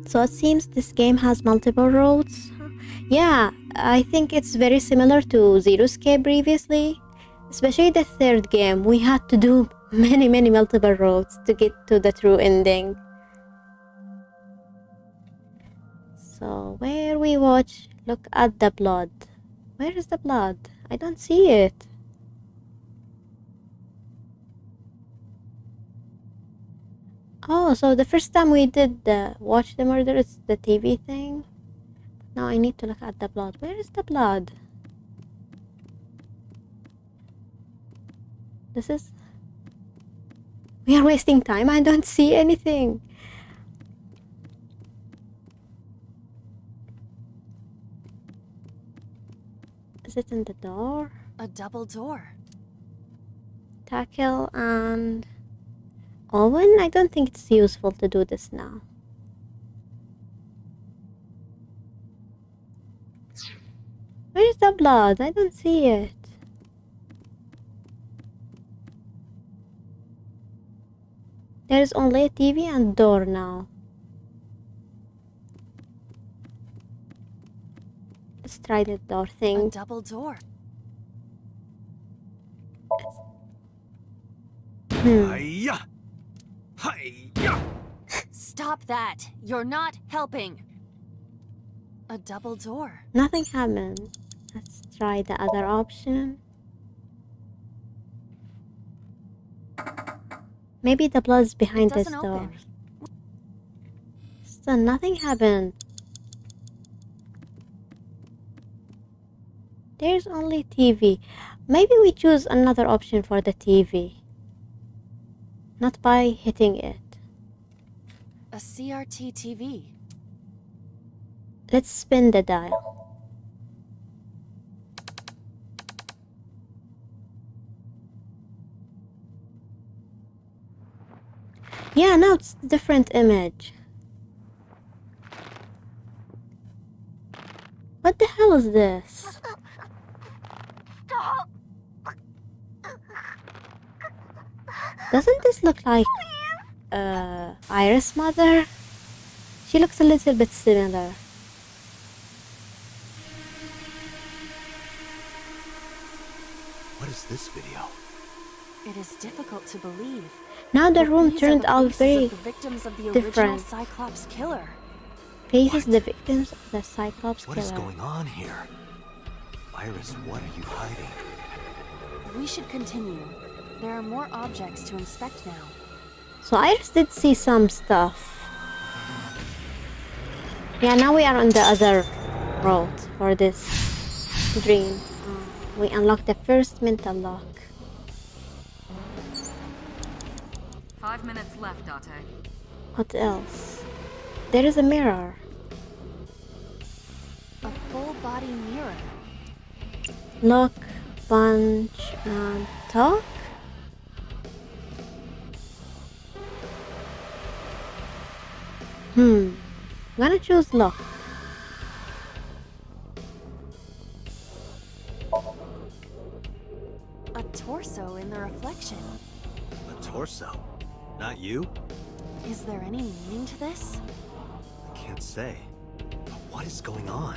So it seems this game has multiple roads. Yeah, I think it's very similar to Zero Escape previously. Especially the third game, we had to do many multiple roads to get to the true ending. So where we watch, look at the blood. Where is the blood? I don't see it. Oh, so the first time we did the watch the murder, it's the TV thing. Now I need to look at the blood. Where is the blood? We are wasting time. I don't see anything. Is it in the door? A double door. Tackle and Owen? I don't think it's useful to do this now. Where's the blood? I don't see it. There's only a TV and door now. Let's try the door thing. A double door. Hiya! Hiya! Stop that! You're not helping! A double door. Nothing happened. Let's try the other option. Maybe the blood's behind this Doesn't door. open. Still nothing happened. There's only TV. Maybe we choose another option for the TV. Not by hitting it. A CRT TV. Let's spin the dial. Yeah, now it's a different image. What the hell is this? Doesn't this look like Iris' mother? She looks a little bit similar. What is this video? It is difficult to believe. Now the But room these are turned the out faces very of the victims of the original different. Cyclops killer. Faces the victims of the Cyclops What killer. is going on here? Iris, what are you hiding? We should continue. There are more objects to inspect now. So Iris did see some stuff. Yeah, now we are on the other road for this dream. We unlocked the first mental lock. 5 minutes left, Date. What else? There is a mirror. A full body mirror. Look, punch, and talk. I'm gonna choose look. A torso in the reflection. A torso? Not you? Is there any meaning to this? I can't say. But what is going on?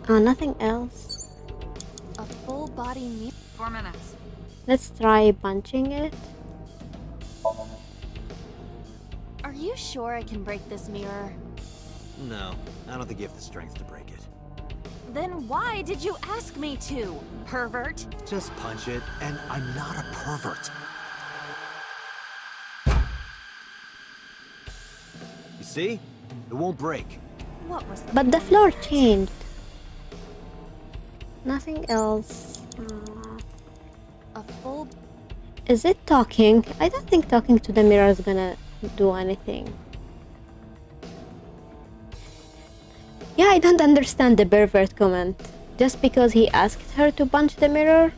Nothing else. A full body mirror. 4 minutes. Let's try punching it. Are you sure I can break this mirror? No, I don't think you have the strength to break it. Then why did you ask me to, pervert? Just punch it, and I'm not a pervert. You see? It won't break. What was the But the point? floor changed. Nothing else. A full. Is it talking? I don't think talking to the mirror is gonna do anything. Yeah, I don't understand the pervert comment. Just because he asked her to punch the mirror?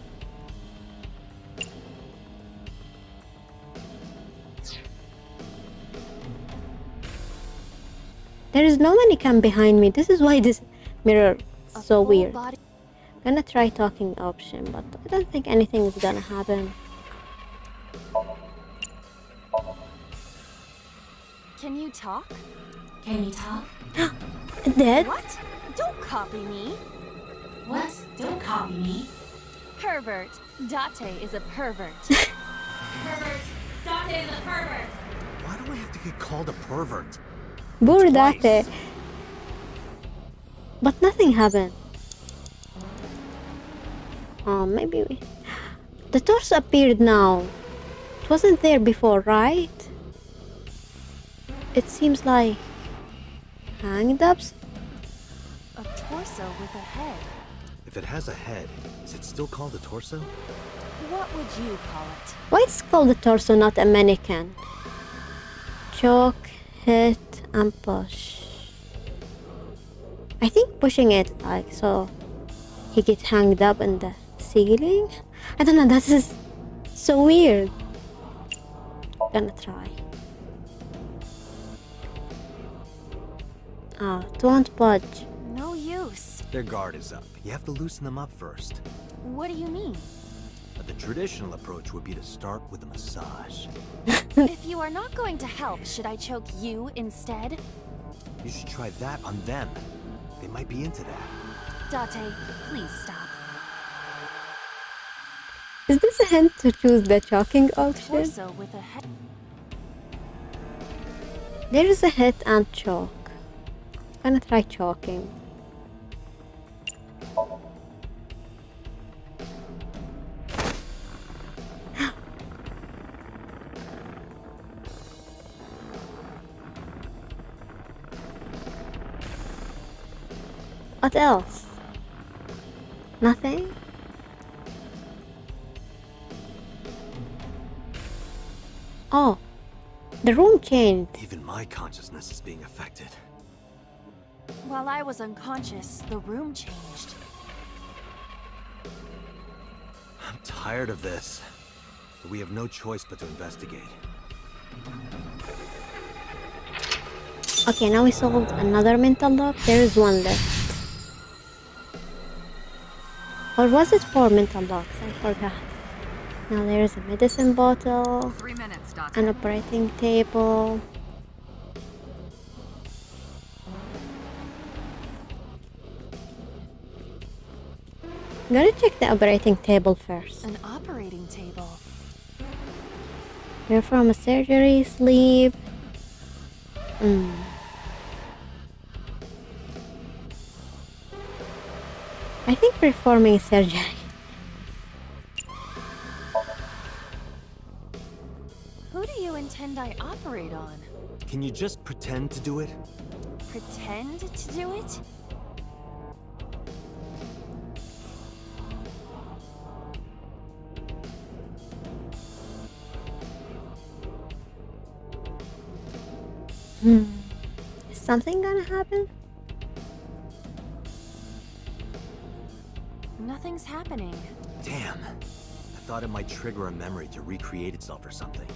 There is no mannequin behind me. This is why this mirror A is so full weird. body. Gonna try talking option, but I don't think anything is gonna happen. Can you talk? Can you talk? Dead? What? Don't copy me. What? Don't copy me. Pervert. Date is a pervert. Pervert. Date is a pervert. Why do I have to get called a pervert? Burdate. But nothing happened. Oh, maybe we... The torso appeared now. It wasn't there before, right? It seems like... hanged ups? A torso with a head. If it has a head, is it still called a torso? What would you call it? Why it's called a torso, not a mannequin? Choke, hit, and push. I think pushing it like so. he get hanged up in the ceiling. I don't know, that is so weird. Gonna try. It won't budge. No use. Their guard is up. You have to loosen them up first. What do you mean? But the traditional approach would be to start with a massage. If you are not going to help, should I choke you instead? You should try that on them. They might be into that. Date, please stop. Is this a hint to choose the choking option? Torso with a head. There is a hit and choke. I'm gonna try choking. What else? Nothing? Oh, the room changed. Even my consciousness is being affected. While I was unconscious, the room changed. I'm tired of this. We have no choice but to investigate. Okay, now we solved another mental lock. There is one left. Or was it 4 mental locks? I forgot. Now there is a medicine bottle, 3 minutes, Doctor. an operating table. I'm gonna check the operating table first. An operating table. You're from a surgery, sleep. I think performing surgery. Who do you intend I operate on? Can you just pretend to do it? Pretend to do it? Is something gonna happen? Nothing's happening. Damn. I thought it might trigger a memory to recreate itself or something.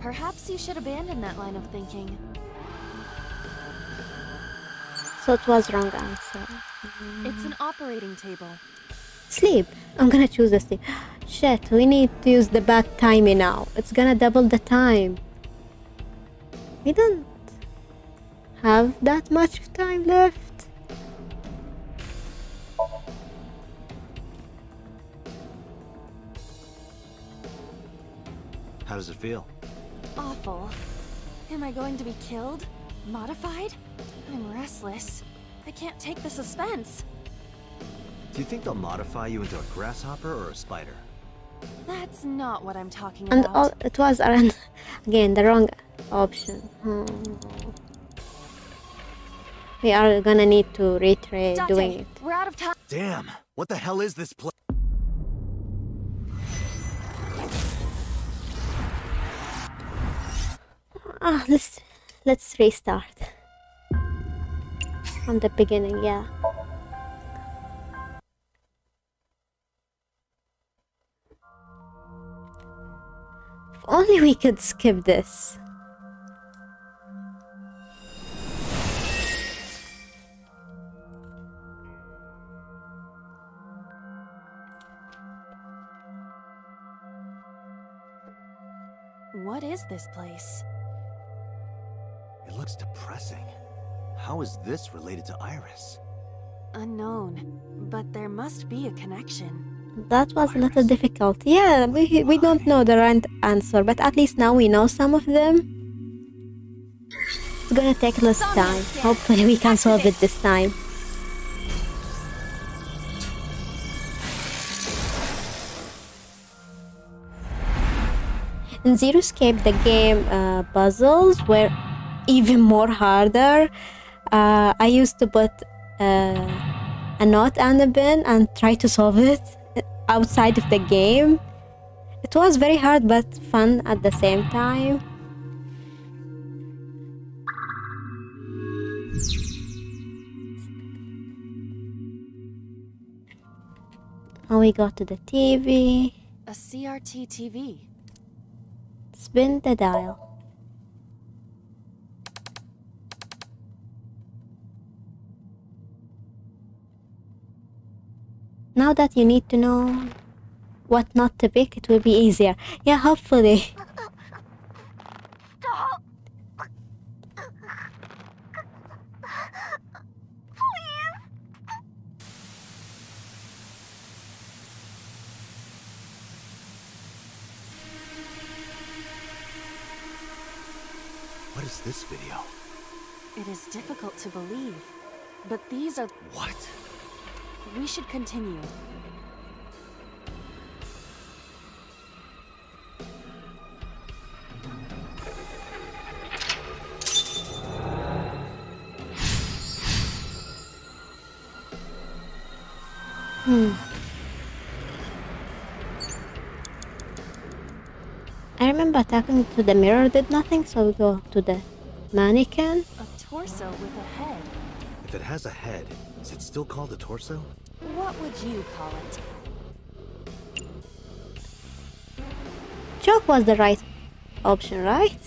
Perhaps you should abandon that line of thinking. So it was wrong answer. It's an operating table. Sleep. I'm gonna choose the sleep. Shit, we need to use the bad timing now. It's gonna double the time. We don't have that much time left. How does it feel? Awful. Am I going to be killed? Modified? I'm restless. I can't take the suspense. Do you think they'll modify you into a grasshopper or a spider? That's not what I'm talking And about. it was again the wrong option. We are gonna need to retry Date, doing it. we're out of time. Damn! What the hell is this place? Let's restart from the beginning. Yeah. If only we could skip this. What is this place? It looks depressing. How is this related to Iris? Unknown, but there must be a connection. That was a little difficult. Yeah, we don't know the right answer, but at least now we know some of them. It's gonna take less time. Hopefully we can solve it this time. In Zero Escape, the game puzzles were even more harder. I used to put a note and a bin and try to solve it outside of the game. It was very hard but fun at the same time. Now we go to the TV. A CRT TV. Spin the dial. Now that you need to know what not to pick, it will be easier. Yeah, hopefully. Stop! What is this video? It is difficult to believe, but these are... What? We should continue. I remember talking to the mirror did nothing, so we go to the mannequin. A torso with a head. If it has a head, is it still called a torso? What would you call it? Choke was the right option, right?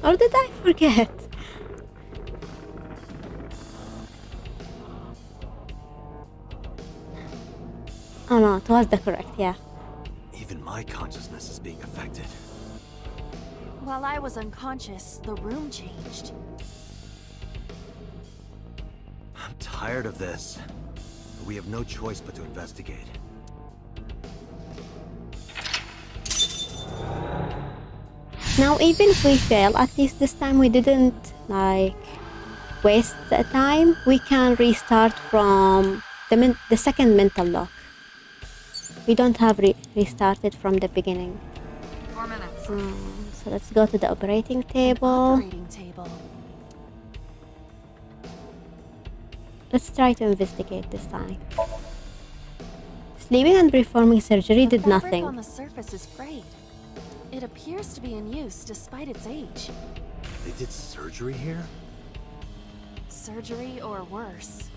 Or did I forget? Oh no, it was the correct, yeah. Even my consciousness is being affected. While I was unconscious, the room changed. I'm tired of this. We have no choice but to investigate. Now, even if we fail, at least this time we didn't, like, waste the time. We can restart from the second mental lock. We don't have restarted from the beginning. 4 minutes. So let's go to the operating table. Operating table. Let's try to investigate this time. Sleeping and performing surgery did The fabric nothing. on the surface is frayed. It appears to be in use despite its age. They did surgery here? Surgery or worse.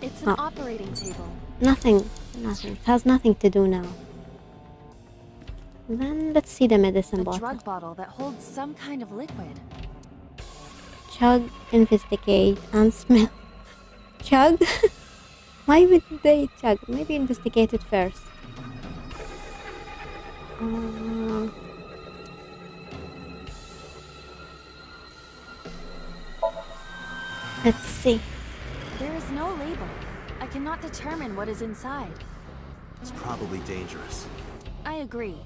It's an Oh. operating table. Nothing. It has nothing to do now. Then let's see the medicine A bottle. drug bottle that holds some kind of liquid. Chug, investigate, and smell. Chug? Why would they chug? Maybe investigate it first. Let's see. There is no label. I cannot determine what is inside. It's probably dangerous. I agree.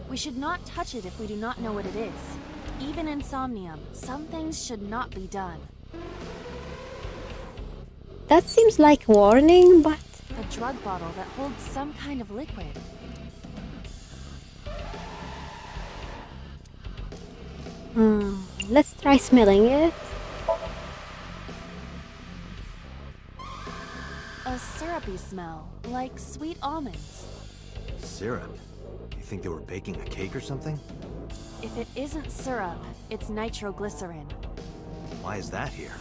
We should not touch it if we do not know what it is. Even in Somnium, some things should not be done. That seems like warning, but A drug bottle that holds some kind of liquid. let's try smelling it. A syrupy smell, like sweet almonds. Syrup? You think they were baking a cake or something? If it isn't syrup, it's nitroglycerin. Why is that here?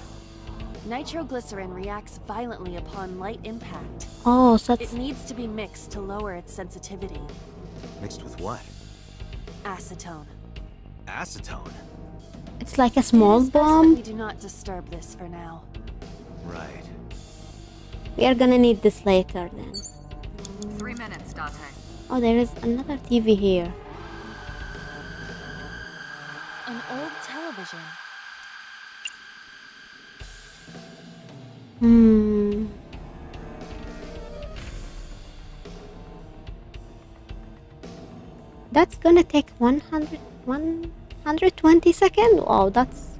Nitroglycerin reacts violently upon light impact. Oh, so It needs to be mixed to lower its sensitivity. Mixed with what? Acetone. Acetone? it's like a small It is best that bomb. we do not disturb this for now. Right. We are gonna need this later then. 3 minutes, Date. Oh, there is another TV here. An old television. That's gonna take 120 seconds. Wow, that's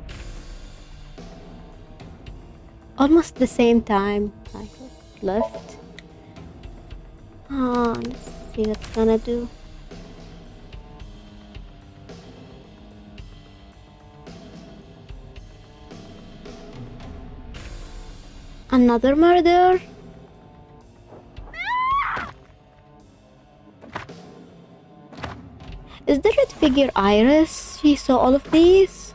almost the same time like left. Let's see what it's gonna do. Another murder? Is the red figure Iris? She saw all of these?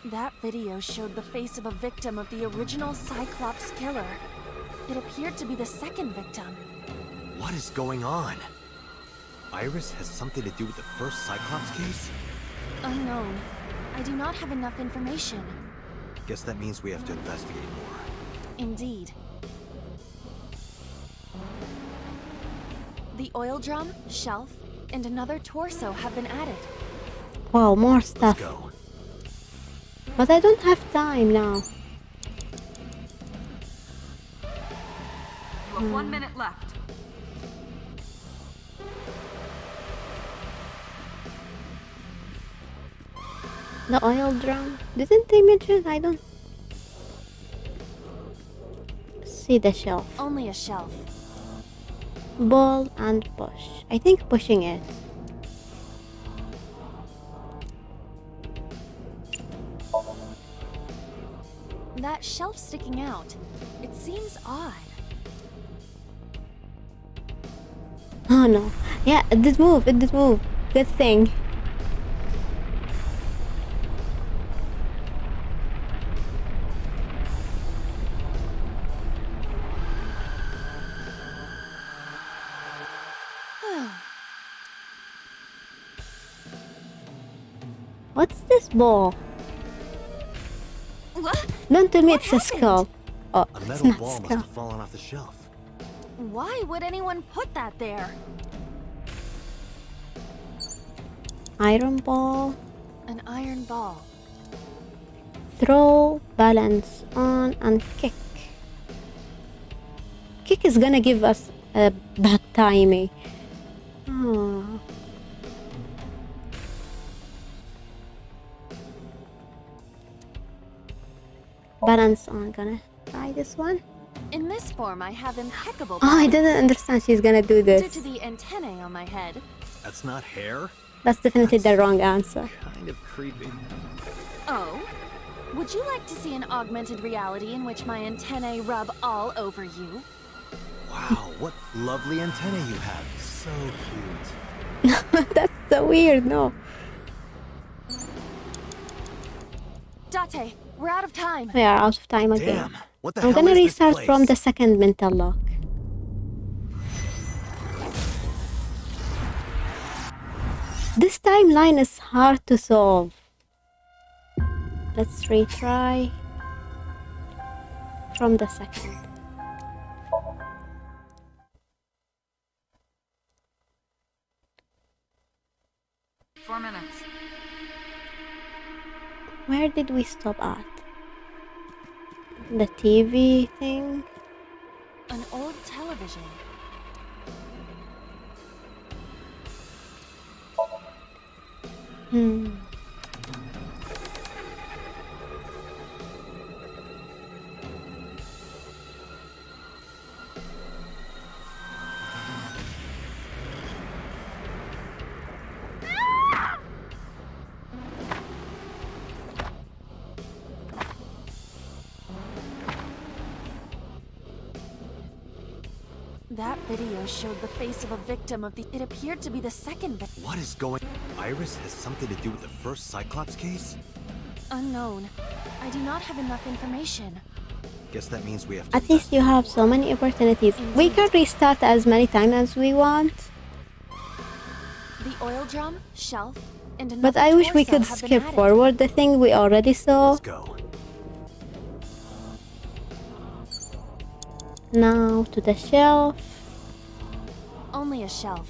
That video showed the face of a victim of the original Cyclops killer. It appeared to be the second victim. What is going on? Iris has something to do with the first Cyclops case? Unknown. I do not have enough information. Guess that means we have to investigate more. Indeed. The oil drum, shelf, and another torso have been added. Wow, more stuff. Let's go. But I don't have time now. You have 1 minute left. The oil drum. Didn't they mention? I don't see the shelf. Only a shelf. Ball and push. I think pushing it. That shelf sticking out. It seems odd. Oh no. Yeah, it did move. It did move. Good thing. What's this ball? Don't tell me it's a skull. Oh, A it's metal not ball a must skull. have fallen off the shelf. Why would anyone put that there? Iron ball. An iron ball. Throw, balance on, and kick. Kick is gonna give us a bad timing. Oh. Balance on. Gonna try this one. In this form, I have impeccable Oh, I balance. didn't understand she's gonna do Due this. to the antennae on my head. That's not hair? That's definitely the wrong answer. Kind of creepy. Oh? Would you like to see an augmented reality in which my antennae rub all over you? Wow, what lovely antennae you have. So cute. That's so weird, no. Date, we're out of time. We are out of time again. Damn, what the I'm hell gonna is this restart place? from the second mental lock. This timeline is hard to solve. Let's retry from the second. Four minutes. Where did we stop at? The TV thing? An old television. Hmm. That video showed the face of a victim of the... It appeared to be the second victim. What is going... Iris has something to do with the first Cyclops case? Unknown. I do not have enough information. Guess that means we have to... At least you have so many opportunities. We can restart as many times as we want. The oil drum, shelf, and another But I wish we torso could have been skip added. forward the thing we already saw. Let's go. Now to the shelf. Only a shelf.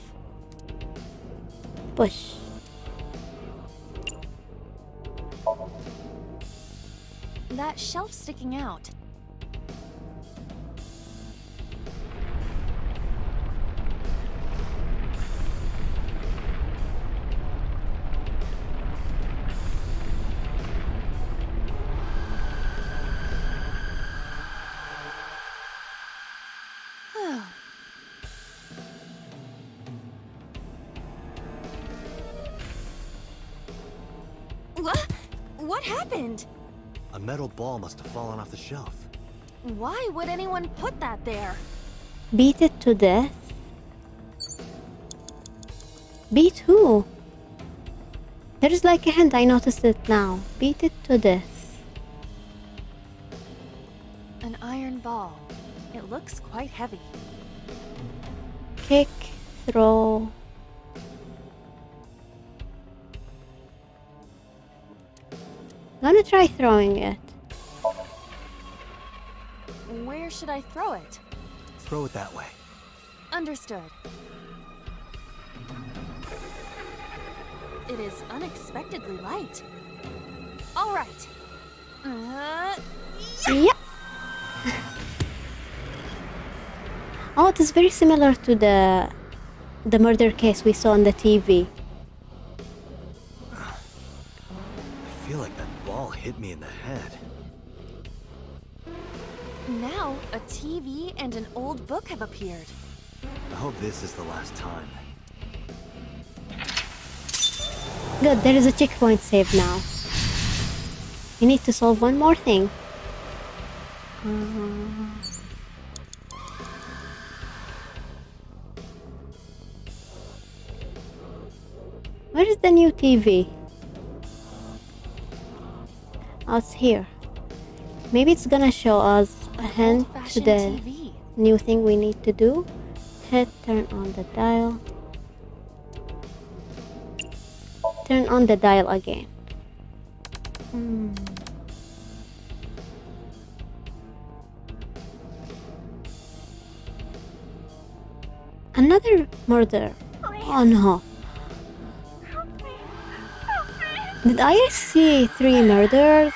Push. That shelf sticking out. What happened? A metal ball must have fallen off the shelf. Why would anyone put that there? Beat it to death. Beat who? There is like a hint, I noticed it now. Beat it to death. An iron ball. It looks quite heavy. Kick, throw. Gonna try throwing it. Where should I throw it? Throw it that way. Understood. It is unexpectedly light. All right. Yeah. Oh, it is very similar to the murder case we saw on the TV. I feel like that ball hit me in the head. Now, a TV and an old book have appeared. I hope this is the last time. Good, there is a checkpoint saved now. We need to solve one more thing. Where is the new TV? Oh, it's here. Maybe it's gonna show us a hint to the TV. new thing we need to do. Hit turn on the dial. Turn on the dial again. Another murder. Oh no. Did I see 3 murders?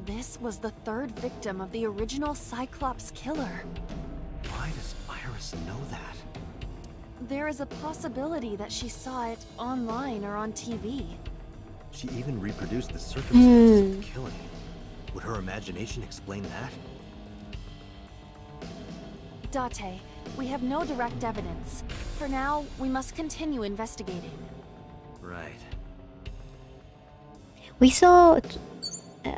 This was the 3rd victim of the original Cyclops killer. Why does Iris know that? There is a possibility that she saw it online or on TV. She even reproduced the circumstances of the killing. Would her imagination explain that? Date, we have no direct evidence. For now, we must continue investigating. Right. We saw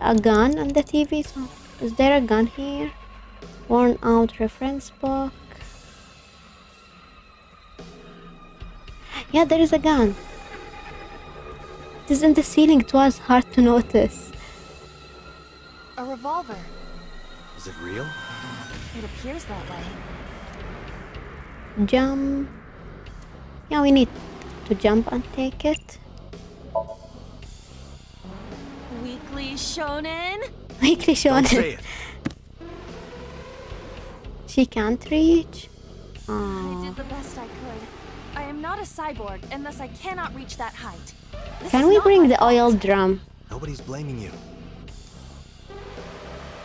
a gun on the TV, so is there a gun here? Worn out reference book. Yeah, there is a gun. It is in the ceiling, it was hard to notice. A revolver. Is it real? It appears that way. Jump. Yeah, we need to jump and take it. Weekly Shonen? Weekly Don't say Shonen. it. She can't reach. I did the best I could. I am not a cyborg, and thus I cannot reach that height. This Can is we not bring my the fault. oil drum? Nobody's blaming you.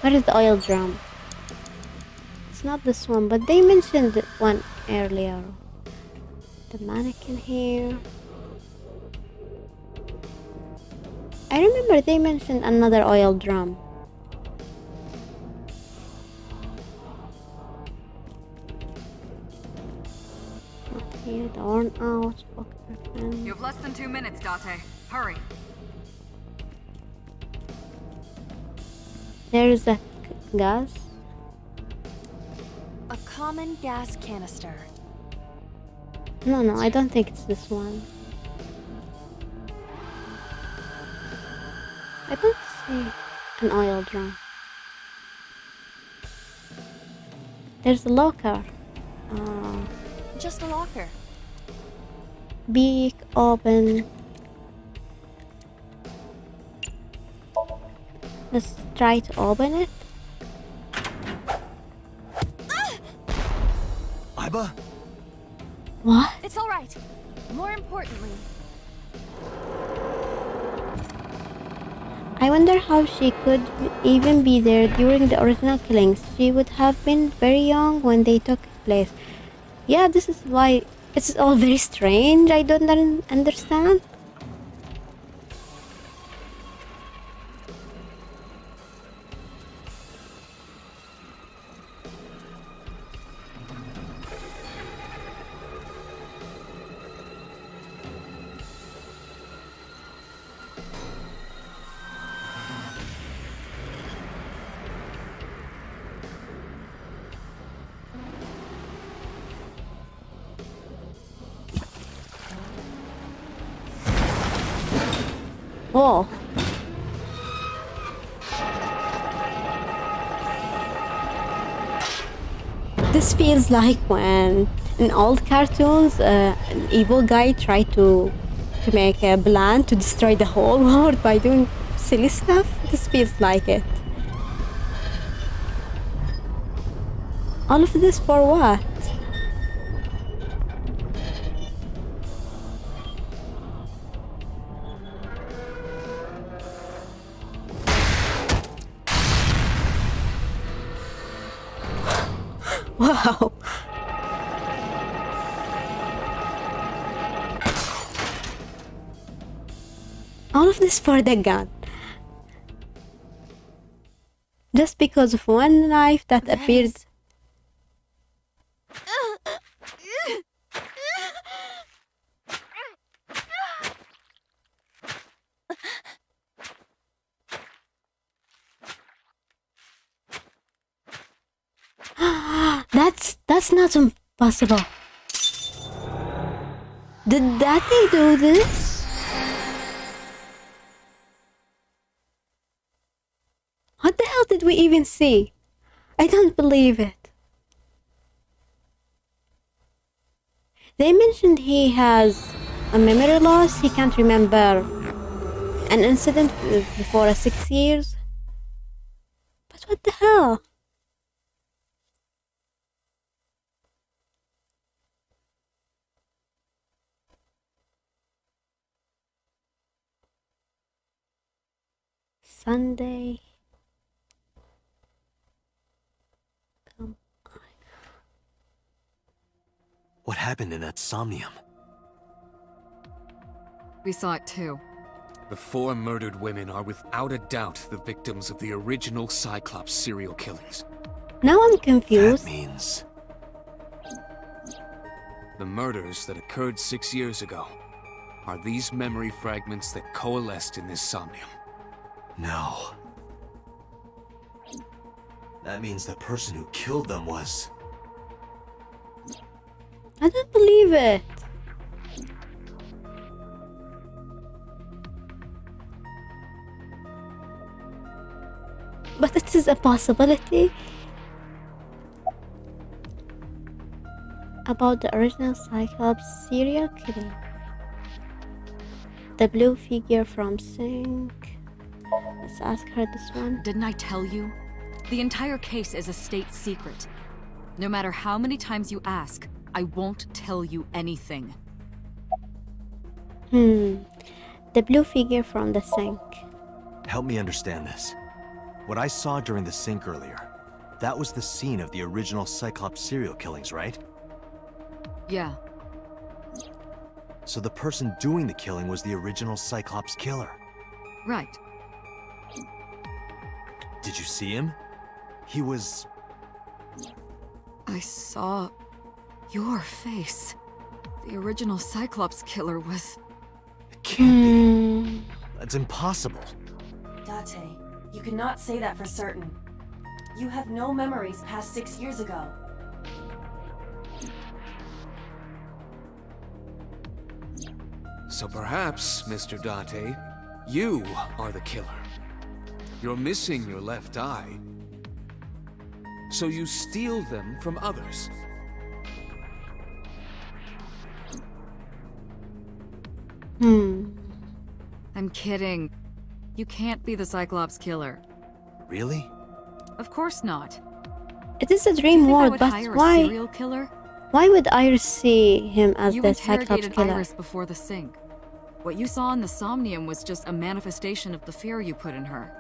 Where is the oil drum? It's not this one, but they mentioned one earlier. The mannequin here. I remember they mentioned another oil drum. Not here, the worn out book reference. You have less than 2 minutes, Date. Hurry. There is a gas. A common gas canister. No, I don't think it's this one. I don't see an oil drum. There's a locker. Just a locker. Beak open. Let's try to open it. Iba? What? It's all right. More importantly, I wonder how she could even be there during the original killings. She would have been very young when they took place. Yeah, this is why it's all very strange. I don't understand. hole. This feels like when in old cartoons an evil guy tried to make a plan to destroy the whole world by doing silly stuff. This feels like it. All of this for what? Wow. All of this for the gun. Just because of one knife that appeared. That's not impossible. Did Daddy do this? What the hell did we even see? I don't believe it. They mentioned he has a memory loss. He can't remember an incident before 6 years. But what the hell? Sunday. Come on. What happened in that somnium? We saw it too. The 4 murdered women are without a doubt the victims of the original Cyclops serial killings. Now I'm confused. That means... The murders that occurred 6 years ago are these memory fragments that coalesced in this somnium. No. That means the person who killed them was... I don't believe it. But it is a possibility. About the original Cyclops serial killing. The blue figure from Sync. Let's ask her this one. Didn't I tell you? The entire case is a state secret. No matter how many times you ask, I won't tell you anything. The blue figure from the Sync. Help me understand this. What I saw during the Sync earlier, that was the scene of the original Cyclops serial killings, right? Yeah. So the person doing the killing was the original Cyclops killer. Right. Did you see him? He was... I saw your face. The original Cyclops killer was... It can't be. That's impossible. Date, you cannot say that for certain. You have no memories past 6 years ago. So perhaps, Mr. Date, you are the killer. You're missing your left eye. So you steal them from others. I'm kidding. You can't be the Cyclops killer. Really? Of course not. It is a dream world, but why? A serial killer? Why would Iris see him as You the Cyclops interrogated killer? Iris before the Sync. What you saw in the Somnium was just a manifestation of the fear you put in her.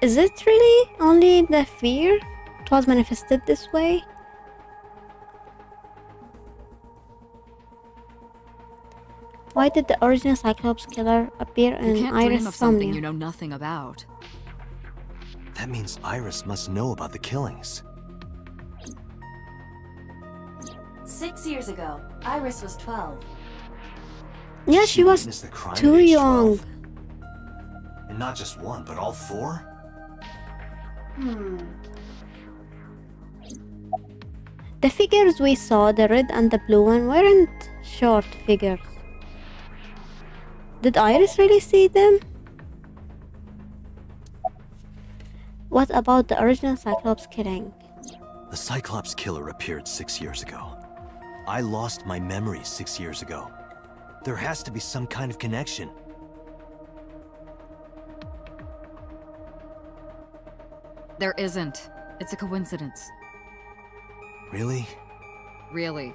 Is it really only the fear? It was manifested this way? Why did the original Cyclops killer appear in You can't Iris' dream of something Somnium? you know nothing about. That means Iris must know about the killings. 6 years ago, Iris was 12. Yeah, she was witnessed the crime too at age young. 12. And not just one, but all 4? The figures we saw, the red and the blue one, weren't short figures. Did Iris really see them? What about the original Cyclops killing? The Cyclops killer appeared 6 years ago. I lost my memory 6 years ago. There has to be some kind of connection. There isn't. It's a coincidence. Really? Really.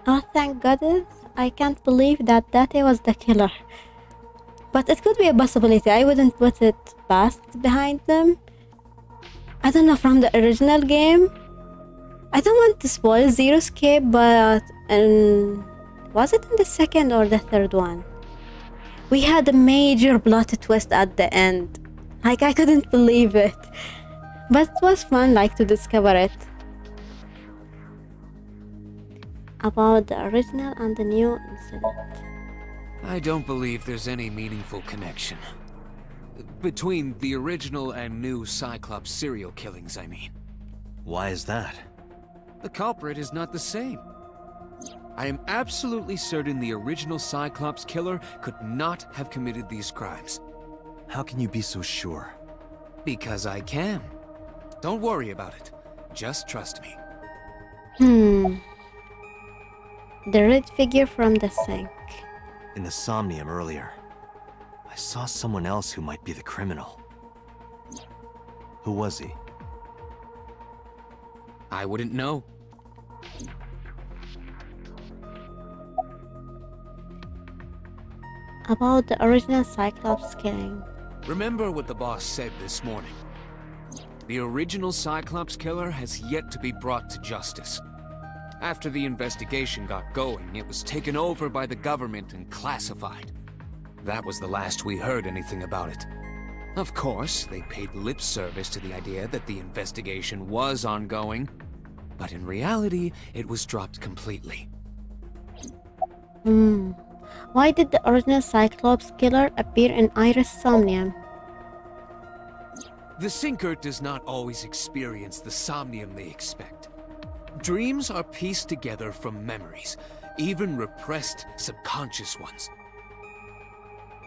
Oh, thank goodness. I can't believe that Date was the killer. But it could be a possibility. I wouldn't put it past behind them. I don't know, from the original game. I don't want to spoil Zero Escape, but was it in the second or the third one? We had a major plot twist at the end. Like, I couldn't believe it. But it was fun, like, to discover it. About the original and the new incident. I don't believe there's any meaningful connection. Between the original and new Cyclops serial killings, I mean. Why is that? The culprit is not the same. I am absolutely certain the original Cyclops killer could not have committed these crimes. How can you be so sure? Because I can. Don't worry about it. Just trust me. The red figure from the sink. In the somnium earlier, I saw someone else who might be the criminal. Who was he? I wouldn't know. About the original Cyclops killing. Remember what the boss said this morning. The original Cyclops killer has yet to be brought to justice. After the investigation got going, it was taken over by the government and classified. That was the last we heard anything about it. Of course, they paid lip service to the idea that the investigation was ongoing, but in reality, it was dropped completely. Why did the original Cyclops killer appear in Iris' somnium? The Sinker does not always experience the somnium they expect. Dreams are pieced together from memories, even repressed subconscious ones.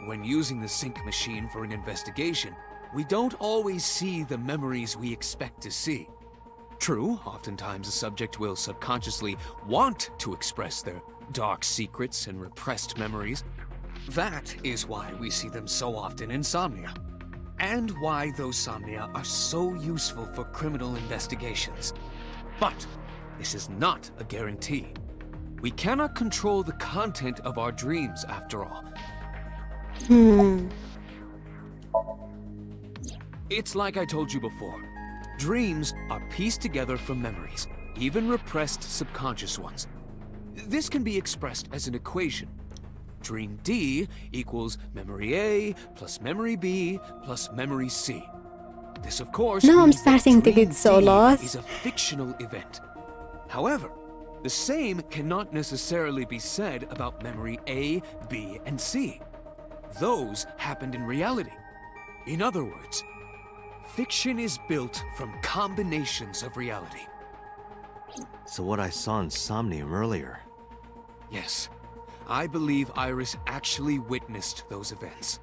When using the sync machine for an investigation, we don't always see the memories we expect to see. True, oftentimes a subject will subconsciously want to express their dark secrets and repressed memories. That is why we see them so often in Somnia, and why those Somnia are so useful for criminal investigations. But this is not a guarantee. We cannot control the content of our dreams, after all. It's like I told you before. Dreams are pieced together from memories, even repressed subconscious ones. This can be expressed as an equation. Dream D equals memory A plus memory B plus memory C. This, of course, Now I'm means that starting to Dream get so D lost. is a fictional event. However, the same cannot necessarily be said about memory A, B, and C. Those happened in reality. In other words, fiction is built from combinations of reality. So what I saw in Somnium earlier... Yes, I believe Iris actually witnessed those events.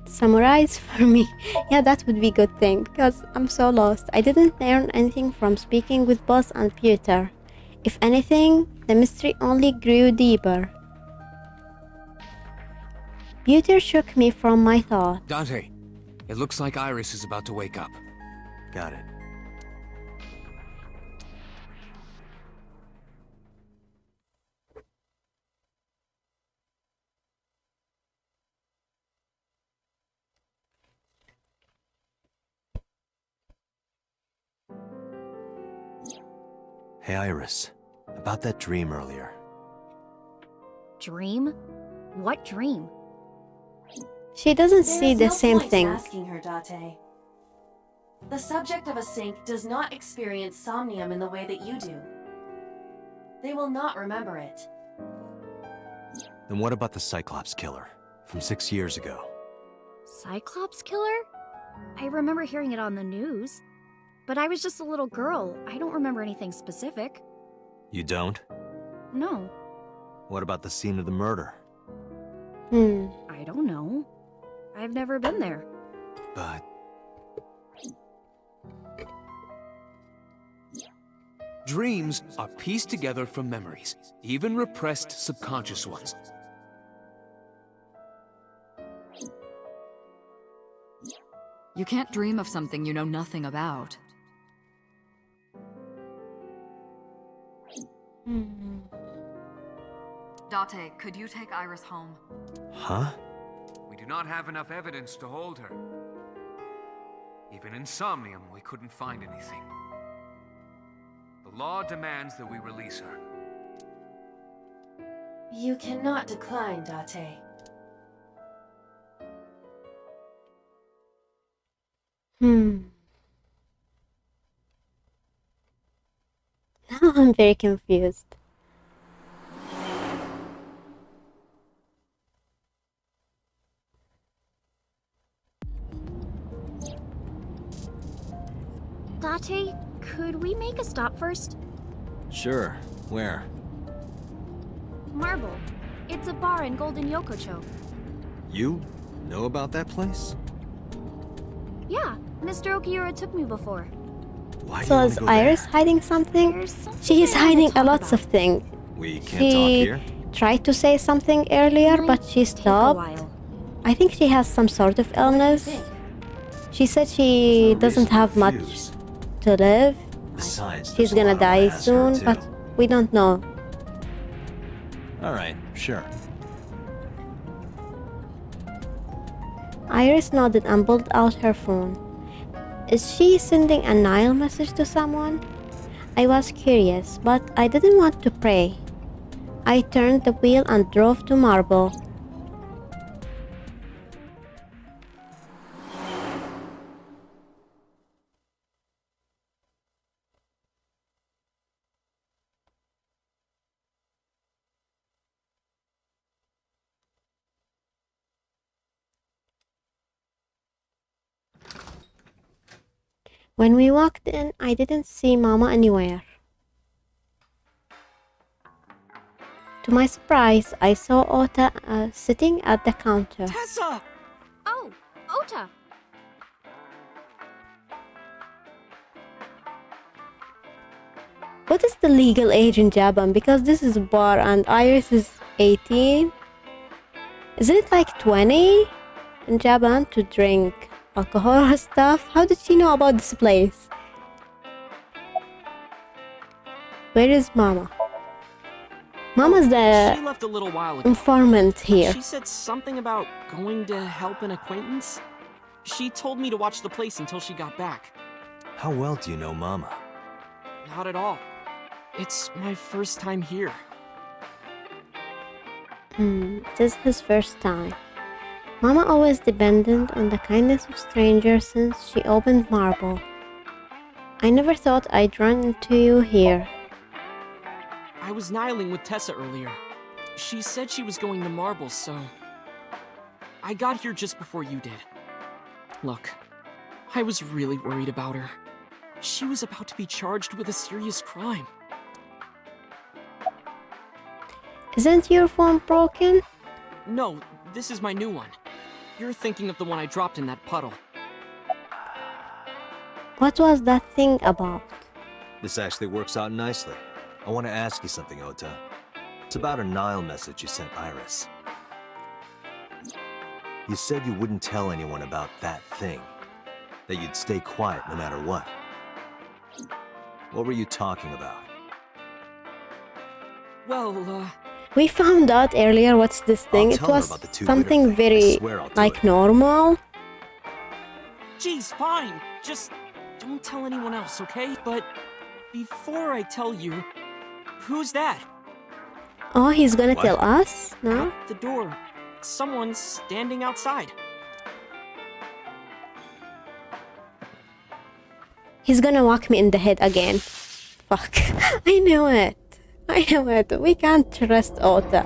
Summarize for me. Yeah, that would be a good thing, because I'm so lost. I didn't learn anything from speaking with Boss and Peter. If anything, the mystery only grew deeper. Peter shook me from my thoughts. Dante, it looks like Iris is about to wake up. Got it. Hey, Iris. About that dream earlier. Dream? What dream? She doesn't There see is the no same point thing. asking her, Date. The subject of a sync does not experience somnium in the way that you do. They will not remember it. Then what about the Cyclops killer from 6 years ago? Cyclops killer? I remember hearing it on the news. but I was just a little girl. I don't remember anything specific. You don't? No. What about the scene of the murder? I don't know. I've never been there. But... Dreams are pieced together from memories, even repressed subconscious ones. You can't dream of something you know nothing about. Date, could you take Iris home? Huh? We do not have enough evidence to hold her. Even in Somnium, we couldn't find anything. The law demands that we release her. You cannot decline, Date. Now I'm very confused. Date, could we make a stop first? Sure. Where? Marble. It's a bar in Golden Yokocho. You know about that place? Yeah, Mr. Okiura took me before. Why do So you is wanna go Iris there? hiding something? She is I wanna hiding a talk lots of about. things. We can't talk She here? tried to say something earlier, but she stopped. I think she has some sort of illness. She said she doesn't have much to live. Besides, She's there's a gonna lot of die what has her, soon, too. but we don't know. Alright, sure. Iris nodded and pulled out her phone. Is she sending a Nile message to someone? I was curious, but I didn't want to pray. I turned the wheel and drove to Marble. When we walked in, I didn't see Mama anywhere. To my surprise, I saw Ota sitting at the counter. Tessa! Oh, Ota! What is the legal age in Japan? Because this is a bar and Iris is 18. Isn't it like 20 in Japan to drink alcohol or stuff? How did she know about this place? Where is Mama? Mama's She the left a little while ago. informant here. She said something about going to help an acquaintance. She told me to watch the place until she got back. How well do you know Mama? Not at all. It's my first time here. This is his first time. Mama always depended on the kindness of strangers since she opened Marble. I never thought I'd run into you here. I was nihiling with Tessa earlier. She said she was going to Marble, so... I got here just before you did. Look, I was really worried about her. She was about to be charged with a serious crime. Isn't your phone broken? No, this is my new one. You're thinking of the one I dropped in that puddle. What was that thing about? This actually works out nicely. I want to ask you something, Ota. It's about a Nile message you sent Iris. You said you wouldn't tell anyone about that thing. That you'd stay quiet no matter what. What were you talking about? Well, We found out earlier what's this thing. It tell her was about the two something winter thing. I very swear I'll do like it. normal. Geez, fine. Just don't tell anyone else, okay? But before I tell you, who's that? Oh, he's gonna What? tell us? No? At the door. Someone's standing outside. He's gonna whack me in the head again. Fuck. I knew it. I knew it. We can't trust Ota.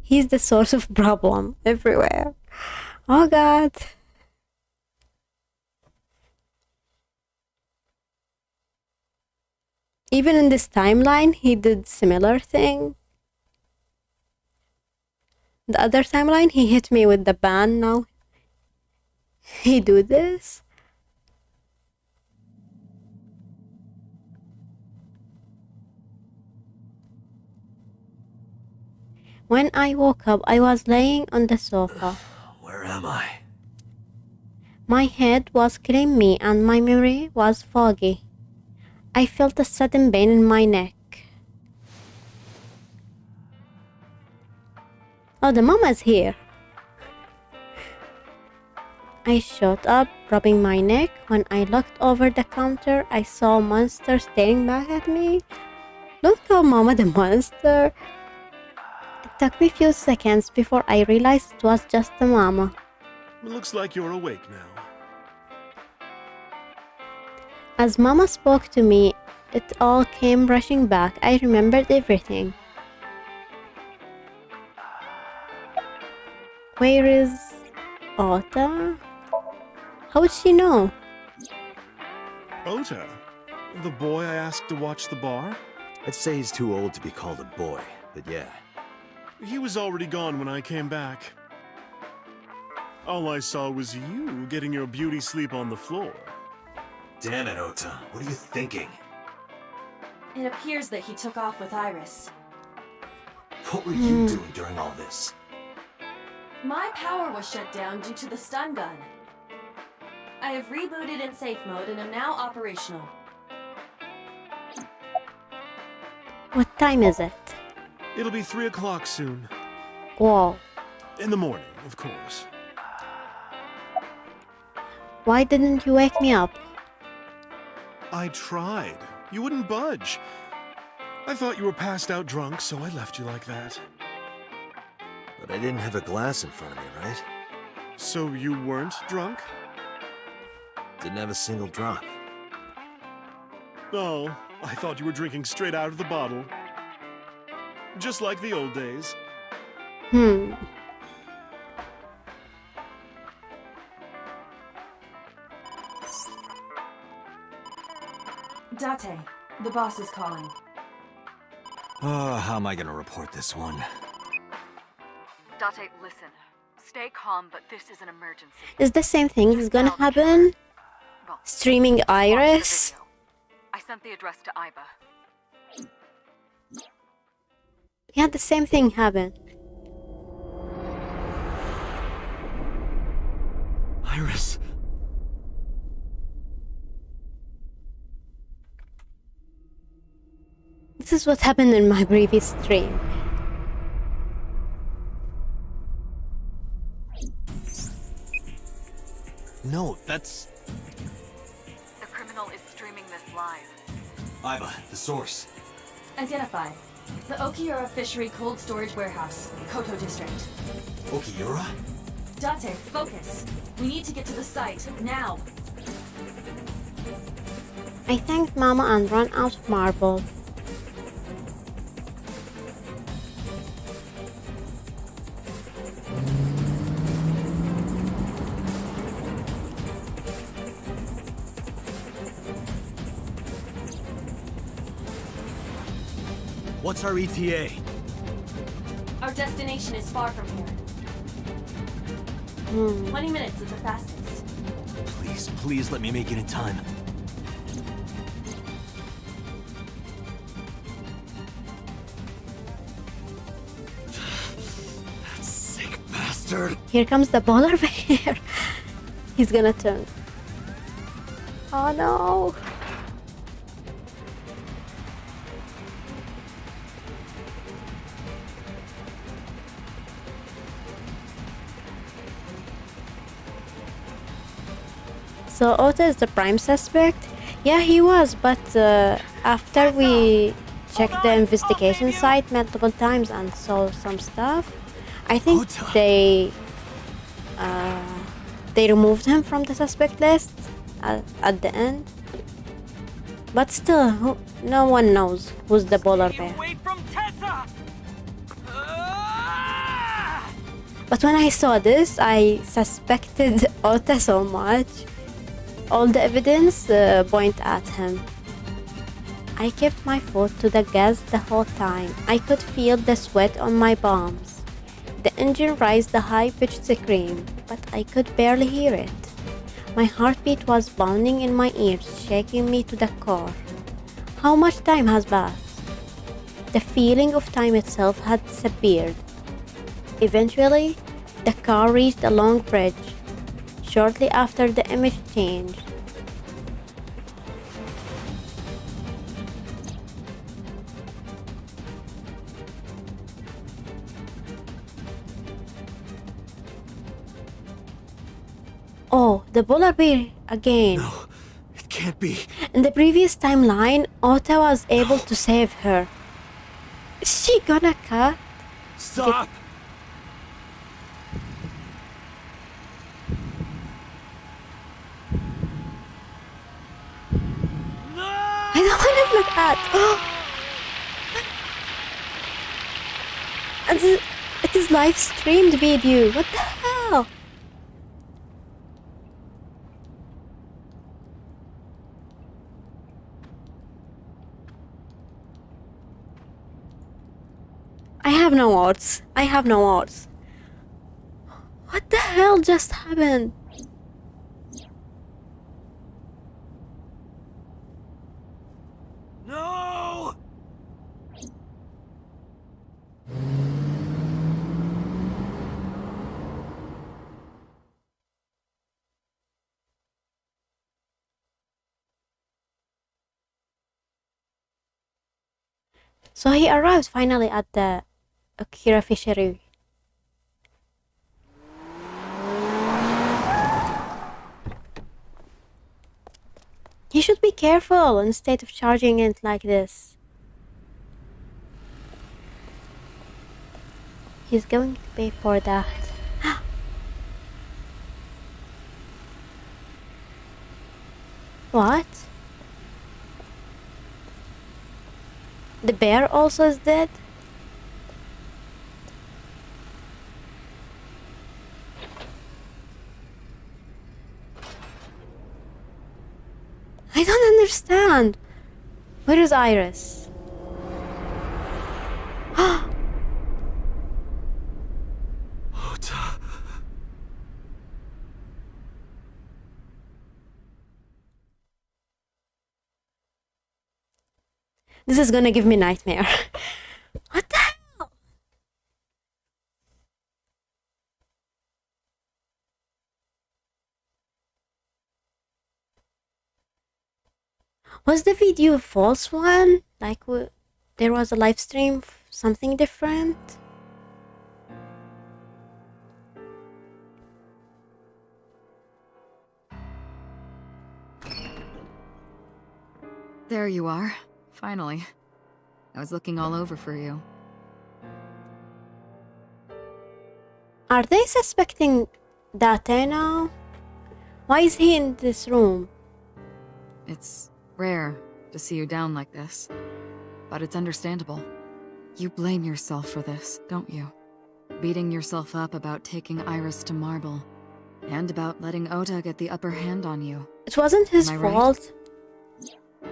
He's the source of problem everywhere. Oh god. Even in this timeline, he did similar thing. The other timeline, he hit me with the ban. Now he do this. When I woke up, I was laying on the sofa. Where am I? My head was killing me and my memory was foggy. I felt a sudden pain in my neck. Oh, the mama's here. I shot up, rubbing my neck. When I looked over the counter, I saw a monster staring back at me. Don't call mama the monster. It took me a few seconds before I realized it was just the mama. It looks like you're awake now. As mama spoke to me, it all came rushing back. I remembered everything. Where is Ota? How would she know? Ota? The boy I asked to watch the bar? I'd say he's too old to be called a boy, but yeah. He was already gone when I came back. All I saw was you getting your beauty sleep on the floor. Damn it, Ota. What are you thinking? It appears that he took off with Iris. What were you doing during all this? My power was shut down due to the stun gun. I have rebooted in safe mode and am now operational. What time is it? It'll be 3 o'clock soon. Whoa. In the morning, of course. Why didn't you wake me up? I tried. You wouldn't budge. I thought you were passed out drunk, so I left you like that. But I didn't have a glass in front of me, right? So you weren't drunk? Didn't have a single drop. Oh, I thought you were drinking straight out of the bottle. Just like the old days. Date, the boss is calling. Oh, how am I gonna report this one? Date, listen. Stay calm, but this is an emergency. Is the same thing is gonna happen? Well, Streaming Iris? I sent the address to Iba. Yeah, the same thing happened. Iris. This is what happened in my previous stream. No, that's... The criminal is streaming this live. Iba, the source. Identified. The Okiura Fishery Cold Storage Warehouse, Koto District. Okiura? Date, focus. We need to get to the site, now. I thanked Mama and ran out of marble. What's our ETA? Our destination is far from here. 20 minutes at the fastest. Please, please let me make it in time. That sick bastard. Here comes the polar bear. He's gonna turn. Oh no. So Ota is the prime suspect? Yeah, he was, but after we checked the investigation site multiple times and saw some stuff, I think they removed him from the suspect list at the end. But still, no one knows who's the polar bear. But when I saw this, I suspected Ota so much. All the evidence point at him. I kept my foot to the gas the whole time. I could feel the sweat on my palms. The engine raised a high-pitched scream, but I could barely hear it. My heartbeat was pounding in my ears, shaking me to the core. How much time has passed? The feeling of time itself had disappeared. Eventually, the car reached a long bridge. Shortly after, the image changed. Oh, the polar bear again. No, it can't be. In the previous timeline, Ota was able to save her. Is she gonna cut? Stop! I don't want to look at. It is live streamed video. What the hell? I have no words. I have no words. What the hell just happened? No! So he arrives finally at the Akira fishery. He should be careful instead of charging it like this. He's going to pay for that. What? The bear also is dead? I don't understand. Where is Iris? Ota. This is gonna give me nightmare. What the hell? Was the video a false one? Like there was a live stream, something different? There you are. Finally. I was looking all over for you. Are they suspecting Date now? Why is he in this room? It's rare to see you down like this, but it's understandable. You blame yourself for this, don't you? Beating yourself up about taking Iris to Marble, and about letting Ota get the upper hand on you. It wasn't his Am I right? fault.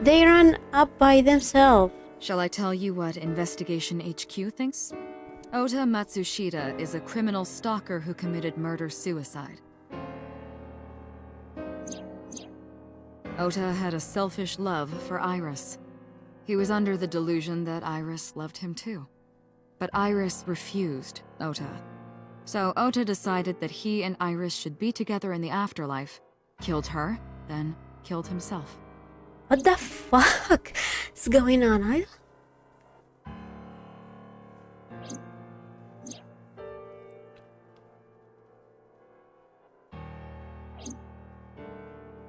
They ran up by themselves. Shall I tell you what Investigation HQ thinks? Ota Matsushita is a criminal stalker who committed murder-suicide. Ota had a selfish love for Iris. He was under the delusion that Iris loved him too. But Iris refused Ota. So Ota decided that he and Iris should be together in the afterlife, killed her, then killed himself. What the fuck is going on?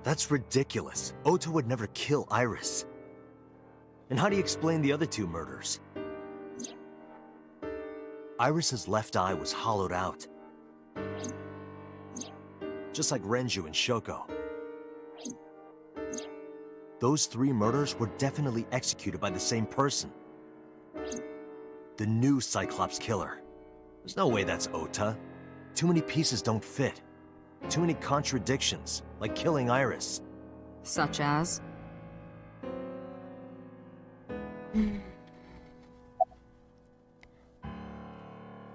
That's ridiculous. Ota would never kill Iris. And how do you explain the other two murders? Iris's left eye was hollowed out. Just like Renju and Shoko. Those three murders were definitely executed by the same person. The new Cyclops killer. There's no way that's Ota. Too many pieces don't fit. Too many contradictions, like killing Iris. Such as?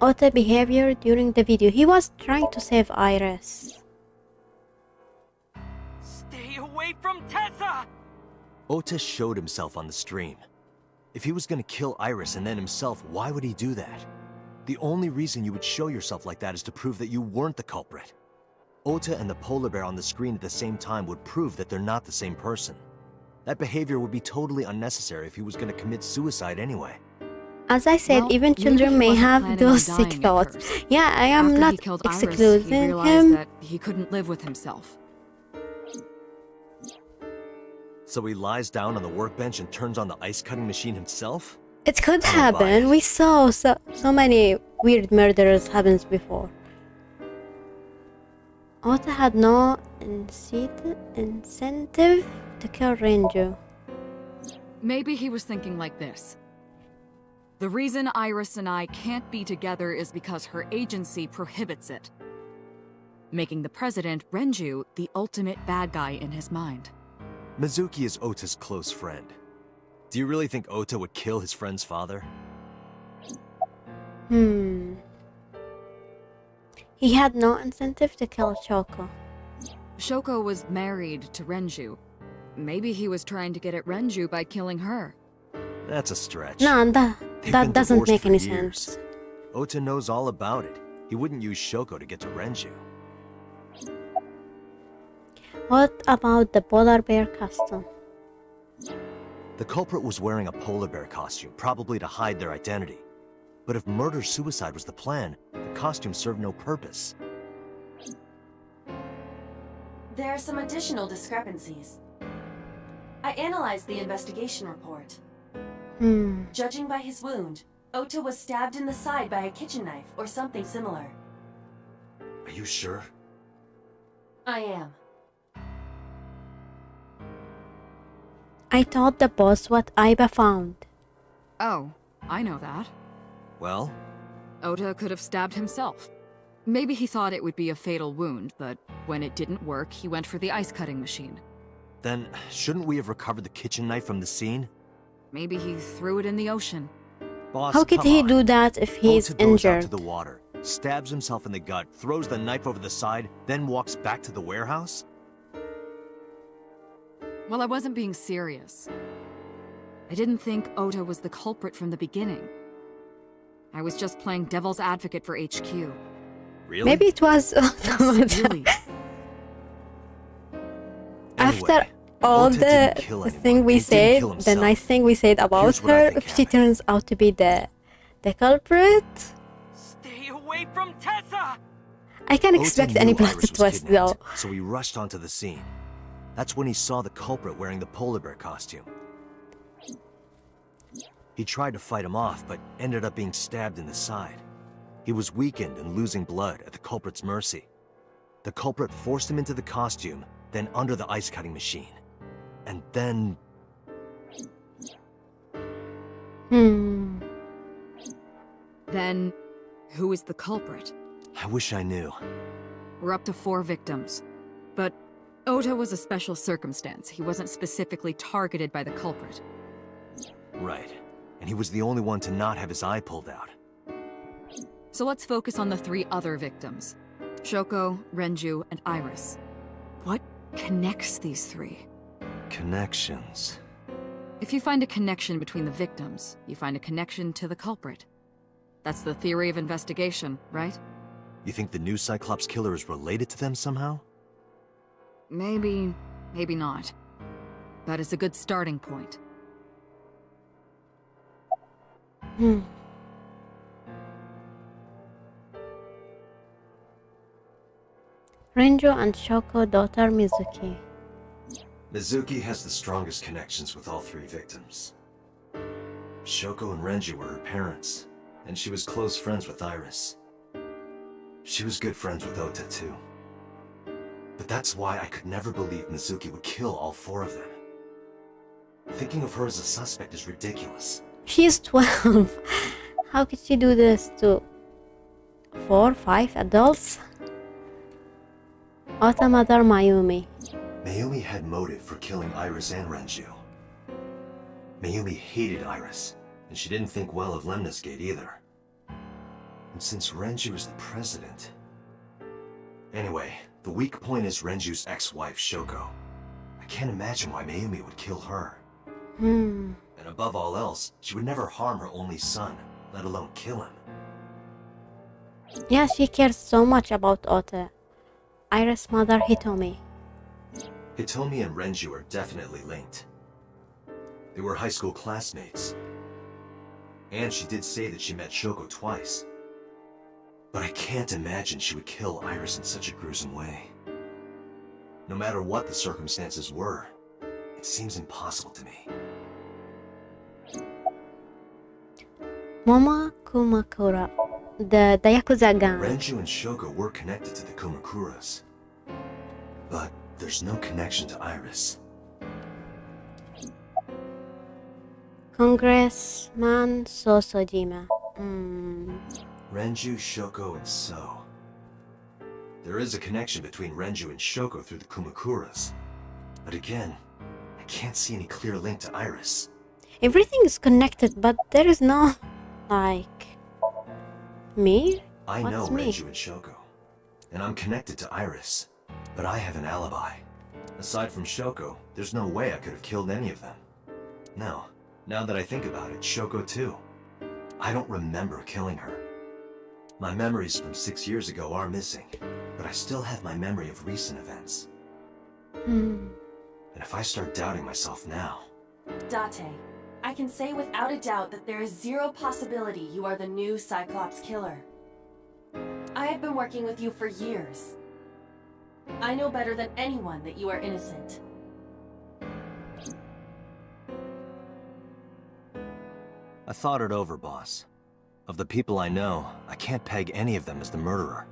Ota behavior during the video. He was trying to save Iris. Stay away from Tessa! Ota showed himself on the stream. If he was gonna kill Iris and then himself, why would he do that? The only reason you would show yourself like that is to prove that you weren't the culprit. Ota and the polar bear on the screen at the same time would prove that they're not the same person. That behavior would be totally unnecessary if he was gonna commit suicide anyway. As I said, Well, even maybe children he may wasn't have planning those on sick dying at thoughts. first. Yeah, I am After not he killed Iris, excluding he realized him. that he couldn't live with himself. So he lies down on the workbench and turns on the ice cutting machine himself? It could I don't buy happen. it. We saw so many weird murders happens before. Ota had no incentive to kill Renju. Maybe he was thinking like this. The reason Iris and I can't be together is because her agency prohibits it, making the president, Renju, the ultimate bad guy in his mind. Mizuki is Ota's close friend. Do you really think Ota would kill his friend's father? He had no incentive to kill Shoko. Shoko was married to Renju. Maybe he was trying to get at Renju by killing her. That's a stretch. No, They've that been doesn't divorced make for any years. sense. Ota knows all about it. He wouldn't use Shoko to get to Renju. What about the polar bear costume? The culprit was wearing a polar bear costume, probably to hide their identity. But if murder-suicide was the plan, the costume served no purpose. There are some additional discrepancies. I analyzed the investigation report. Judging by his wound, Ota was stabbed in the side by a kitchen knife or something similar. Are you sure? I am. I told the boss what Aiba found. Oh, I know that. Well? Ota could have stabbed himself. Maybe he thought it would be a fatal wound, but when it didn't work, he went for the ice cutting machine. Then, shouldn't we have recovered the kitchen knife from the scene? Maybe he threw it in the ocean. Boss, How could come he on. do that if he's Ota goes out injured? to the water, stabs himself in the gut, throws the knife over the side, then walks back to the warehouse? Well, I wasn't being serious. I didn't think Ota was the culprit from the beginning. I was just playing devil's advocate for HQ. Really? Maybe it was Really? after all Ota the didn't kill anyone. thing we He didn't said, kill the himself. nice thing we said about Here's what I her, think if she turns out to be the culprit, Stay away from Tessa! I can't Ota expect knew any plot Iris was twist though. kidnapped, so he rushed onto the scene. That's when he saw the culprit wearing the polar bear costume. He tried to fight him off, but ended up being stabbed in the side. He was weakened and losing blood at the culprit's mercy. The culprit forced him into the costume, then under the ice cutting machine. And then... Then, who is the culprit? I wish I knew. We're up to 4 victims. But Ota was a special circumstance. He wasn't specifically targeted by the culprit. Right. And he was the only one to not have his eye pulled out. So let's focus on the 3 other victims. Shoko, Renju, and Iris. What connects these 3? Connections. If you find a connection between the victims, you find a connection to the culprit. That's the theory of investigation, right? You think the new Cyclops killer is related to them somehow? Maybe, maybe not. But it's a good starting point. Renju and Shoko daughter Mizuki. Mizuki has the strongest connections with all 3 victims. Shoko and Renju were her parents, and she was close friends with Iris. She was good friends with Ota too. But that's why I could never believe Mizuki would kill all 4 of them. Thinking of her as a suspect is ridiculous. She's 12. How could she do this to 4, 5 adults. Ota mother Mayumi. Mayumi had motive for killing Iris and Renju. Mayumi hated Iris, and she didn't think well of Lemnis Gate either. And since Renju is the president... Anyway, the weak point is Renju's ex-wife, Shoko. I can't imagine why Mayumi would kill her. And above all else, she would never harm her only son, let alone kill him. Yeah, she cares so much about Ota. Iris' mother, Hitomi. Hitomi and Renju are definitely linked. They were high school classmates. And she did say that she met Shoko twice. But I can't imagine she would kill Iris in such a gruesome way. No matter what the circumstances were, it seems impossible to me. Moma Kumakura, the Yakuza gang. Renju and Shoko were connected to the Kumakuras. But there's no connection to Iris. Congressman Sosojima. Renju, Shoko, and So. There is a connection between Renju and Shoko through the Kumakuras. But again, I can't see any clear link to Iris. Everything is connected, but there is no, like... Me? I know What's me? Renju and Shoko. And I'm connected to Iris. But I have an alibi. Aside from Shoko, there's no way I could have killed any of them. No. Now that I think about it, Shoko too. I don't remember killing her. My memories from 6 years ago are missing, but I still have my memory of recent events. And if I start doubting myself now... Date, I can say without a doubt that there is zero possibility you are the new Cyclops killer. I have been working with you for years. I know better than anyone that you are innocent. I thought it over, boss. Of the people I know, I can't peg any of them as the murderer.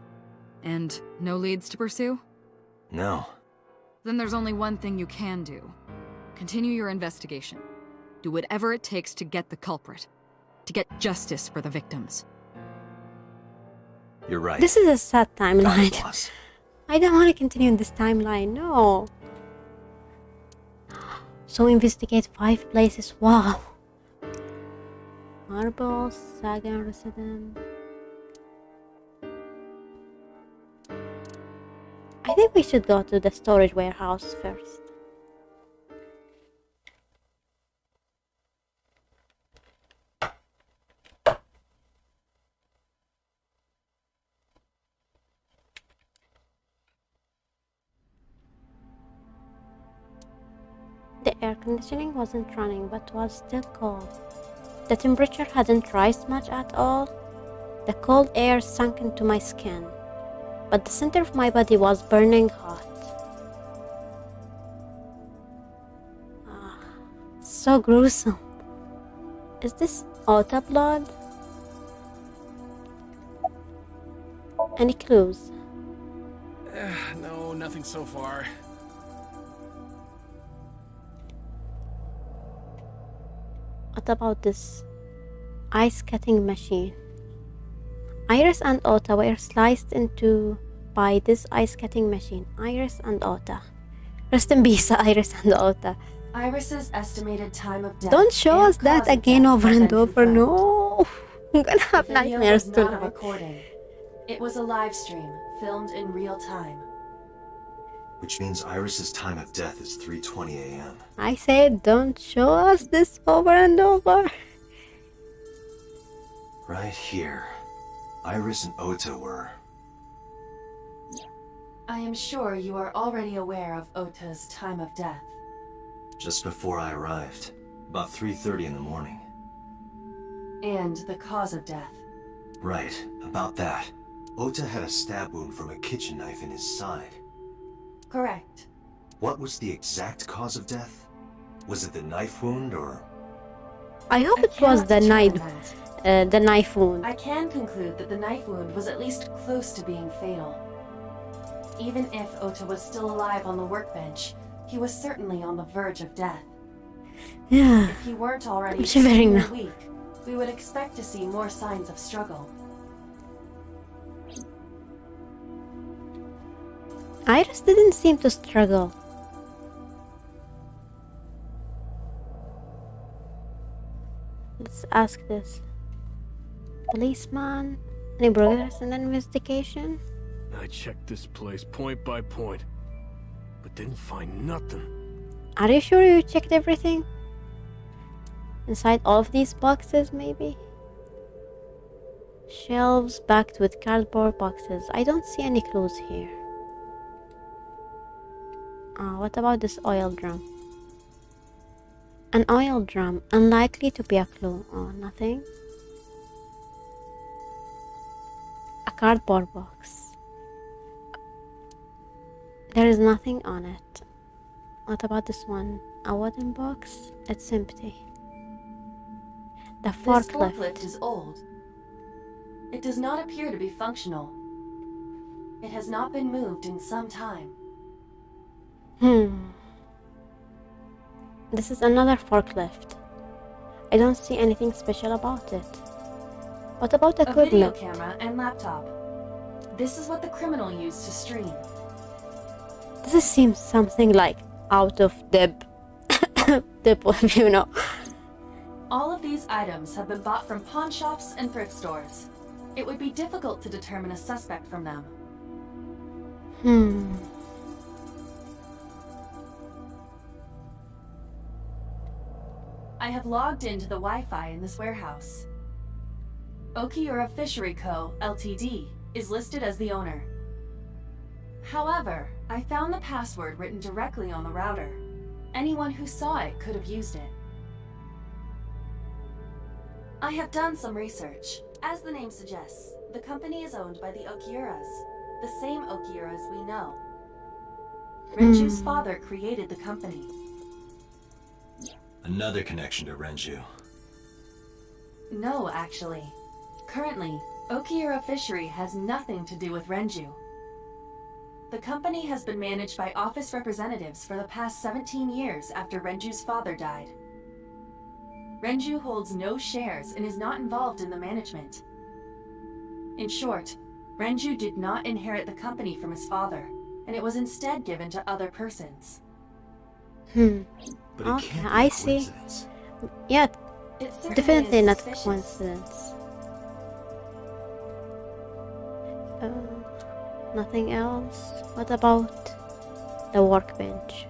And no leads to pursue? No. Then there's only one thing you can do. Continue your investigation. Do whatever it takes to get the culprit. To get justice for the victims. You're right. This is a sad Got it, timeline. boss. I don't want to continue in this timeline, no. So investigate 5 places, wow. Marble, Sagan resident. I think we should go to the storage warehouse first. The air conditioning wasn't running but was still cold. The temperature hadn't risen much at all. The cold air sunk into my skin, but the center of my body was burning hot. So gruesome. Is this Ota blood? Any clues? No, nothing so far. What about this ice cutting machine? Iris and Ota were sliced into by this ice cutting machine. Iris and Ota. Rest in peace, Iris and Ota. Iris's estimated time of death. Don't show us that again over and over. No. I'm gonna have The video nightmares was not a tonight. recording. It was a live stream, filmed in real time. Which means Iris's time of death is 3:20 a.m. I said don't show us this over and over. Right here. Iris and Ota were... I am sure you are already aware of Ota's time of death. just before I arrived. About 3:30 in the morning. And the cause of death. Right, about that. Ota had a stab wound from a kitchen knife in his side. Correct. What was the exact cause of death? Was it the knife wound, or...? I hope it was the knife wound. I can conclude that the knife wound was at least close to being fatal. Even if Ota was still alive on the workbench, he was certainly on the verge of death. Yeah. If he weren't already I'm shivering now. weak, we would expect to see more signs of struggle. Iris didn't seem to struggle. Let's ask this. Policeman, any progress in the investigation? I checked this place point by point, but didn't find nothing. Are you sure you checked everything? Inside all of these boxes, maybe? Shelves backed with cardboard boxes. I don't see any clues here. What about this oil drum? An oil drum, unlikely to be a clue. Oh, nothing. A cardboard box. There is nothing on it. What about this one? A wooden box? It's empty. The This forklift. forklift is old. It does not appear to be functional. It has not been moved in some time. This is another forklift. I don't see anything special about it. What about A video equipment? camera and laptop. This is what the criminal used to stream. This seems something like out of Deb. Deb, you know. All of these items have been bought from pawn shops and thrift stores. It would be difficult to determine a suspect from them. I have logged into the Wi-Fi in this warehouse. Okiura Fishery Co., Ltd. is listed as the owner. However, I found the password written directly on the router. Anyone who saw it could have used it. I have done some research. As the name suggests, the company is owned by the Okiuras, the same Okiuras we know. Renju's father created the company. Another connection to Renju. No, actually. Currently, Okiura Fishery has nothing to do with Renju. The company has been managed by office representatives for the past 17 years after Renju's father died. Renju holds no shares and is not involved in the management. In short, Renju did not inherit the company from his father, and it was instead given to other persons. But it Okay, can't be I a see. coincidence. Yeah, It certainly definitely is not suspicious. coincidence. Nothing else. What about the workbench?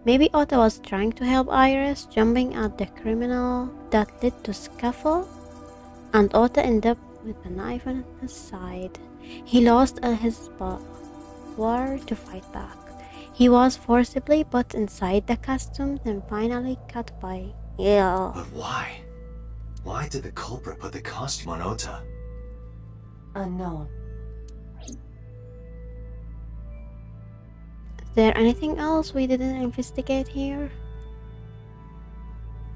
Maybe Otto was trying to help Iris, jumping at the criminal that led to scuffle, and Otto ended up with a knife on his side. He lost his power to fight back. He was forcibly put inside the costume, then finally cut by. Yeah. But why? Why did the culprit put the costume on Ota? Unknown. Is there anything else we didn't investigate here?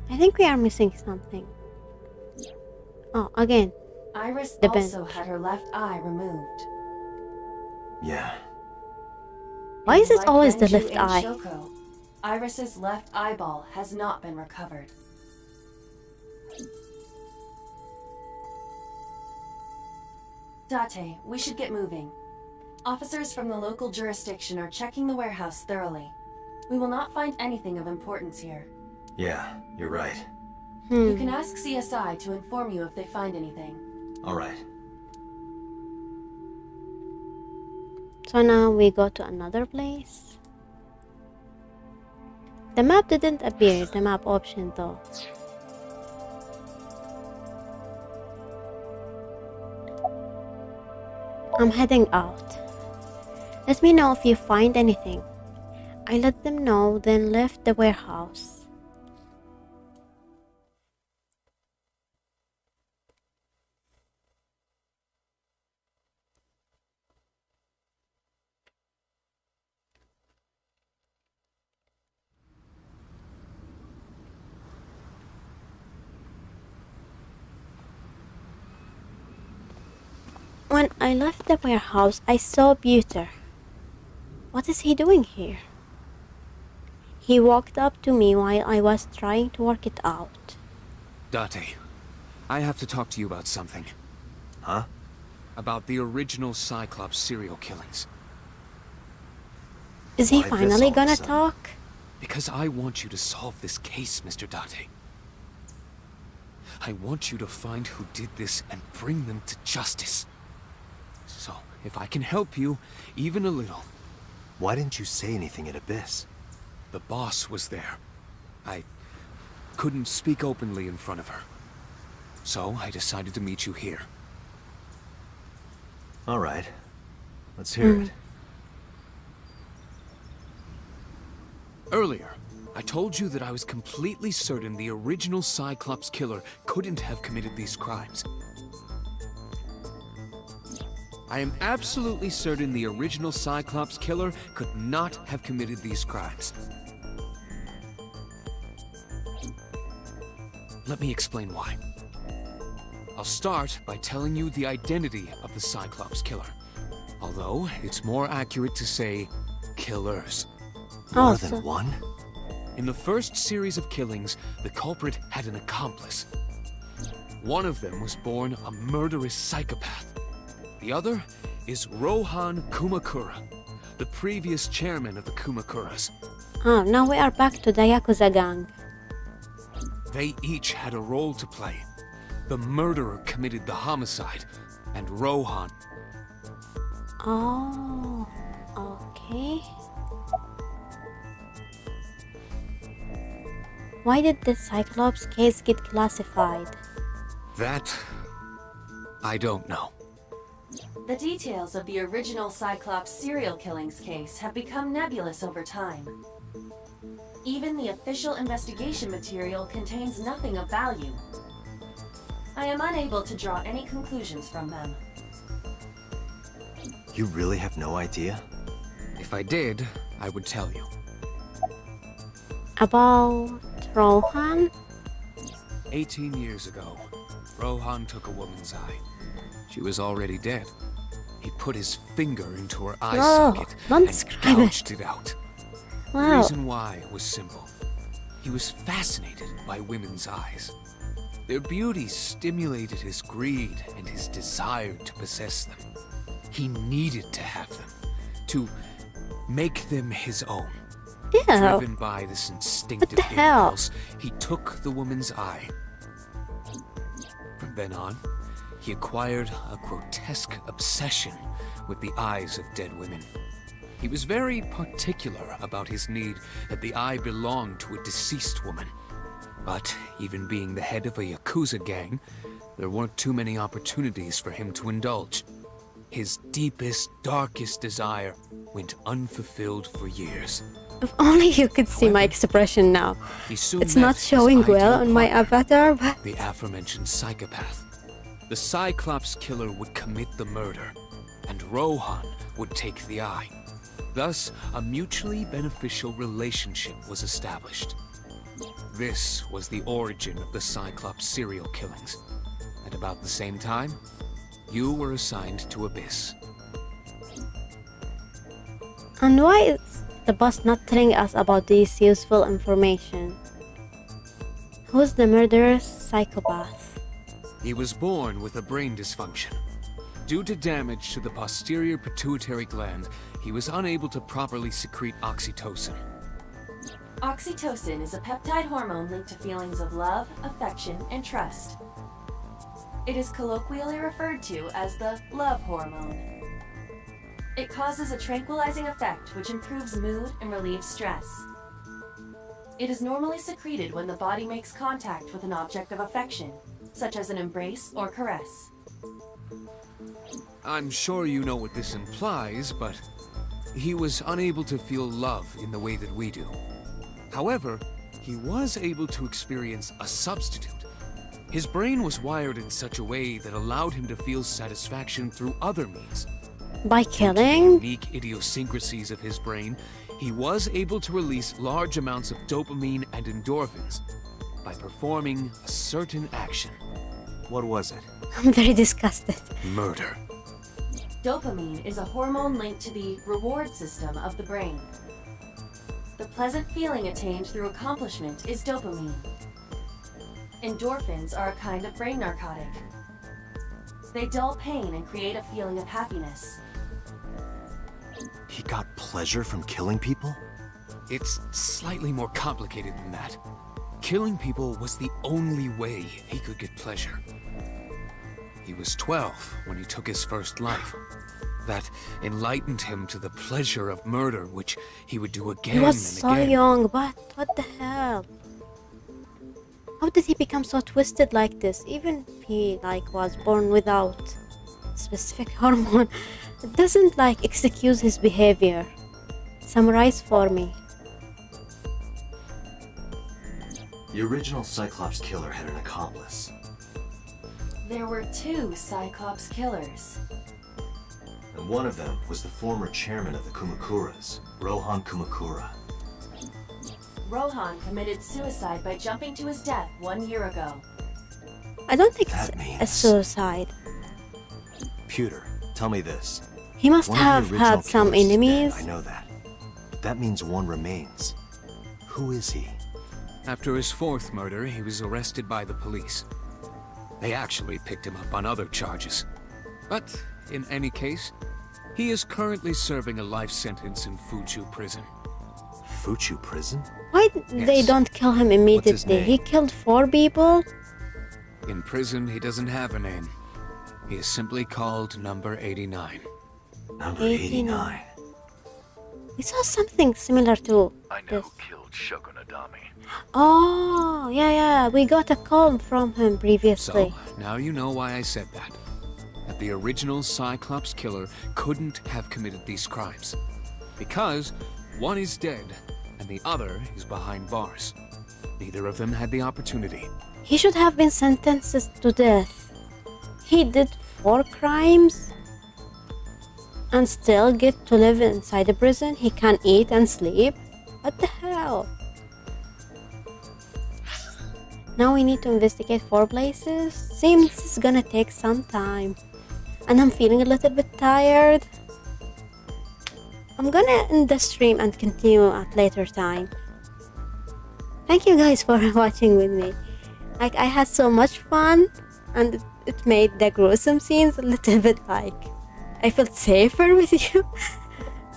I think we are missing something. Oh, again. Iris The also bench. had her left eye removed. Yeah. Why is it Like always the Renju left and eye? Shoko, Iris's left eyeball has not been recovered. Date, we should get moving. Officers from the local jurisdiction are checking the warehouse thoroughly. We will not find anything of importance here. Yeah, you're right. You can ask CSI to inform you if they find anything. All right. So now we go to another place. The map didn't appear, the map option though. I'm heading out. Let me know if you find anything. I let them know, then left the warehouse. When I left the warehouse, I saw Buter. What is he doing here? He walked up to me while I was trying to work it out. Date, I have to talk to you about something. Huh? About the original Cyclops serial killings. Is he Why this finally all of a gonna sudden? talk? Because I want you to solve this case, Mr. Date. I want you to find who did this and bring them to justice. So, if I can help you, even a little. Why didn't you say anything at Abyss? The boss was there. I couldn't speak openly in front of her. So, I decided to meet you here. All right. Let's hear it. Earlier, I told you that I was completely certain the original Cyclops killer couldn't have committed these crimes. I am absolutely certain the original Cyclops killer could not have committed these crimes. Let me explain why. I'll start by telling you the identity of the Cyclops killer. Although, it's more accurate to say killers. More than one? In the first series of killings, the culprit had an accomplice. One of them was born a murderous psychopath. The other is Rohan Kumakura, the previous chairman of the Kumakuras. Oh, now we are back to the Yakuza gang. They each had a role to play. The murderer committed the homicide, and Rohan. Oh, okay. Why did the Cyclops case get classified? That... I don't know. The details of the original Cyclops serial killings case have become nebulous over time. Even the official investigation material contains nothing of value. I am unable to draw any conclusions from them. You really have no idea? If I did, I would tell you. About Rohan? 18 years ago, Rohan took a woman's eye. She was already dead. He put his finger into her eye socket and gouged it out. The Wow. reason why was simple. He was fascinated by women's eyes. Their beauty stimulated his greed and his desire to possess them. He needed to have them, to make them his own. Ew. Driven by this instinctive hell? impulse, he took the woman's eye. From then on, he acquired a grotesque obsession with the eyes of dead women. He was very particular about his need that the eye belonged to a deceased woman. But even being the head of a Yakuza gang, there weren't too many opportunities for him to indulge. His deepest, darkest desire went unfulfilled for years. If only you could see my expression now. He soon It's met not his showing ideal well on my partner, avatar, but the aforementioned psychopath. The Cyclops killer would commit the murder, and Rohan would take the eye. Thus, a mutually beneficial relationship was established. This was the origin of the Cyclops serial killings. At about the same time, you were assigned to Abyss. and why is the boss not telling us about this useful information? Who's the murderous psychopath? He was born with a brain dysfunction. Due to damage to the posterior pituitary gland, he was unable to properly secrete oxytocin. Oxytocin is a peptide hormone linked to feelings of love, affection, and trust. It is colloquially referred to as the love hormone. It causes a tranquilizing effect which improves mood and relieves stress. It is normally secreted when the body makes contact with an object of affection, such as an embrace or caress. I'm sure you know what this implies, but he was unable to feel love in the way that we do. However, he was able to experience a substitute. His brain was wired in such a way that allowed him to feel satisfaction through other means. By Due to the killing? unique idiosyncrasies of his brain, he was able to release large amounts of dopamine and endorphins by performing a certain action. What was it? I'm very disgusted. Murder. Dopamine is a hormone linked to the reward system of the brain. The pleasant feeling attained through accomplishment is dopamine. Endorphins are a kind of brain narcotic. They dull pain and create a feeling of happiness. He got pleasure from killing people? It's slightly more complicated than that. Killing people was the only way he could get pleasure. He was 12 when he took his first life. That enlightened him to the pleasure of murder, which he would do again He was and so again. young, but what the hell? How did he become so twisted like this? Even if he was born without specific hormone, it doesn't excuse his behavior. Summarize for me. The original Cyclops killer had an accomplice. There were 2 Cyclops killers. And one of them was the former chairman of the Kumakuras, Rohan Kumakura. Rohan committed suicide by jumping to his death 1 year ago. I don't think it's a suicide. Pewter, tell me this. He must One of the have original had some killers is dead, enemies. I know that. That means one remains. Who is he? After his 4th murder, he was arrested by the police. They actually picked him up on other charges. But in any case, he is currently serving a life sentence in Fuchu prison. Fuchu prison? Why they don't kill him immediately? name? He killed 4 people. In prison, he doesn't have a name. He is simply called Number 89. Number 89. We saw something similar to this. Killed Shogun Adami. Oh, yeah, we got a call from him previously. So, now you know why I said that. That the original Cyclops killer couldn't have committed these crimes. Because one is dead, and the other is behind bars. Neither of them had the opportunity. He should have been sentenced to death. He did 4 crimes and still get to live inside the prison. He can eat and sleep. What the hell? Now we need to investigate 4 places. Seems this is gonna take some time. And I'm feeling a little bit tired. I'm gonna end the stream and continue at later time. Thank you guys for watching with me. I had so much fun, and it made the gruesome scenes a little bit I felt safer with you.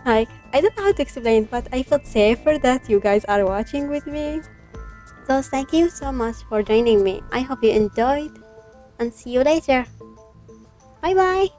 I don't know how to explain, but I felt safer that you guys are watching with me. So thank you so much for joining me. I hope you enjoyed, and see you later. Bye bye.